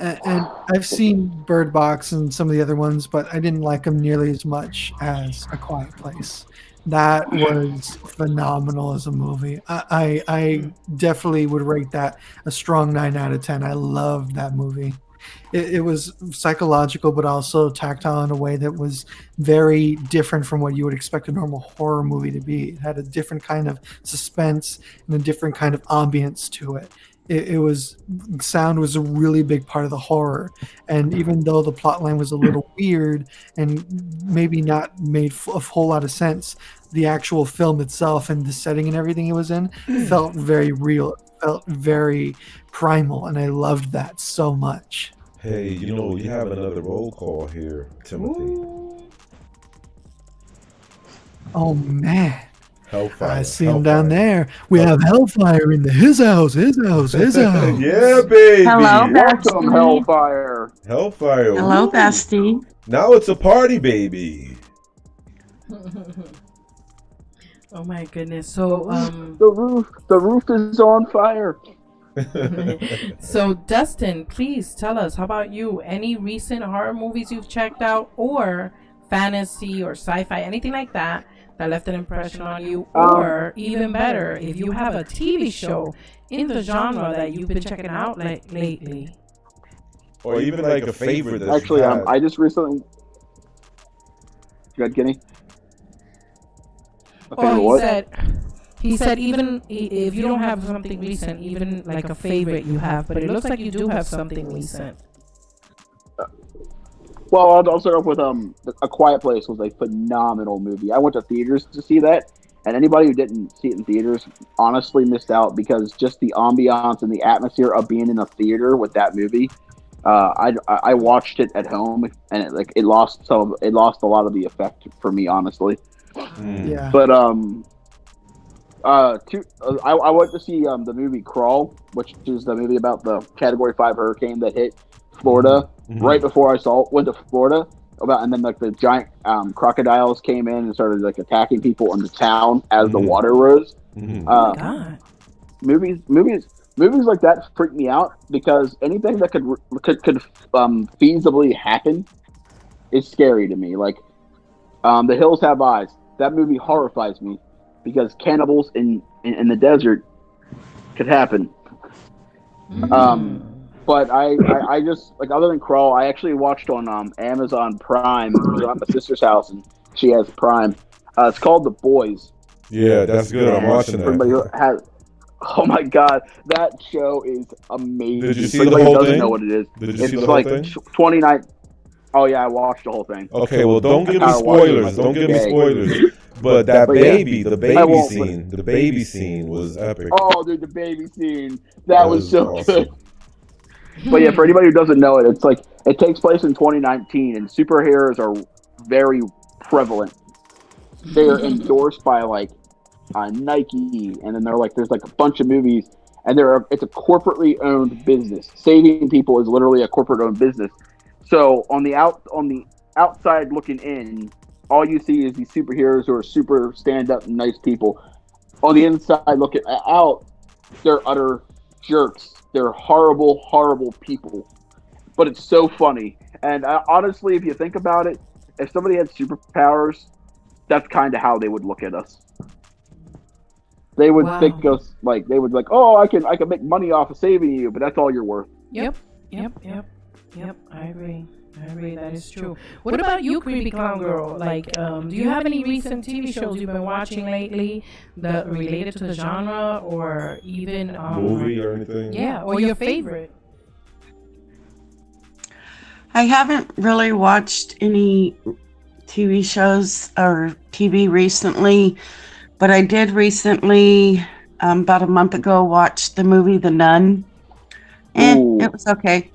And I've seen Bird Box and some of the other ones, but I didn't like them nearly as much as A Quiet Place. That was phenomenal as a movie. I definitely would rate that a strong 9 out of 10. I loved that movie. It was psychological, but also tactile in a way that was very different from what you would expect a normal horror movie to be. It had a different kind of suspense and a different kind of ambience to it. it was sound was a really big part of the horror. And even though the plot line was a little weird and maybe not made a whole lot of sense, the actual film itself and the setting and everything it was in felt very real. It felt very primal, and I loved that so much. Hey, you know, you have another roll call here, Timothy. Ooh. Oh man. Hellfire. I see him down there. We have Hellfire in his house. Yeah, baby. Hello, Welcome, bestie. Hellfire. Hellfire. Hello, Woo. bestie. Now it's a party, baby. Oh my goodness. So The roof is on fire. so Dustin, please tell us, how about you? Any recent horror movies you've checked out, or fantasy or sci-fi, anything like that left an impression on you? Or even better, if you have a TV show in the genre that you've been checking out lately. Or even like a favorite. That's Actually, I just recently. Good, Kenny. He said even if you don't have something recent, even like a favorite you have, but it looks like you do have something recent. Well, I'll start off with A Quiet Place was a phenomenal movie. I went to theaters to see that, and anybody who didn't see it in theaters honestly missed out, because just the ambiance and the atmosphere of being in a theater with that movie. I watched it at home, and it lost a lot of the effect for me, honestly. Yeah. But I went to see the movie Crawl, which is the movie about the Category 5 hurricane that hit Florida. Right before I went to Florida, and then like the giant crocodiles came in and started like attacking people in the town as the water rose. Oh my God. Movies like that freak me out, because anything that could feasibly happen is scary to me. Like The Hills Have Eyes. That movie horrifies me, because cannibals in the desert could happen. But I just, like, other than Crawl, I actually watched on Amazon Prime. I was at my sister's house, and she has Prime. It's called The Boys. Yeah, that's good. I'm watching that. Everybody who has, oh my God, that show is amazing. Did you see Everybody the whole doesn't thing? know what it is. Did you It's see the like whole thing? 29. Oh yeah, I watched the whole thing. Okay, well, don't give me spoilers. Don't give me spoilers. But that baby, the baby scene was epic. Oh, dude, the baby scene. That was so awesome. good. But yeah, for anybody who doesn't know it, it's like, it takes place in 2019, and superheroes are very prevalent. They are endorsed by like Nike, and then there's like a bunch of movies, and it's a corporately owned business. Saving people is literally a corporate owned business. So on the outside looking in, all you see is these superheroes who are super stand up nice people. On the inside looking out, they're utter jerks. They're horrible, horrible people. But it's so funny. And honestly, if you think about it, if somebody had superpowers, that's kind of how they would look at us. They would think us like, oh, I can make money off of saving you, but that's all you're worth. Yep. I agree. That is true. What about you, Creepy Clown Girl? Like, do you have any recent TV shows you've been watching lately that related to the genre, or even movie or anything? Yeah, or your favorite? I haven't really watched any TV shows or TV recently, but I did recently, about a month ago, watch the movie The Nun. And it was okay.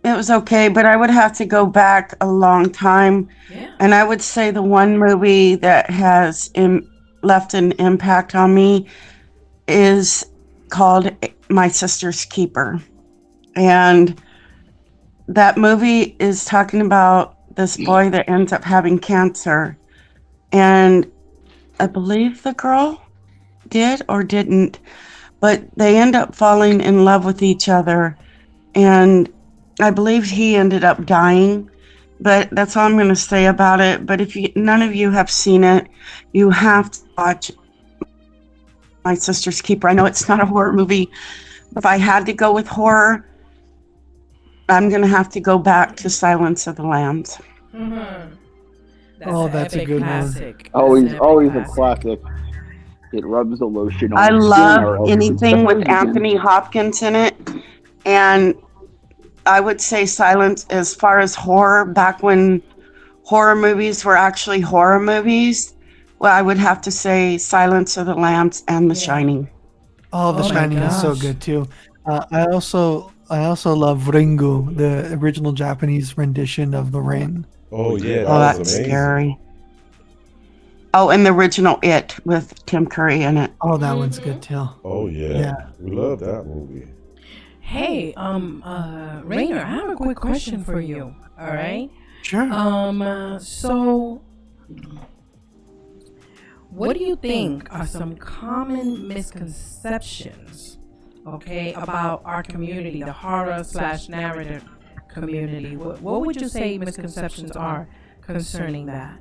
It was okay, but I would have to go back a long time. Yeah. And I would say the one movie that has left an impact on me is called My Sister's Keeper. And that movie is talking about this boy that ends up having cancer. And I believe the girl did or didn't, but they end up falling in love with each other. And I believe he ended up dying, but that's all I'm going to say about it. But if none of you have seen it, you have to watch My Sister's Keeper. I know it's not a horror movie, but if I had to go with horror, I'm going to have to go back to Silence of the Lambs. Mm-hmm. That's a good classic. Always a classic. It rubs the lotion on I your skin, love or else anything with you can- Anthony Hopkins in it. And I would say Silence, as far as horror, back when horror movies were actually horror movies, well, I would have to say Silence of the Lambs and The Shining. Oh, The Oh my Shining is so gosh. good too. I also love Ringu, the original Japanese rendition of The Ring. Oh yeah, that Oh, was that's amazing. scary. Oh, and the original It with Tim Curry in it. Oh, that one's good too. Oh yeah. Yeah. We love that movie. Hey, Rainer, I have a quick question for you. All right. Sure. So what do you think are some common misconceptions, okay, about our community, the horror/narrative community? What would you say misconceptions are concerning that?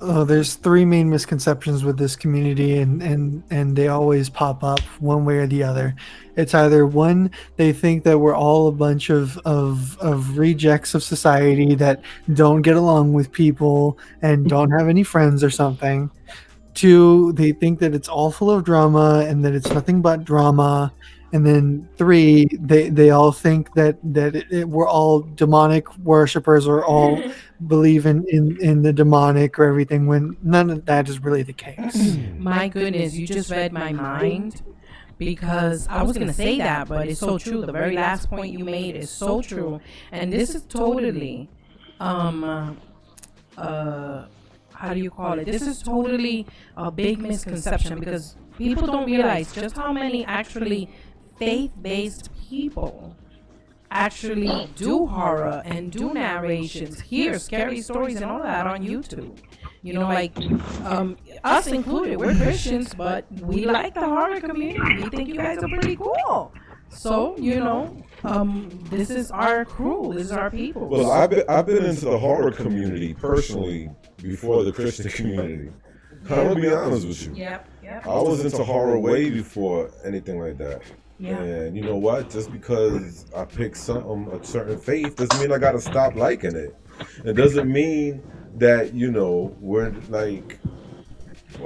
Oh, there's three main misconceptions with this community, and they always pop up one way or the other. It's either one, they think that we're all a bunch of rejects of society that don't get along with people and don't have any friends or something. Two, they think that it's all full of drama and that it's nothing but drama. And then three, they all think that we're all demonic worshippers or all believe in the demonic or everything, when none of that is really the case. My goodness, you just read my mind, because I was going to say that, but it's so true. The very last point you made is so true. And this is totally, how do you call it? This is totally a big misconception, because people don't realize just how many actually faith-based people actually do horror and do narrations, hear scary stories and all that on YouTube. You know, like us included, we're Christians, but we like the horror community. We think you guys are pretty cool. So, you know, this is our crew, this is our people. Well, I've been into the horror community personally before the Christian community. I'm gonna be honest with you. Yep. I was into horror way before anything like that. Yeah. And you know what? Just because I picked a certain faith doesn't mean I gotta stop liking it. It doesn't mean that, you know, we're like,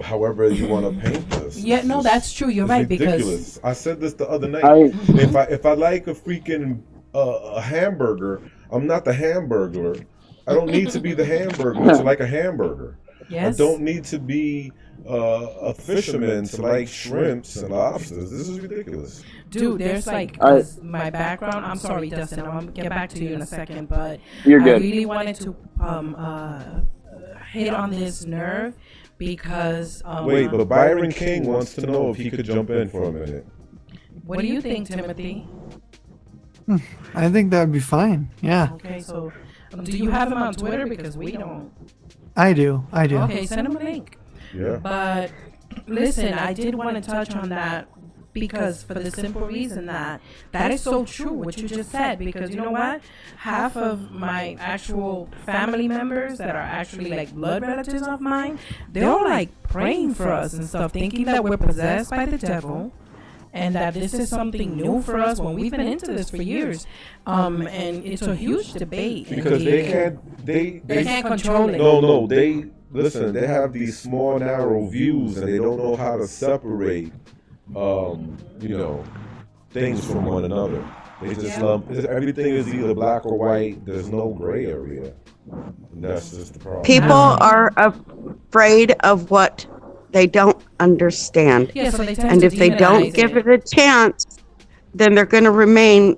however you want to paint this. Yeah, no, that's true. You're right, ridiculous. because I said this the other night. If I like a freaking a hamburger, I'm not the hamburger. I don't need to be the hamburger to like a hamburger. yes. I don't need to be a fisherman to like shrimps and lobsters. This is ridiculous. Dude, there's like, 'cause my background. I'm sorry, Dustin. I'm gonna get back to you in a second, but You're I good. really wanted to hit on this nerve because. Wait, but Byron King wants to know if he could jump in for a minute. What do you think, Timothy? I think that would be fine. Yeah, Okay, so do you have him on Twitter? Because we don't. I do. Okay, send him a link. Yeah. But listen, I did want to touch on that because for the simple reason that is so true what you just said, because you know what, half of my actual family members that are actually like blood relatives of mine, they're all like praying for us and stuff, thinking that we're possessed by the devil and that this is something new for us when we've been into this for years. And it's a huge debate. Because they can't control it. No, they listen, they have these small narrow views and they don't know how to separate you know, things from one another. They just everything is either black or white. There's no gray area. And that's just the problem. People are afraid of what they don't understand. Yeah, so they tend And to if they don't demonize give it a chance, then they're going to remain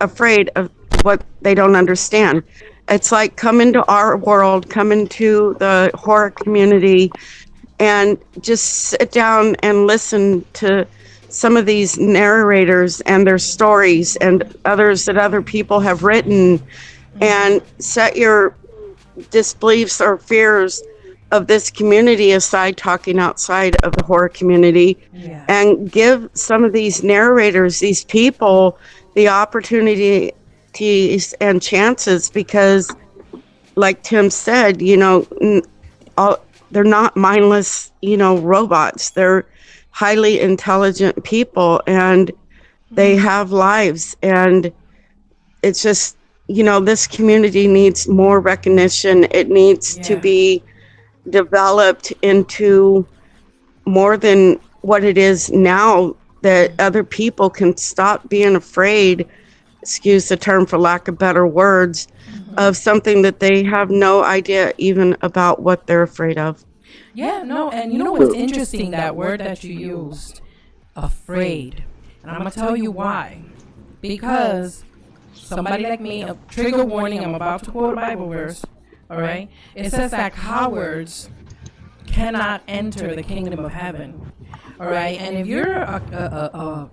afraid of what they don't understand. It's like come into our world, come into the horror community, and just sit down and listen to some of these narrators and their stories and others that other people have written, and set your disbeliefs or fears of this community aside, talking outside of the horror community, and give some of these narrators, these people, the opportunities and chances, because like Tim said, you know, they're not mindless, you know, robots. They're highly intelligent people and they have lives. And it's just, you know, this community needs more recognition. It needs to be developed into more than what it is now, that other people can stop being afraid, excuse the term for lack of better words, of something that they have no idea even about what they're afraid of. Yeah, no, and you know what's interesting? That word that you used, afraid. And I'm going to tell you why. Because somebody like me, a trigger warning, I'm about to quote a Bible verse, all right? It says that cowards cannot enter the kingdom of heaven, all right? And if you're a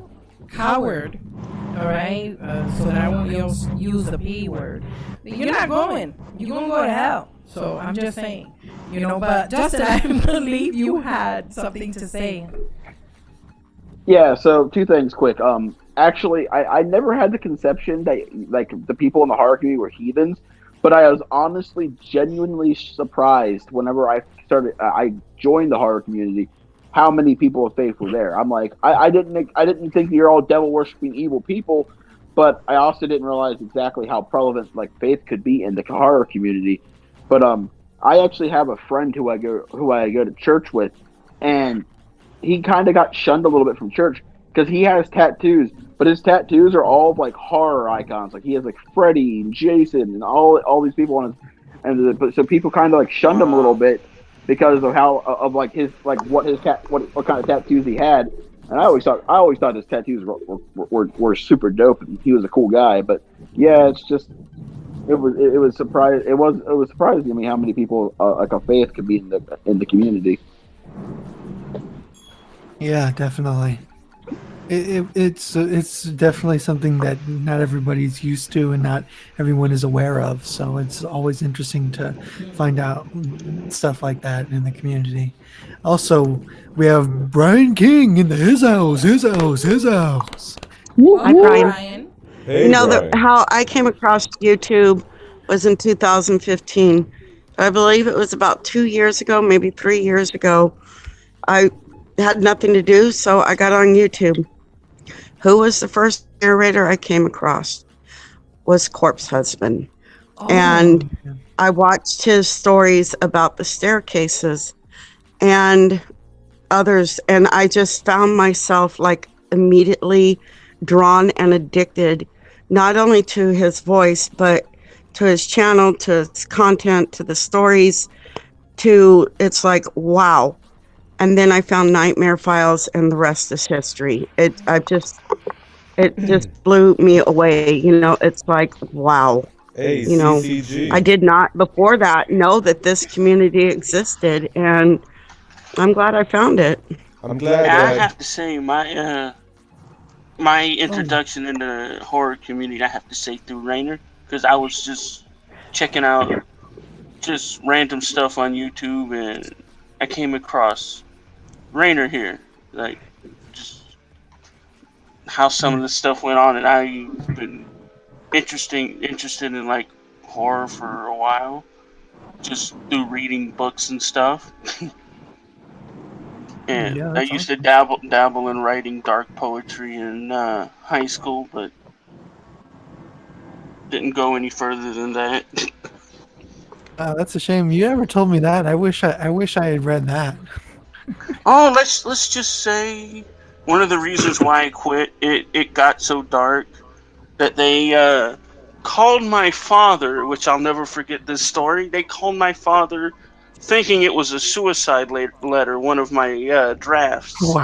coward, all right, so that I won't use the P word, you're not going. You're going to go to hell. So I'm just saying, you know, but Justin, I believe you had something to say. Yeah, so two things quick. Actually, I never had the conception that, like, the people in the horror community were heathens, but I was honestly genuinely surprised whenever I joined the horror community, how many people of faith were there. I'm like, I didn't think you're all devil worshipping evil people, but I also didn't realize exactly how prevalent like faith could be in the horror community. But I actually have a friend who I go to church with, and he kind of got shunned a little bit from church because he has tattoos, but his tattoos are all of, like, horror icons. Like, he has like Freddy and Jason and all these people on his, but so people kind of like shunned him a little bit because of how what kind of tattoos he had. And I always thought his tattoos were super dope, and he was a cool guy. But yeah, it's just it was surprising to me how many people like a faith could be in the community. Yeah, definitely. It's definitely something that not everybody's used to and not everyone is aware of. So it's always interesting to find out stuff like that in the community. Also, we have Brian King in his house. Hi, Brian. Hey, You know, Brian. how I came across YouTube was in 2015. I believe it was about 2 years ago, maybe 3 years ago. I had nothing to do, so I got on YouTube. Who was the first narrator I came across? Was Corpse Husband. And I watched his stories about the staircases and others, and I just found myself like immediately drawn and addicted, not only to his voice, but to his channel, to his content, to the stories, it's like, wow. And then I found Nightmare Files, and the rest is history. It just blew me away. You know, it's like, wow. Hey, you know, CCG. I did not before that know that this community existed, and I'm glad I found it. I'm glad I that have to say my introduction in the horror community, I have to say through Rainer, because I was just checking out just random stuff on YouTube, and I came across Rainer here, like just how some of the stuff went on, and I've been interested in like horror for a while, just through reading books and stuff. And Yeah, I that's used to dabble in writing dark poetry in high school, but didn't go any further than that. That's a shame. You never told me that. I wish I had read that. Oh, let's just say one of the reasons why I quit, it got so dark that they called my father, which I'll never forget this story. They called my father thinking it was a suicide letter, one of my drafts. Wow.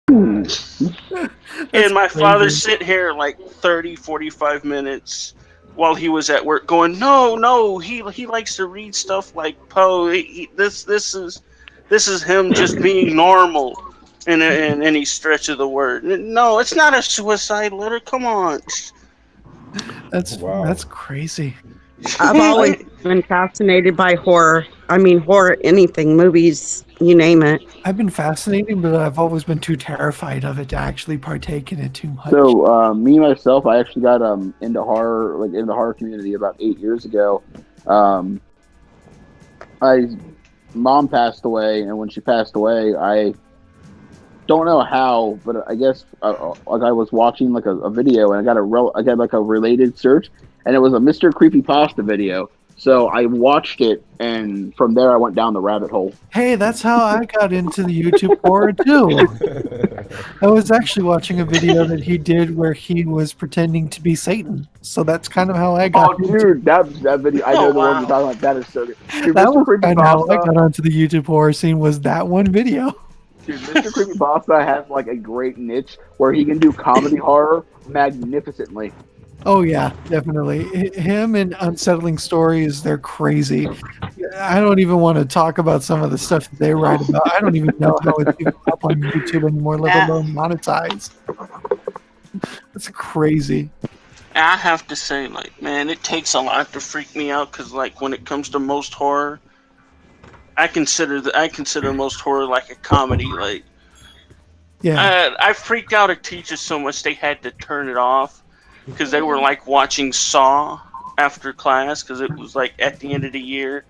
And my father sit here like 30-45 minutes while he was at work going, no, he likes to read stuff like Poe. This is him just being normal in any stretch of the word. No, it's not a suicide letter. Come on. That's crazy. I've always been fascinated by horror. I mean, horror, anything, movies, you name it. I've been fascinated, but I've always been too terrified of it to actually partake in it too much. So, me myself, I actually got into horror, like in the horror community about 8 years ago. Mom passed away, and when she passed away, I don't know how, but I guess like I was watching like a video, and I got like a related search, and it was a Mr. Creepypasta video. So I watched it, and from there I went down the rabbit hole. Hey, that's how I got into the YouTube horror too. I was actually watching a video that he did where he was pretending to be Satan. So that's kind of how I got. Oh, dude, that video! I know the one you're talking about. That is so good. Dude, That Mr. was kind of how I Creepypasta, got onto the YouTube horror scene. Was that one video? dude, Mr. Creepypasta has like a great niche where he can do comedy horror magnificently. Oh yeah, definitely. Him and Unsettling Stories, they're crazy. I don't even want to talk about some of the stuff that they write about. I don't even know how it's even up on YouTube anymore, let alone monetized. That's crazy. I have to say, like, man, it takes a lot to freak me out because, like, when it comes to most horror, I consider most horror like a comedy. Like, Yeah. I freaked out at teachers so much they had to turn it off because they were like watching Saw after class because it was like at the end of the year,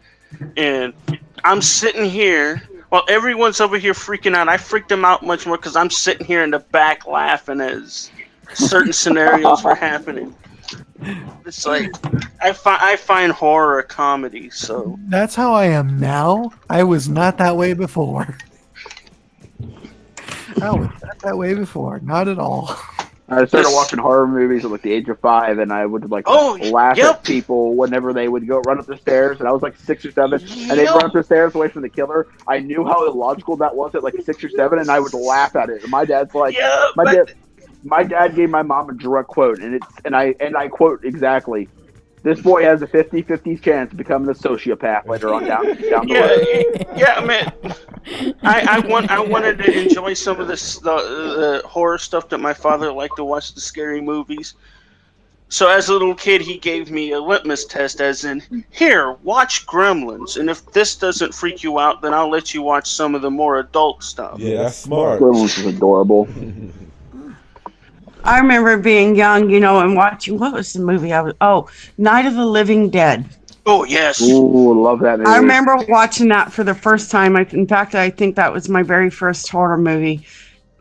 and I'm sitting here while everyone's over here freaking out. I freaked them out much more because I'm sitting here in the back laughing as certain scenarios were happening. It's like I find horror a comedy, so That's how I am now. I was not that way before. I was not that way before. Not at all. I started watching horror movies at like the age of 5, and I would like laugh at people whenever they would go run up the stairs. And I was like 6 or 7, and they'd run up the stairs away from the killer. I knew how illogical that was at like 6 or 7, and I would laugh at it. And my dad's like, my dad gave my mom a direct quote, and I quote exactly: "This boy has a 50-50 chance of becoming a sociopath later on down the road." Yeah, man. I wanted to enjoy some of the horror stuff that my father liked to watch, the scary movies. So as a little kid, he gave me a litmus test, as in, here, watch Gremlins, and if this doesn't freak you out, then I'll let you watch some of the more adult stuff. Yeah, that's smart. Gremlins is adorable. I remember being young, and watching, what was the movie Night of the Living Dead. Oh, yes. Ooh, love that movie. I remember watching that for the first time. In fact, I think that was my very first horror movie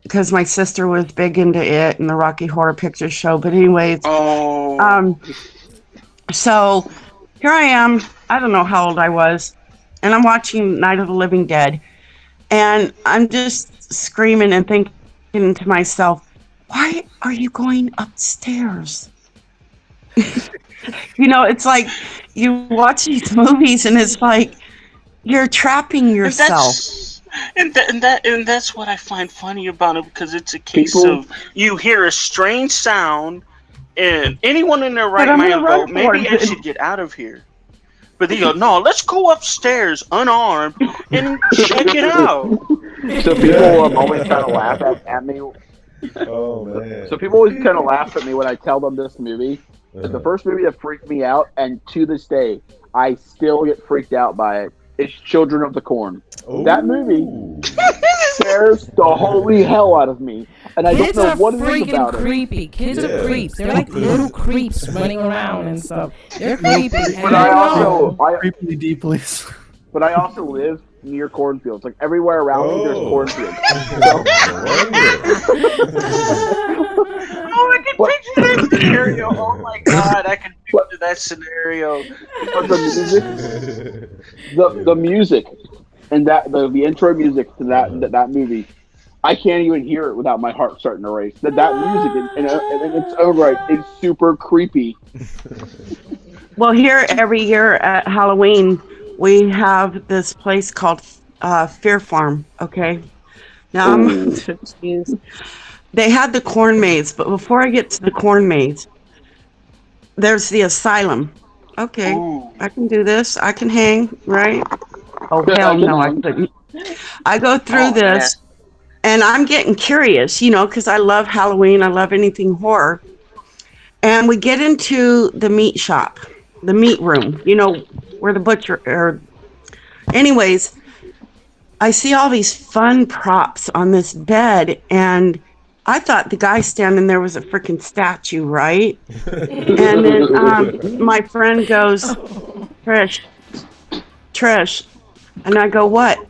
because my sister was big into it and the Rocky Horror Picture Show. But anyways, so here I am. I don't know how old I was, and I'm watching Night of the Living Dead, and I'm just screaming and thinking to myself, why are you going upstairs? It's like you watch these movies and it's like you're trapping yourself. And that's what I find funny about it, because it's a case of you hear a strange sound and anyone in their right mind go, maybe I should get out of here. But they go, no, let's go upstairs unarmed and check it out. So people always kind of laugh at me. Oh man! So people always kind of laugh at me when I tell them this movie. It's the first movie that freaked me out, and to this day, I still get freaked out by it. It's Children of the Corn. Ooh. That movie scares the holy hell out of me, and I don't know what it is about creepy. it. Kids are creeps. They're like little creeps running around and stuff. They're creepy. But I Creepily deeply. But I also live near cornfields. Like everywhere around me, there's cornfields. Oh, I can picture that scenario. Oh my god, I can picture that scenario. But the music, and the intro music to that movie, I can't even hear it without my heart starting to race. That music in its own right is super creepy. Well, here every year at Halloween, we have this place called Fear Farm. Okay, now I'm confused. They had the corn maze, but before I get to the corn maze, there's the asylum. Okay, I can do this. I can hang, right? Oh, hell no, I couldn't. I go through this, and I'm getting curious, because I love Halloween. I love anything horror. And we get into the meat shop, the meat room, where the butcher. Anyways, I see all these fun props on this bed, and I thought the guy standing there was a freaking statue, right? And then my friend goes, Trish. And I go, what?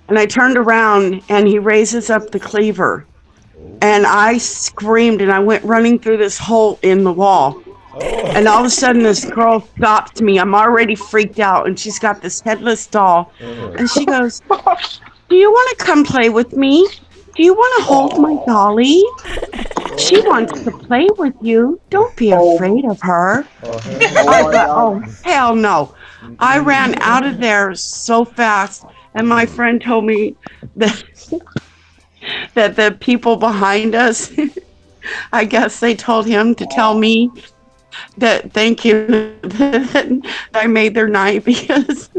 And I turned around, and he raises up the cleaver. And I screamed, and I went running through this hole in the wall. And all of a sudden, this girl stops me. I'm already freaked out, and she's got this headless doll. And she goes, "Do you want to come play with me? Do you want to hold my dolly? She wants to play with you. Don't be afraid of her." I thought, oh, hell no. I ran out of there so fast, and my friend told me that that the people behind us, I guess they told him to tell me that thank you that I made their night because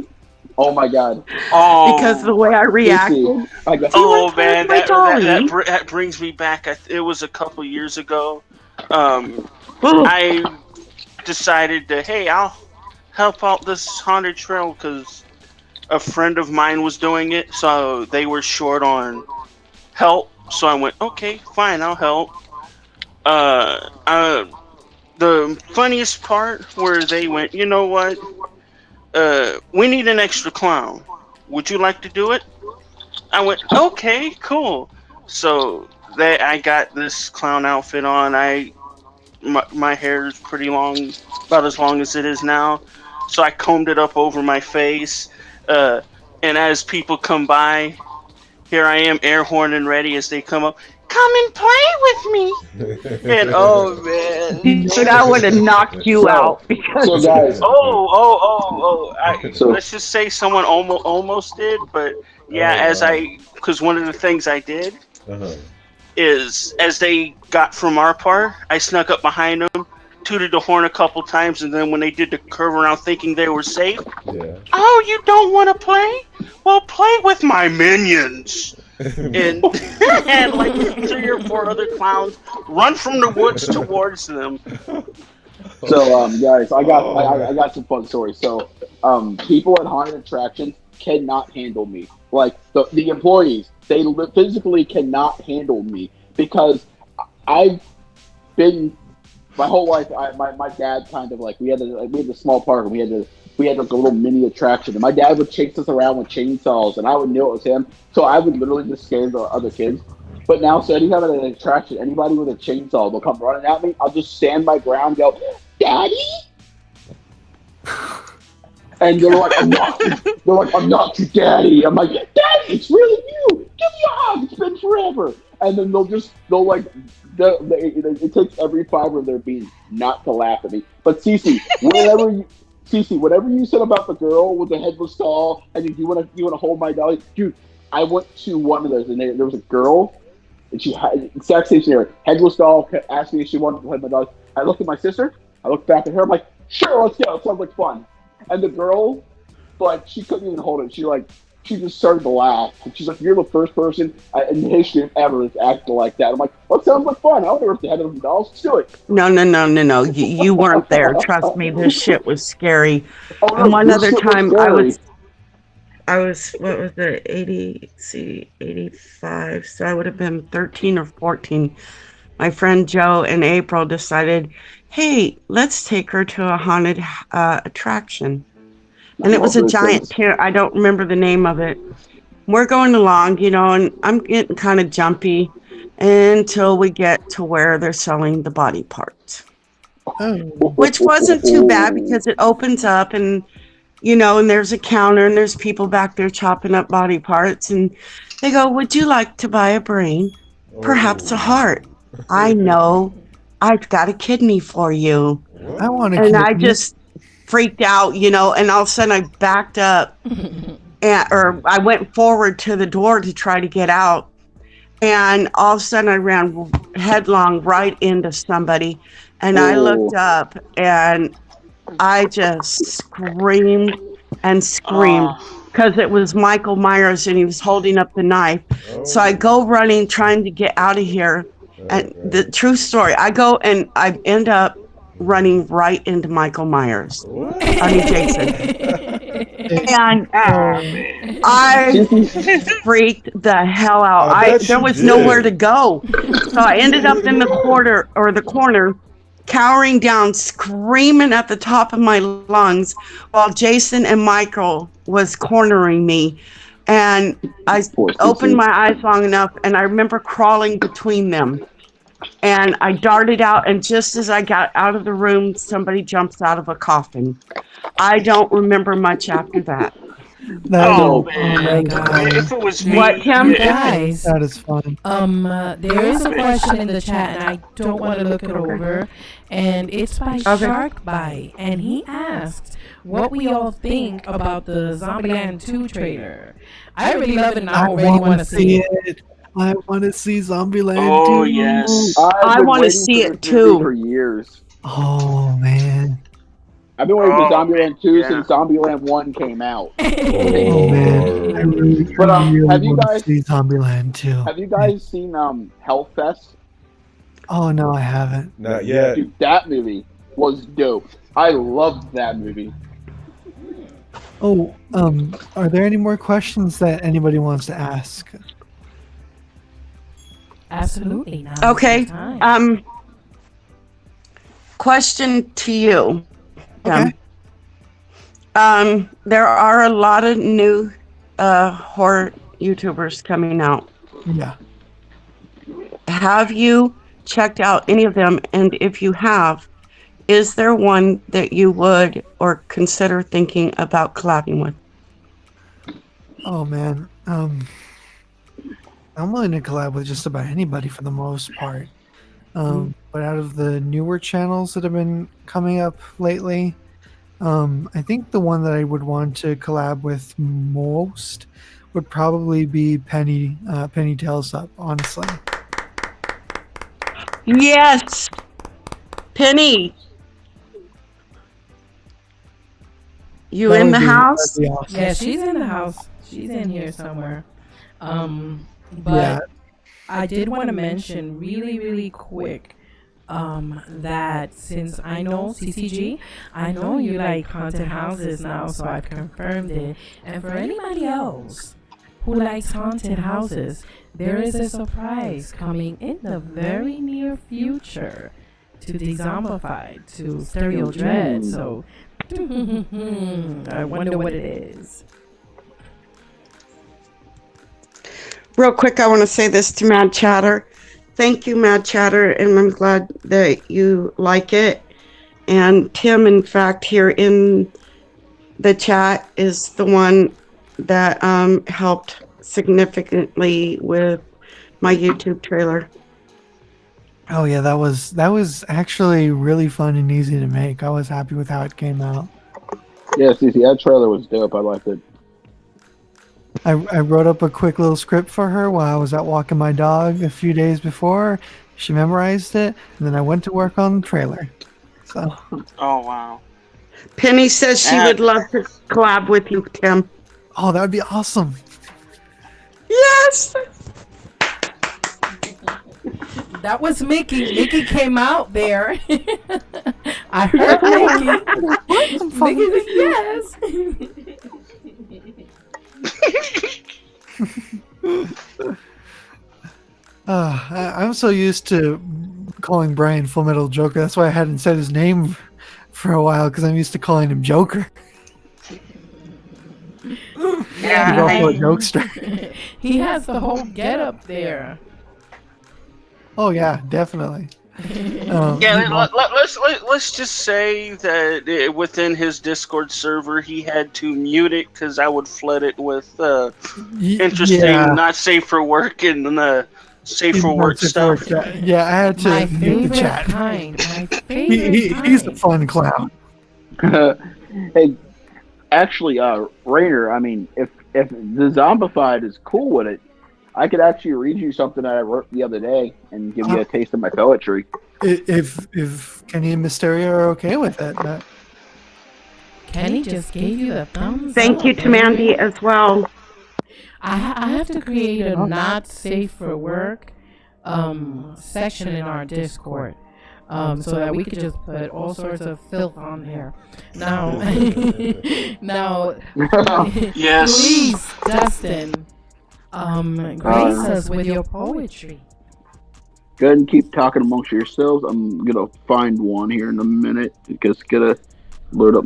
Oh my God! because of the way I reacted. Oh man, that brings me back. It was a couple years ago. I decided to, hey, I'll help out this haunted trail because a friend of mine was doing it, so they were short on help. So I went, okay, fine, I'll help. The funniest part where they went, you know what? We need an extra clown. Would you like to do it? I went, okay, cool. So I got this clown outfit on. My hair is pretty long, about as long as it is now. So I combed it up over my face. And as people come by, here I am, air horning ready as they come up. Come and play with me. And oh man, dude, I would have knocked you out. So guys, let's just say someone almost did, but yeah, because one of the things I did is as they got from our part, I snuck up behind them, tooted the horn a couple times, and then when they did the curve around thinking they were safe, oh, you don't want to play? Well, play with my minions. And like 3 or 4 other clowns run from the woods towards them. So guys, I got some fun stories. So people at haunted attractions cannot handle me. Like the employees, they physically cannot handle me because I've been my whole life. My dad kind of like we had a small park and we had like a little mini attraction, and my dad would chase us around with chainsaws, and I would know it was him, so I would literally just scare the other kids. But now, so anytime at an attraction, anybody with a chainsaw will come running at me, I'll just stand my ground, go, "Daddy," and they're like, "I'm not your daddy." I'm like, "Daddy, it's really you. Give me a hug. It's been forever." And then it takes every fiber of their being not to laugh at me. But Cece, whatever you said about the girl with the headless doll, and you want to hold my dolly, dude. I went to one of those, and there was a girl, and she had exact same scenario. Headless doll asked me if she wanted to hold my dolly. I looked at my sister. I looked back at her. I'm like, "Sure, let's go. It sounds like fun." And the girl, like, she couldn't even hold it. She just started to laugh. And she's like, "You're the first person in the history ever that's acted like that." I'm like, "Well, it sounds like fun. I wonder if they had them dolls. Let's do it." No. You weren't there. Trust me, this shit was scary. Oh, no, and one other time, I was, what was it, 85, so I would have been 13 or 14. My friend Joe and April decided, hey, let's take her to a haunted attraction. And it was a giant pier. I don't remember the name of it. We're going along, and I'm getting kind of jumpy until we get to where they're selling the body parts. Which wasn't too bad because it opens up and and there's a counter and there's people back there chopping up body parts, and they go, "Would you like to buy a brain? Perhaps a heart? I know. I've got a kidney for you." I want to. And I just freaked out, and all of a sudden I backed up or I went forward to the door to try to get out. And all of a sudden I ran headlong right into somebody, and I looked up and I just screamed and screamed because it was Michael Myers and he was holding up the knife. So I go running, trying to get out of here. And the true story, I go and I end up running right into Michael Myers. Jason. And I freaked the hell out. There was nowhere to go. So I ended up in the corner, cowering down, screaming at the top of my lungs while Jason and Michael was cornering me. And I opened my eyes long enough, and I remember crawling between them. and I darted out, and just as I got out of the room, somebody jumps out of a coffin. I don't remember much after that. Oh, Oh my God. If it was me, What, Tim? Guys, That is fun. there is a question in the chat, and I don't want to look it over, and it's by Shark Bite, and he asked what we all think about the Zombieland 2 trailer. I really love it, and I already want to see it. I want to see Zombieland 2. Oh, yes. I want to see it too. For years. Oh, man. I've been waiting for Zombieland 2 yeah. since Zombieland 1 came out. Oh, man. I really, But, really have you want guys- to see Zombieland 2. Have you guys seen Hellfest? Oh, no, I haven't. Not yet. Dude, that movie was dope. I loved that movie. Oh, are there any more questions that anybody wants to ask? Absolutely not. Okay. Question to you. Okay. There are a lot of new horror YouTubers coming out. Yeah. Have you checked out any of them? And if you have, is there one that you would or consider thinking about collabing with? Oh, man. I'm willing to collab with just about anybody for the most part. But out of the newer channels that have been coming up lately, I think the one that I would want to collab with most would probably be Penny Tails Up, honestly. Yes! Penny! You That in would the be- house? that'd be awesome. Yeah, she's in the house. She's in here somewhere. But Yeah. I did want to mention really, really quick that since I know CCG, I know you like haunted houses now, so I've confirmed it. And for anybody else who likes haunted houses, there is a surprise coming in the very near future to Dezombified, to Stereo Dread. So I wonder what it is. Real quick, I want to say this to Mad Chatter. Thank you, Mad Chatter, and I'm glad that you like it. And Tim, in fact, here in the chat is the one that helped significantly with my YouTube trailer. Oh yeah, that was actually really fun and easy to make. I was happy with how it came out. Yeah, CC, that trailer was dope. I liked it. I wrote up a quick little script for her while I was out walking my dog a few days before. She memorized it, and then I went to work on the trailer. So. Oh, wow. Penny says she would love to collab with you, Tim. Oh, that would be awesome. Yes! That was Mickey. Mickey came out there. I heard Mickey. Mickey said yes. I'm so used to calling Brian Full Metal Joker. That's why I hadn't said his name for a while, because I'm used to calling him Joker. Yeah, He's also a jokester. He has the whole get up there. Oh yeah, definitely. Yeah, let's just say that within his Discord server, he had to mute it because I would flood it with interesting, not safe for work and safe for work stuff. Yeah, I had to My mute the favorite chat. kind. My favorite He's a kind. fun clown. Hey, actually, Rainer, I mean, if the Zombified is cool with it, I could actually read you something that I wrote the other day and give you a taste of my poetry. If Kenny and Mysterio are okay with it. Kenny just gave you the thumbs Thank up, you to baby. Mandy as well. I have to create a not safe for work section in our Discord so that we could just put all sorts of filth on there. Now, Yes. please, Dustin, grace us with your poetry. Go ahead and keep talking amongst yourselves. I'm gonna find one here in a minute. Just gotta load up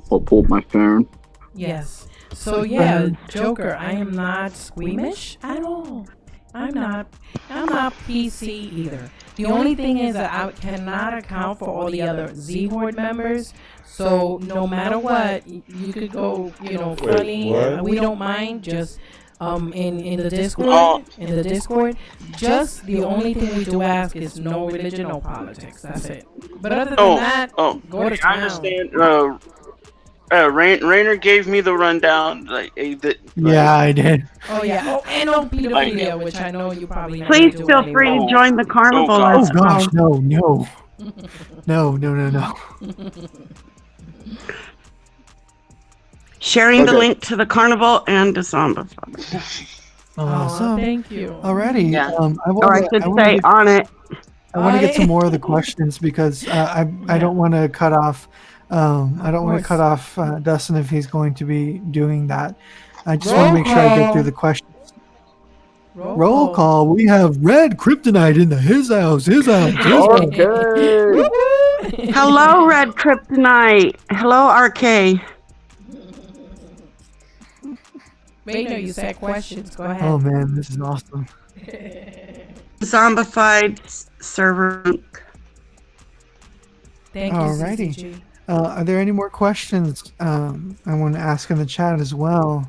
pull up my phone. Yes. So yeah, Joker, I am not squeamish at all. I'm not PC either. The only thing is that I cannot account for all the other Z Horde members. So no matter what, you could go, funny. We don't mind. Just in the Discord, just the only thing we do ask is no religion, no politics. That's it. But other than that, go to town. I understand. Rainer gave me the rundown. Yeah, I did. Oh yeah. Oh, and on pedophilia, which I know you probably. Please feel free to join the carnival. Oh gosh, no. No. Sharing the link to the carnival and to Dezombified. Awesome. Thank you. Alrighty. Yeah. I should say on it. I want to get some more of the questions because I don't want to cut off. I don't want to cut off Dustin if he's going to be doing that. I just want to make sure I get through the questions. Roll call. We have Red Kryptonite in the his house. Okay. Hello, Red Kryptonite. Hello, RK. Wait, no, you said questions. Go ahead. Oh man, this is awesome. Zombified server. Thank you. Alrighty. Are there any more questions I want to ask in the chat as well?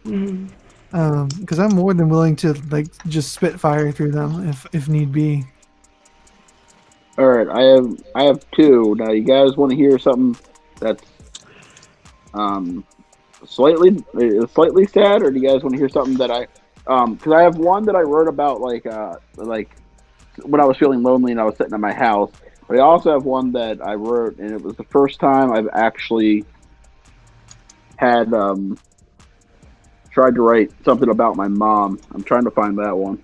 Because I'm more than willing to just spit fire through them if need be. All right, I have two. Now, you guys want to hear something that's slightly sad, or do you guys want to hear something that because I have one that I wrote about like when I was feeling lonely and I was sitting at my house. But I also have one that I wrote, and it was the first time I've actually had tried to write something about my mom. I'm trying to find that one,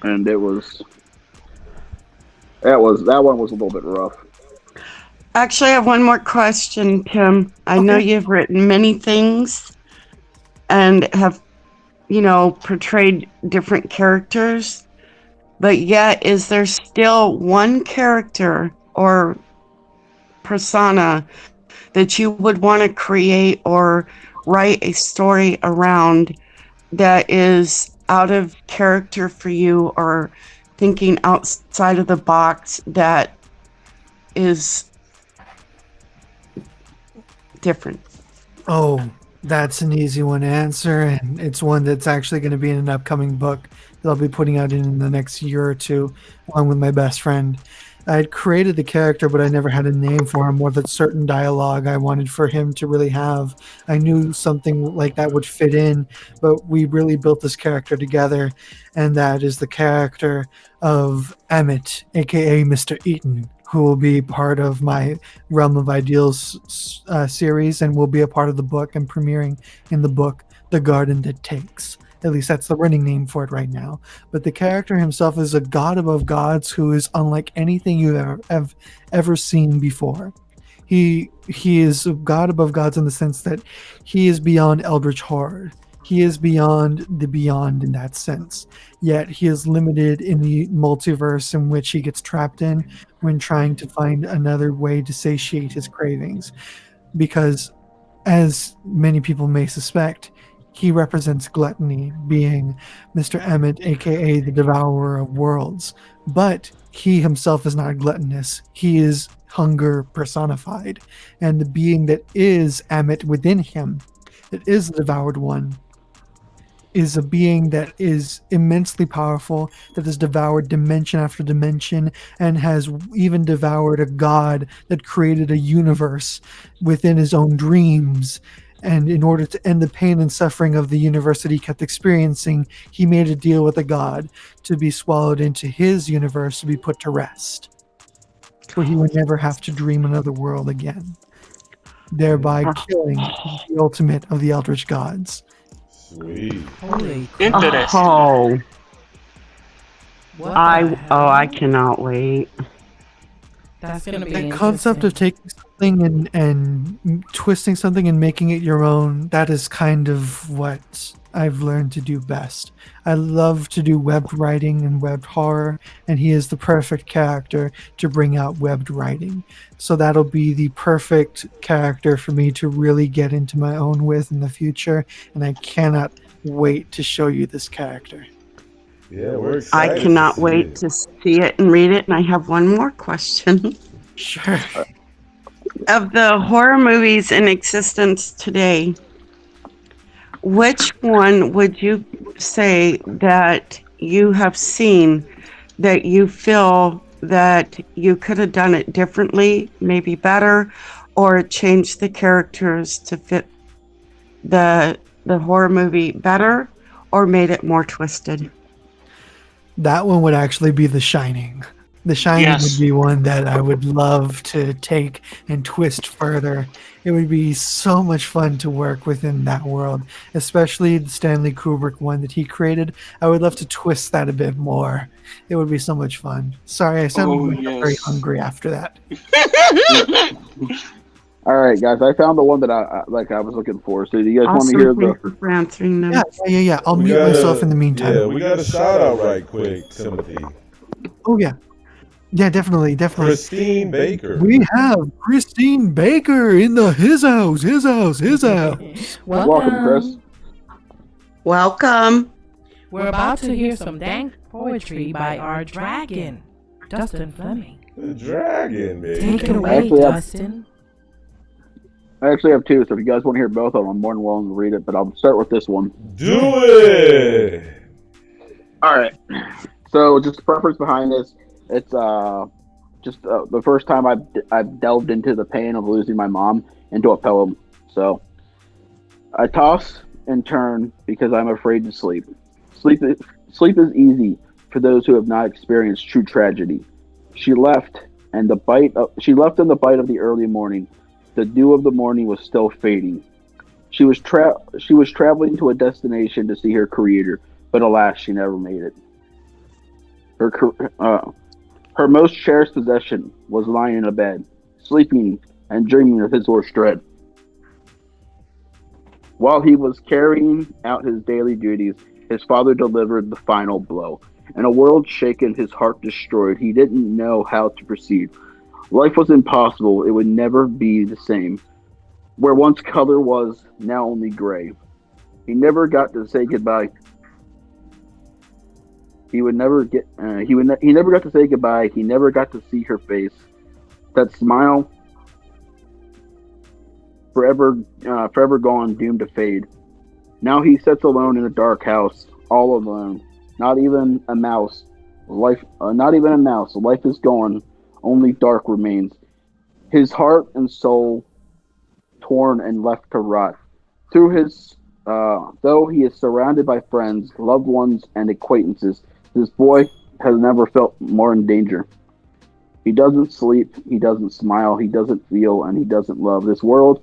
and that one was a little bit rough. Actually, I have one more question, Tim. I know you've written many things and have, portrayed different characters, but yet is there still one character or persona that you would want to create or write a story around that is out of character for you, or thinking outside of the box that is different? Oh, that's an easy one to answer, and it's one that's actually going to be in an upcoming book that I'll be putting out in the next year or two, along with my best friend. I had created the character, but I never had a name for him or the certain dialogue I wanted for him to really have. I knew something like that would fit in, but we really built this character together, and that is the character of Emmett, aka Mr. Eaton, who will be part of my Realm of Ideals series and will be a part of the book and premiering in the book The Garden That Takes. At least that's the running name for it right now. But the character himself is a god above gods who is unlike anything you have ever seen before. He is a god above gods in the sense that he is beyond eldritch horror. He is beyond the beyond in that sense. Yet he is limited in the multiverse in which he gets trapped in when trying to find another way to satiate his cravings. Because, as many people may suspect, he represents gluttony, being Mr. Emmett, aka the Devourer of Worlds. But he himself is not gluttonous. He is hunger personified. And the being that is Emmett within him, that is the Devoured One, is a being that is immensely powerful, that has devoured dimension after dimension, and has even devoured a god that created a universe within his own dreams. And in order to end the pain and suffering of the universe that he kept experiencing, he made a deal with a god to be swallowed into his universe to be put to rest, where he would never have to dream another world again, thereby killing the ultimate of the Eldritch gods. Sweet. Holy Interesting. Oh, What I cannot wait. That's gonna be The concept of taking something and twisting something and making it your own, that is kind of what I've learned to do best. I love to do webbed writing and webbed horror, and he is the perfect character to bring out webbed writing. So that'll be the perfect character for me to really get into my own with in the future, and I cannot wait to show you this character. Yeah, we're I excited. cannot to wait to see it and read it. And I have one more question. Sure. Of the horror movies in existence today, which one would you say that you have seen that you feel that you could have done it differently, maybe better, or changed the characters to fit the horror movie better, or made it more twisted? That one would actually be The Shining. The Shining Yes. would be one that I would love to take and twist further. It would be so much fun to work within that world, especially the Stanley Kubrick one that he created. I would love to twist that a bit more. It would be so much fun. Sorry, I sounded very hungry after that. All right, guys, I found the one that I was looking for. So do you guys want to hear Awesome. Thank you for answering them. Yeah. I'll mute myself in the meantime. Yeah, we got a shout out right quick, Timothy. Oh, yeah. Yeah, definitely. Christine Baker. We have Christine Baker in the his house. Welcome, Chris. Welcome. We're about to hear some dank poetry by our dragon, Dustin Fleming. The dragon, baby. Take it away, Dustin. I actually have two, so if you guys want to hear both of them, I'm more than willing to read it, but I'll start with this one. Do it! All right. So just the preference behind this, it's just the first time I've delved into the pain of losing my mom into a poem. So I toss and turn because I'm afraid to sleep. Sleep is easy for those who have not experienced true tragedy. She left in the bite of the early morning. The dew of the morning was still fading. She was traveling to a destination to see her creator, but alas, she never made it. Her most cherished possession was lying in a bed, sleeping and dreaming of his worst dread. While he was carrying out his daily duties, his father delivered the final blow. In a world shaken, his heart destroyed, he didn't know how to proceed. Life was impossible. It would never be the same. Where once color was, now only gray. He never got to say goodbye. He never got to say goodbye. He never got to see her face. That smile, forever gone, doomed to fade. Now he sits alone in a dark house, all alone. Not even a mouse. Life is gone. Only dark remains. His heart and soul torn and left to rot. Though he is surrounded by friends, loved ones, and acquaintances, this boy has never felt more in danger. He doesn't sleep, he doesn't smile, he doesn't feel, and he doesn't love. This world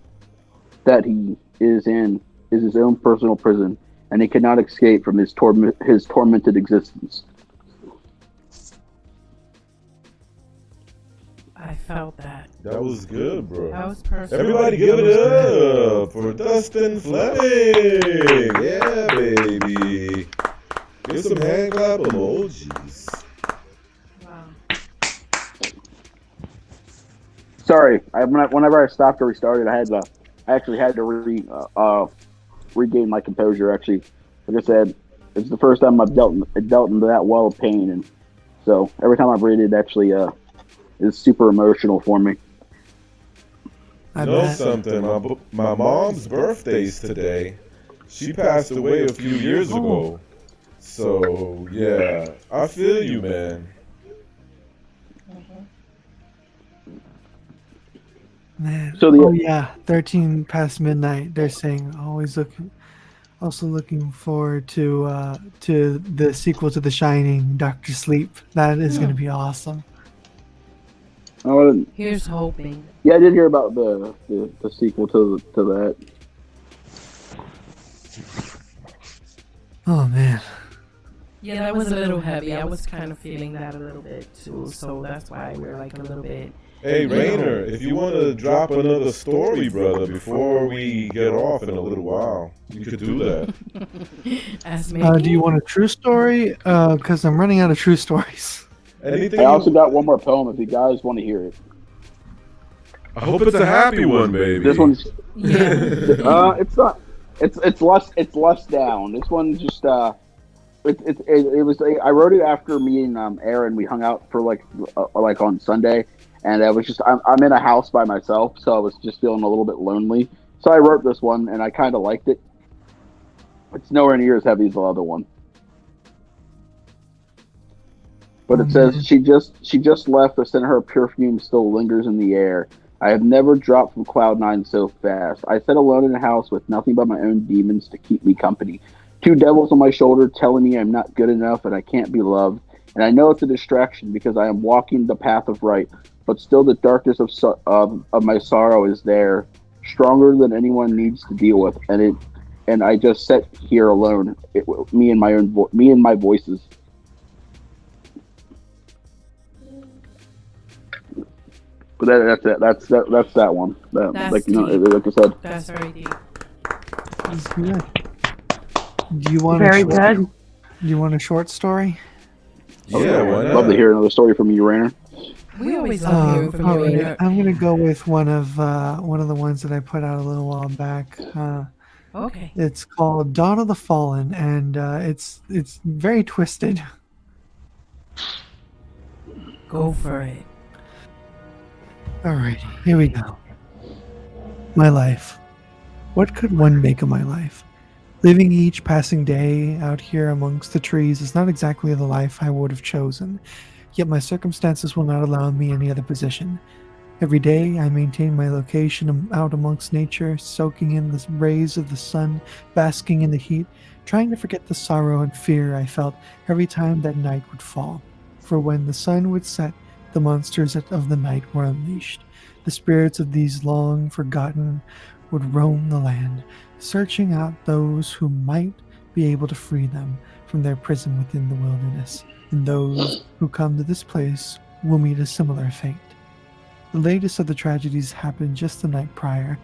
that he is in is his own personal prison, and he cannot escape from his tormented existence. I felt that. That was good, bro. That was personal. Everybody give it up for Dustin Fleming. Yeah, baby. Give some hand clap emojis. Wow. Sorry, whenever I stopped or restarted, I actually had to regain my composure. Actually, like I said, it's the first time I've dealt into that well of pain, and so every time I read it, actually is super emotional for me. You know something? My mom's birthday's today. She passed away a few years ago. So, yeah, I feel you, man. Man. So 13 past midnight. They're saying also looking forward to the sequel to The Shining, Dr. Sleep. That is going to be awesome. Here's hoping. Yeah, I did hear about the sequel to that. Oh man. Yeah, that was a little heavy. I was kind of feeling that a little bit too, so that's why we're like a little bit. Hey, Rainer, if you want to drop another story, brother, before we get off in a little while, you could do that. Do you want a true story? Because I'm running out of true stories. Anything I also got one more poem if you guys want to hear it. I hope it's a happy one, baby. This one's Yeah. it's not. It's less down. This one's just It was. I wrote it after me and Aaron. We hung out for like on Sunday, and I was just I'm in a house by myself, so I was just feeling a little bit lonely. So I wrote this one, and I kind of liked it. It's nowhere near as heavy as the other one. But it says she just left. The scent of her perfume still lingers in the air. I have never dropped from cloud nine so fast. I sit alone in a house with nothing but my own demons to keep me company. Two devils on my shoulder telling me I'm not good enough and I can't be loved. And I know it's a distraction because I am walking the path of right. But still, the darkness of my sorrow is there, stronger than anyone needs to deal with. And I just sit here alone, me and my voices. But that's it. That's that one. That's like I said. That's very deep. That's good. Do you want Very good. Do you want a short story? Yeah, why not? Love to hear another story from you, Rainer. We always love hearing from you, Rainer. I'm gonna go with one of the ones that I put out a little while back. Okay. It's called Dawn of the Fallen, and it's very twisted. Go for it. Alrighty, here we go. My life. What could one make of my life? Living each passing day out here amongst the trees is not exactly the life I would have chosen, yet my circumstances will not allow me any other position. Every day I maintain my location out amongst nature, soaking in the rays of the sun, basking in the heat, trying to forget the sorrow and fear I felt every time that night would fall. For when the sun would set, the monsters of the night were unleashed. The spirits of these long forgotten would roam the land, searching out those who might be able to free them from their prison within the wilderness. And those who come to this place will meet a similar fate. The latest of the tragedies happened just the night prior.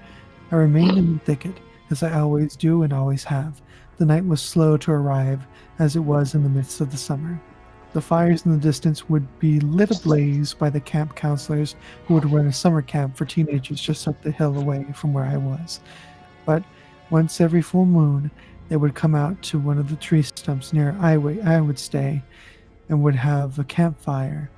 I remained in the thicket, as I always do and always have. The night was slow to arrive, as it was in the midst of the summer. The fires in the distance would be lit ablaze by the camp counselors who would run a summer camp for teenagers just up the hill away from where I was. But once every full moon, they would come out to one of the tree stumps near I would stay and would have a campfire.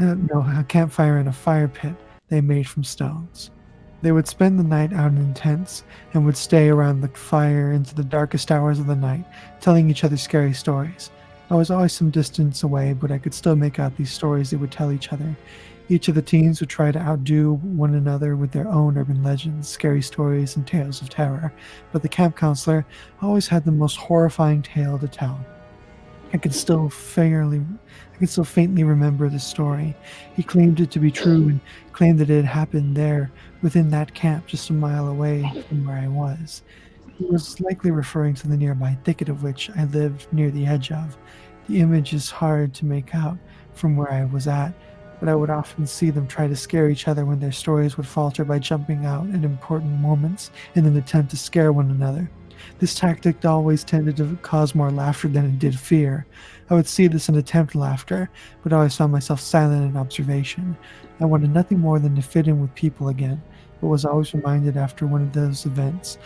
A campfire in a fire pit they made from stones. They would spend the night out in tents and would stay around the fire into the darkest hours of the night, telling each other scary stories. I was always some distance away, but I could still make out these stories they would tell each other. Each of the teens would try to outdo one another with their own urban legends, scary stories, and tales of terror, but the camp counselor always had the most horrifying tale to tell. I can still faintly remember the story. He claimed it to be true and claimed that it had happened there, within that camp, just a mile away from where I was. He was likely referring to the nearby thicket of which I lived near the edge of. The image is hard to make out from where I was at, but I would often see them try to scare each other when their stories would falter by jumping out at important moments in an attempt to scare one another. This tactic always tended to cause more laughter than it did fear. I would see this and attempt laughter, but always found myself silent in observation. I wanted nothing more than to fit in with people again, but was always reminded after one of those events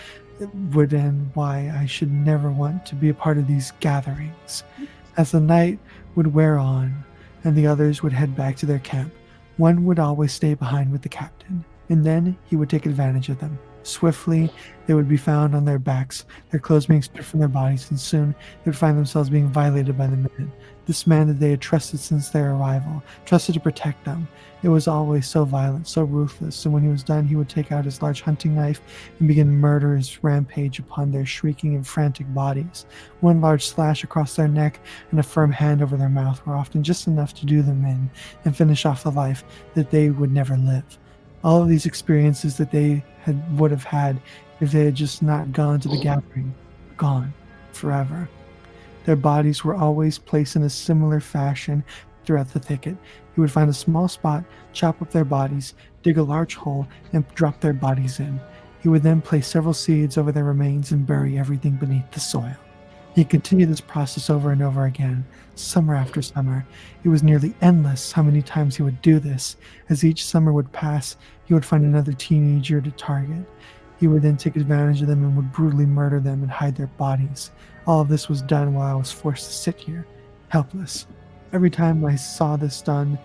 would end why I should never want to be a part of these gatherings. As the night would wear on and the others would head back to their camp, one would always stay behind with the captain, and then he would take advantage of them. Swiftly, they would be found on their backs, their clothes being stripped from their bodies, and soon they would find themselves being violated by the man. This man that they had trusted since their arrival, trusted to protect them. It was always so violent, so ruthless, and when he was done, he would take out his large hunting knife and begin murderous rampage upon their shrieking and frantic bodies. One large slash across their neck and a firm hand over their mouth were often just enough to do them in and finish off the life that they would never live. All of these experiences that they would have had if they had just not gone to the gathering, gone forever. Their bodies were always placed in a similar fashion throughout the thicket. He would find a small spot, chop up their bodies, dig a large hole, and drop their bodies in. He would then place several seeds over their remains and bury everything beneath the soil. He continued this process over and over again, summer after summer. It was nearly endless how many times he would do this. As each summer would pass, he would find another teenager to target. He would then take advantage of them and would brutally murder them and hide their bodies. All of this was done while I was forced to sit here, helpless. Every time I saw this done,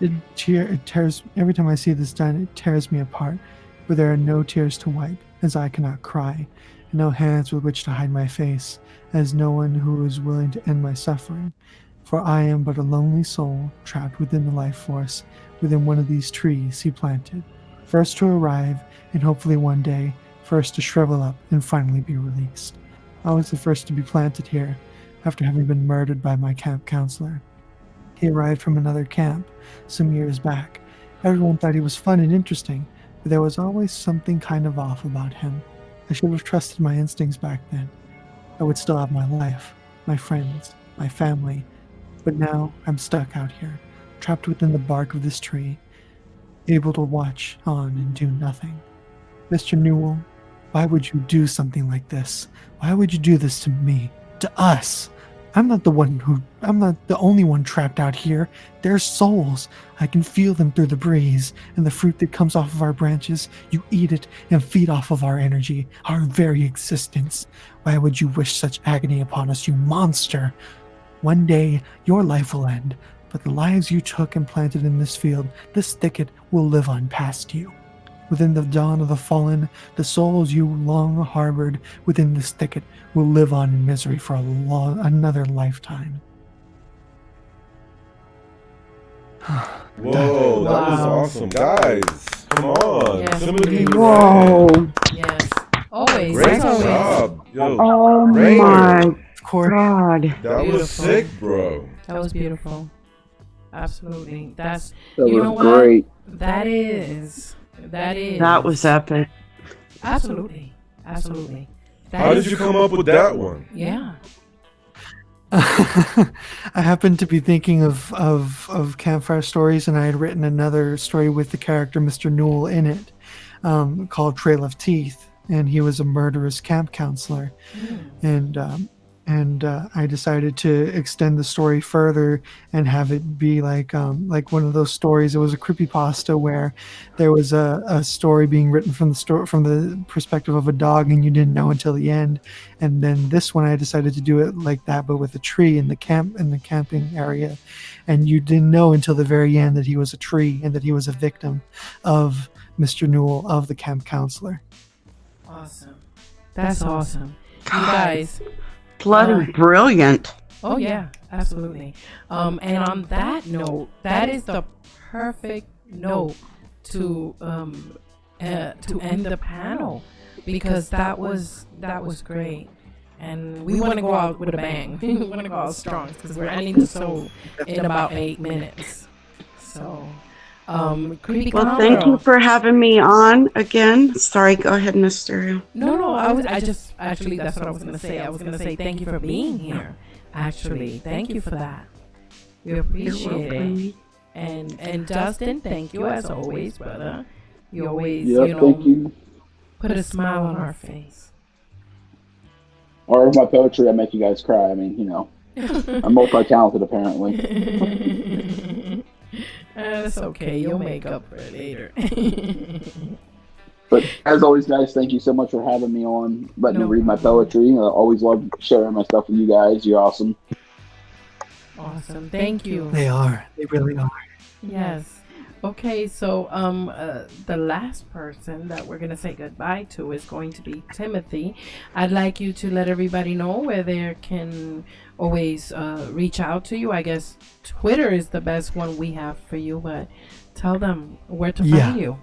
every time I see this done, it tears me apart. But there are no tears to wipe, as I cannot cry, and no hands with which to hide my face, as no one who is willing to end my suffering. For I am but a lonely soul, trapped within the life force, within one of these trees he planted, first to arrive, and hopefully one day, first to shrivel up and finally be released. I was the first to be planted here, after having been murdered by my camp counselor. He arrived from another camp some years back. Everyone thought he was fun and interesting, but there was always something kind of off about him. I should have trusted my instincts back then. I would still have my life, my friends, my family, but now I'm stuck out here, trapped within the bark of this tree, able to watch on and do nothing. Mr. Newell, why would you do something like this? Why would you do this to me? To us? I'm not the only one trapped out here. They're souls. I can feel them through the breeze, and the fruit that comes off of our branches, you eat it and feed off of our energy, our very existence. Why would you wish such agony upon us, you monster? One day, your life will end, but the lives you took and planted in this field, this thicket, will live on past you. Within the dawn of the fallen, the souls you long harbored within this thicket will live on in misery for another lifetime. Whoa, that was awesome. Guys, come on. Yes. Timothy Whoa. Duran. Yes. Always. Great As always. job. Yo, Oh Rainer, my Of course. God. that Beautiful. was sick, bro. That was beautiful. Absolutely. That's That you know was what? great. That is. That was epic. Absolutely. Absolutely. That How is- did you come up with that one? Yeah. I happened to be thinking of campfire stories, and I had written another story with the character Mr. Newell in it, called Trail of Teeth, and he was a murderous camp counselor, and I decided to extend the story further and have it be like one of those stories. It was a creepypasta where there was a story being written from the perspective of a dog, and you didn't know until the end. And then this one, I decided to do it like that, but with a tree in the camping area, and you didn't know until the very end that he was a tree and that he was a victim of Mr. Newell, of the camp counselor. Awesome. That's awesome. You guys. Bloody brilliant. Oh yeah, absolutely. And on that note, that is the perfect note to end the panel, because that was great, and we want to go out with a bang. We want to go out strong because we're ending the show in about 8 minutes. So, creepy Well, Clown thank Girl. you for having me on again. Sorry, go ahead, Mr. No, I just actually, that's what I was gonna say. I was gonna say thank you for being here. Actually, thank you for that. We appreciate it. And Justin, thank you as always, brother. You always, Thank you. put a smile on our face. Or my poetry, I make you guys cry. I mean, I'm multi-talented apparently. That's okay. You'll make up for it later. But as always, guys, thank you so much for having me on, letting me read my poetry. I always love sharing my stuff with you guys. You're awesome. Awesome. Thank you. They are. They really are. Yes. Okay, so the last person that we're gonna say goodbye to is going to be Timothy. I'd like you to let everybody know where they can always reach out to you. I guess Twitter is the best one we have for you, but tell them where to find you.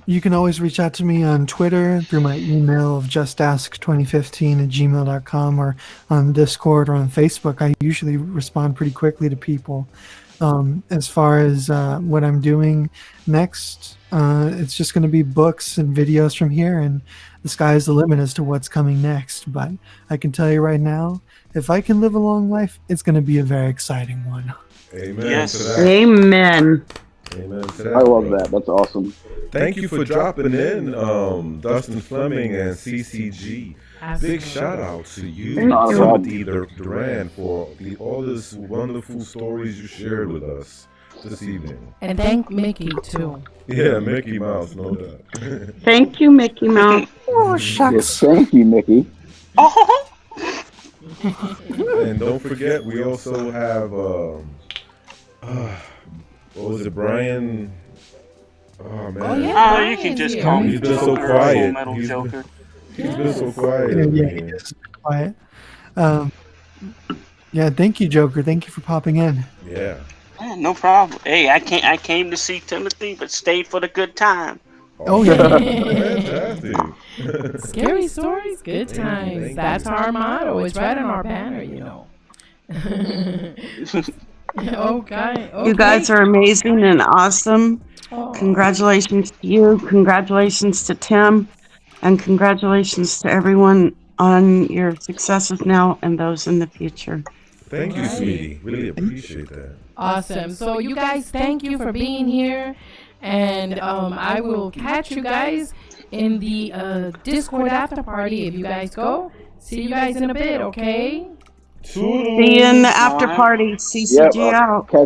You can always reach out to me on Twitter through my email of justask2015@gmail.com, or on Discord or on Facebook. I usually respond pretty quickly to people. As far as what I'm doing next, it's just going to be books and videos from here, and the sky's the limit as to what's coming next. But I can tell you right now, if I can live a long life, it's going to be a very exciting one. Amen. Yes. To that. Amen. Amen to that. I love that. That's awesome. Thank you for dropping in, Dustin Fleming and CCG. Big shout out to you, Timothy Duran, for all this wonderful stories you shared with us. this evening. And thank Mickey too. Yeah, Mickey Mouse, no doubt. Thank you, Mickey Mouse. Oh, Yes, shucks. thank you, Mickey. Oh, And don't forget, we also have what was it, Brian? Oh man, Oh, yeah. you can just Brian's call here. me He's been so Joker, quiet. Full Metal He's- Joker. he's been so quiet. Yeah, over he here. is quiet. Yeah, thank you, Joker. Thank you for popping in. Yeah. Yeah, no problem. Hey, I came to see Timothy, but stayed for the good time. Oh, yeah. Fantastic. Scary stories, good times. Thank That's you. our motto. It's right on our banner, you know. Okay. You guys are amazing and awesome. Oh. Congratulations to you. Congratulations to Tim. And congratulations to everyone on your successes now and those in the future. Thank you, Right. sweetie. Really appreciate that. Awesome. So you guys, thank you for being here. And I will catch you guys in the Discord after party if you guys go. See you guys in a bit, okay? Toodles. See you in the after party. Yep, CCG out. I'll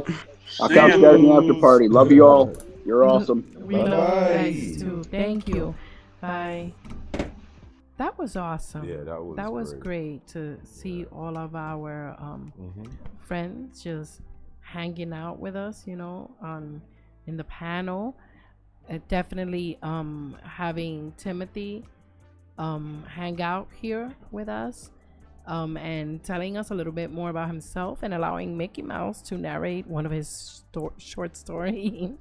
catch you guys in the after party. Love you all. You're awesome. We love you Bye-bye. guys too. Thank you. Bye. That was awesome. Yeah, that was great to see all of our friends just hanging out with us, you know, in the panel. Definitely having Timothy hang out here with us and telling us a little bit more about himself and allowing Mickey Mouse to narrate one of his short stories.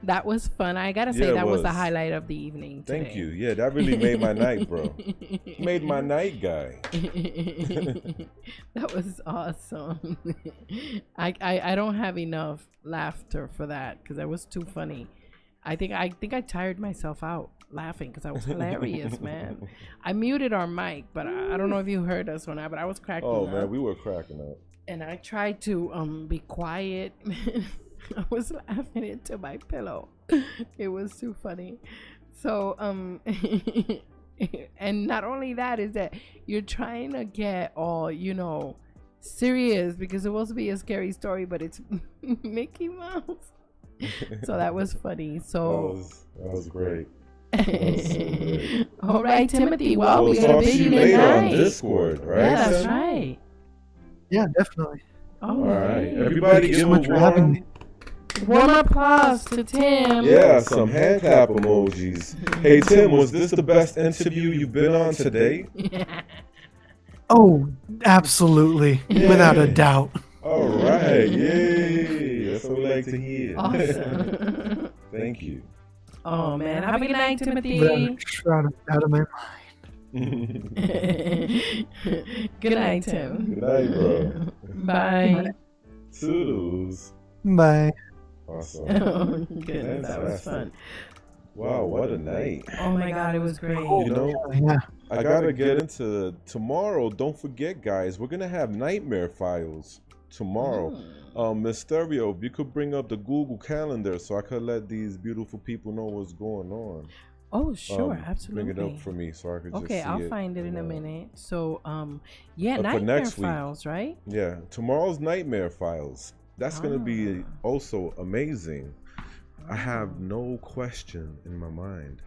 That was fun. I gotta say, Yeah, it that was the was. highlight of the evening today. Thank you. Yeah, that really made my night, bro. Made my night, guy. That was awesome. I don't have enough laughter for that because that was too funny. I think I tired myself out laughing because I was hilarious, man. I muted our mic, but I don't know if you heard us or not, but I was cracking Oh up. man, we were cracking up. And I tried to be quiet. I was laughing into my pillow. It was too funny. So and not only that is that you're trying to get all, you know, serious because it's supposed to be a scary story, but it's Mickey Mouse. So that was funny. So That was great. all right, Timothy. Well, we We'll got a talk to busy you later on night. Discord, right? Yeah, that's Tim? right. Yeah, definitely. All All right, right. everybody, Thank you give so him much a for having me. Warm applause to Tim. Yeah, some hand clap emojis. Hey Tim, was this the best interview you've been on today? Oh, absolutely. Without a doubt. All right, yay! That's what we like to hear. Awesome. Thank you. Oh man, have a good night, Without Timothy. a shroud out of my mind. Good night, Tim. Good night, bro. Bye. Toodles. Bye. Awesome. Oh goodness, that was fun. Wow, what a night. Oh my god, it was great. You know, Yeah. I gotta get into tomorrow. Don't forget, guys, we're gonna have Nightmare Files tomorrow. Miss Stereo, if you could bring up the Google Calendar so I could let these beautiful people know what's going on. Oh sure, absolutely. Bring it up for me so I could just Okay, see I'll it, find it in a know. minute. So yeah, For Nightmare next week. Files, right? Yeah, tomorrow's Nightmare Files. That's gonna be also amazing. I have no question in my mind.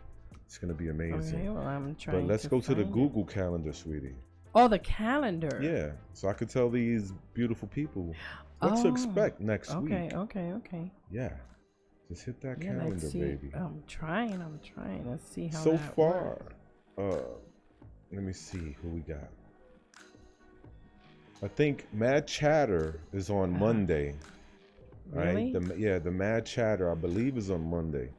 It's gonna be amazing. Okay, well, I'm trying. But let's go to the find it. Google Calendar, sweetie. Oh, the calendar. Yeah, so I could tell these beautiful people what to expect next week. Okay. Yeah, just hit that Yeah, calendar, let's see. baby. I'm trying. Let's see how So that far, works. let me see who we got. I think Mad Chatter is on Monday. Really? Right? The Mad Chatter, I believe, is on Monday.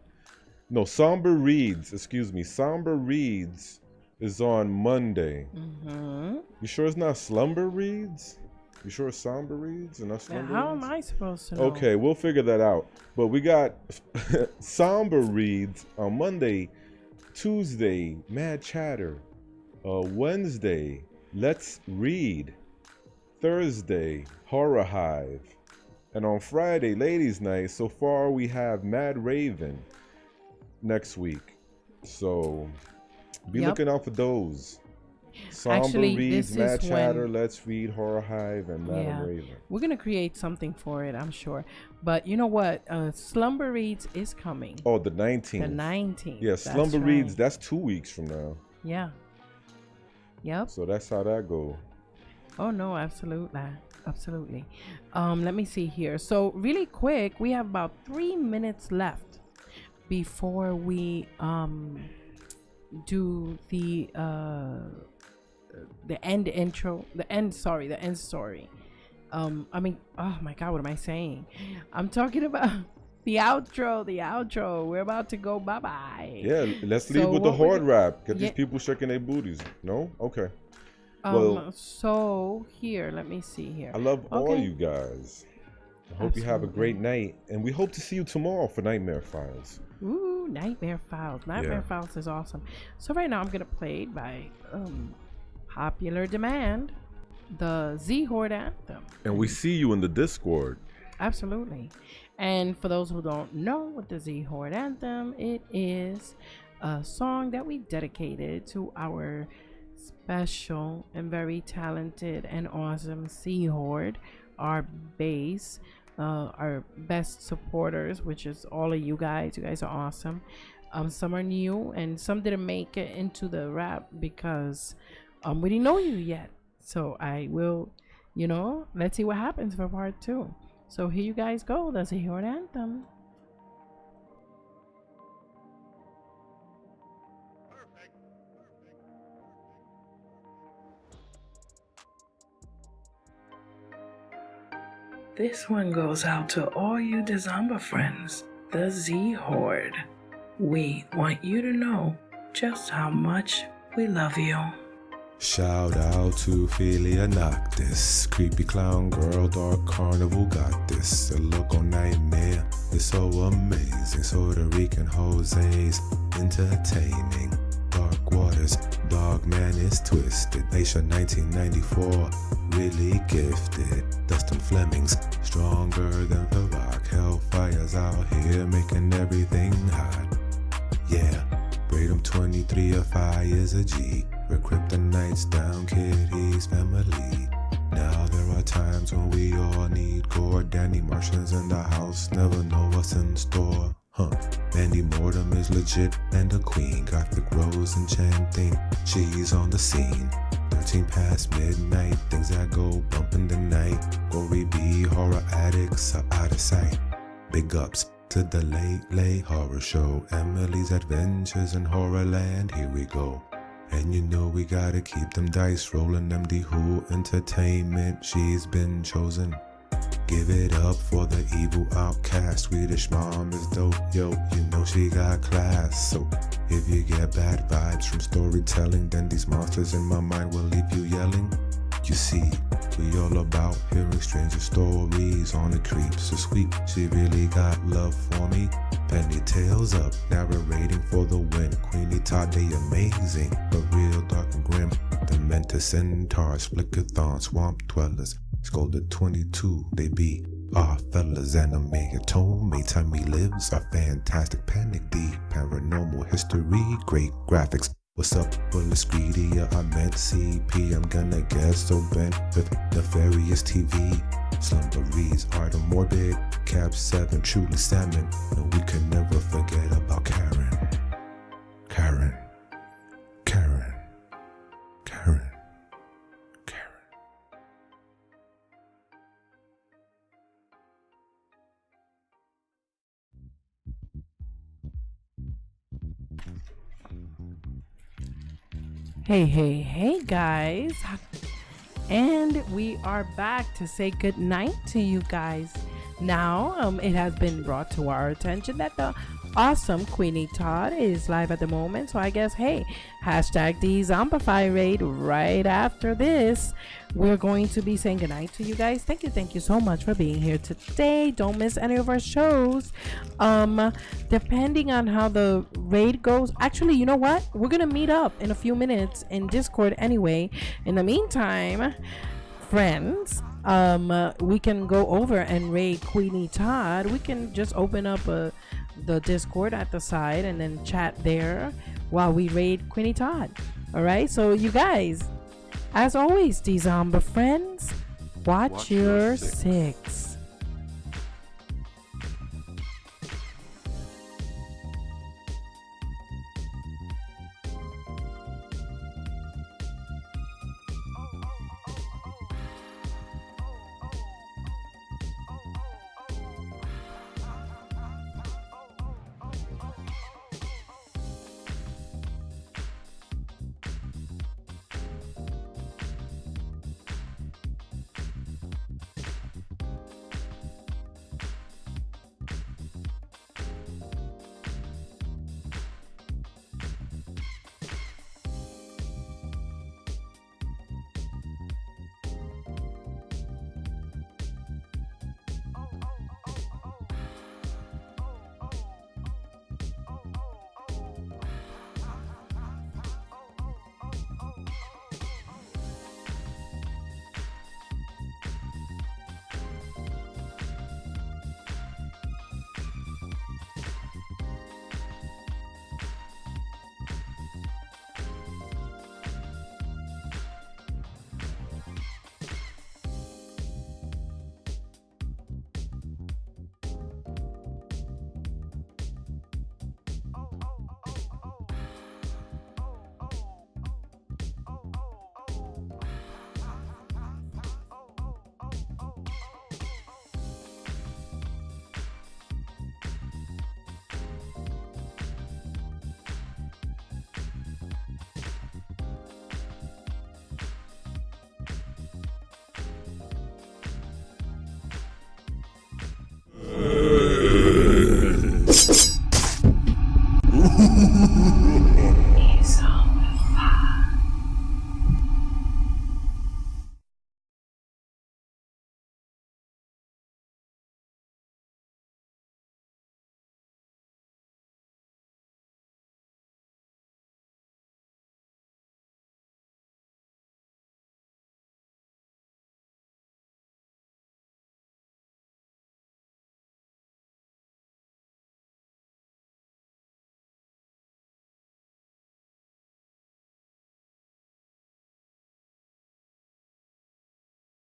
No, Somber Reads, excuse me. Somber Reads is on Monday. You sure it's not Slumber Reads? You sure it's Somber Reads and not Now, Slumber how Reads? am I supposed to know? Okay, we'll figure that out. But we got Somber Reads on Monday, Tuesday, Mad Chatter, Wednesday, Let's Read, Thursday, Horror Hive, and on Friday, Ladies Night. So far, we have Mad Raven next week. So be Yep. looking out for those. Somber Actually, Reads, this Mad is Chatter, when- Let's Read, Horror Hive, and Madam Yeah. Raven. We're gonna create something for it, I'm sure. But you know what? Slumber Reads is coming. Oh, the 19th. The 19th. Yeah, that's Slumber Reads, right. that's 2 weeks from now. Yeah. Yep. So that's how that go. Oh no, absolutely. Absolutely. Let me see here. So really quick, we have about 3 minutes left before we do the end intro, the end story. I mean, oh my god, what am I saying? I'm talking about the outro. We're about to go bye-bye. Yeah, let's So leave with the what we're horde rap. Get Yeah. these people shaking their booties. No? Okay. Well, So here, let me see here. I love all Okay. you guys. I hope you have a great Absolutely. night. And we hope to see you tomorrow for Nightmare Files. Ooh, Nightmare Files. Nightmare Yeah. Files is awesome. So right now I'm gonna play it by popular demand, the Z Horde anthem. And we see you in the Discord. Absolutely. And for those who don't know what the Z Horde anthem, it is a song that we dedicated to our special and very talented and awesome Z Horde, our base, our best supporters, which is all of you guys. You guys are awesome. Some are new and some didn't make it into the rap because we didn't know you yet. So I will, let's see what happens for part 2. So here you guys go. That's a Horde anthem. This one goes out to all you Dezomba friends, the Z Horde. We want you to know just how much we love you. Shout out to Ophelia Noctis, creepy clown girl, dark carnival got this. A look on nightmare, it's so amazing. Puerto Rican Jose's entertaining. Dark waters, dog man is twisted. Asia 1994, really gifted. Dustin Flemings, stronger than the rock. Hellfire's out here making everything hot. Yeah, Braden 23 of is a G. We're kryptonites down, kid, he's family. Now there are times when we all need gore. Danny Martians in the house, never know what's in store. Mandy Mortem is legit and a queen. Gothic Rose enchanting, she's on the scene. 13 past midnight, things that go bump in the night. Gory B, horror addicts are out of sight. Big ups to the late horror show. Emily's Adventures in Horrorland, here we go. And you know we gotta keep them dice rolling. MD Who Entertainment, she's been chosen. Give it up for the evil outcast. Swedish mom is dope, yo, you know she got class. So if you get bad vibes from storytelling, then these monsters in my mind will leave you yelling. You see, we all about hearing stranger stories on the creeps. So sweet, she really got love for me. Penny tails up, narrating for the win. Queenie Todd, they amazing, but real dark and grim. Dementor centaurs, flickathon, swamp dwellers. Scolded 22, they be our fellas. Anime Tome, time he lives, our fantastic panic deep. Paranormal history, great graphics. What's up, Bullet Greedia? I meant CP. I'm gonna get so bent with nefarious TV. Slumber Reads, Art of Morbid, Cap 7, truly salmon. And we can never forget about Karen. Karen. Karen. Karen. Karen. Hey guys, and we are back to say good night to you guys. Now it has been brought to our attention that the awesome Queenie Todd is live at the moment, so I guess hashtag Dezombified raid. Right after this, we're going to be saying goodnight to you guys. Thank you so much for being here today. Don't miss any of our shows. Depending on how the raid goes, actually, you know what, we're gonna meet up in a few minutes in Discord anyway. In the meantime, friends, we can go over and raid Queenie Todd. We can just open up the Discord at the side and then chat there while we raid Queenie Todd. All right, so you guys, as always, Dezomba friends, watch your six. Zombie.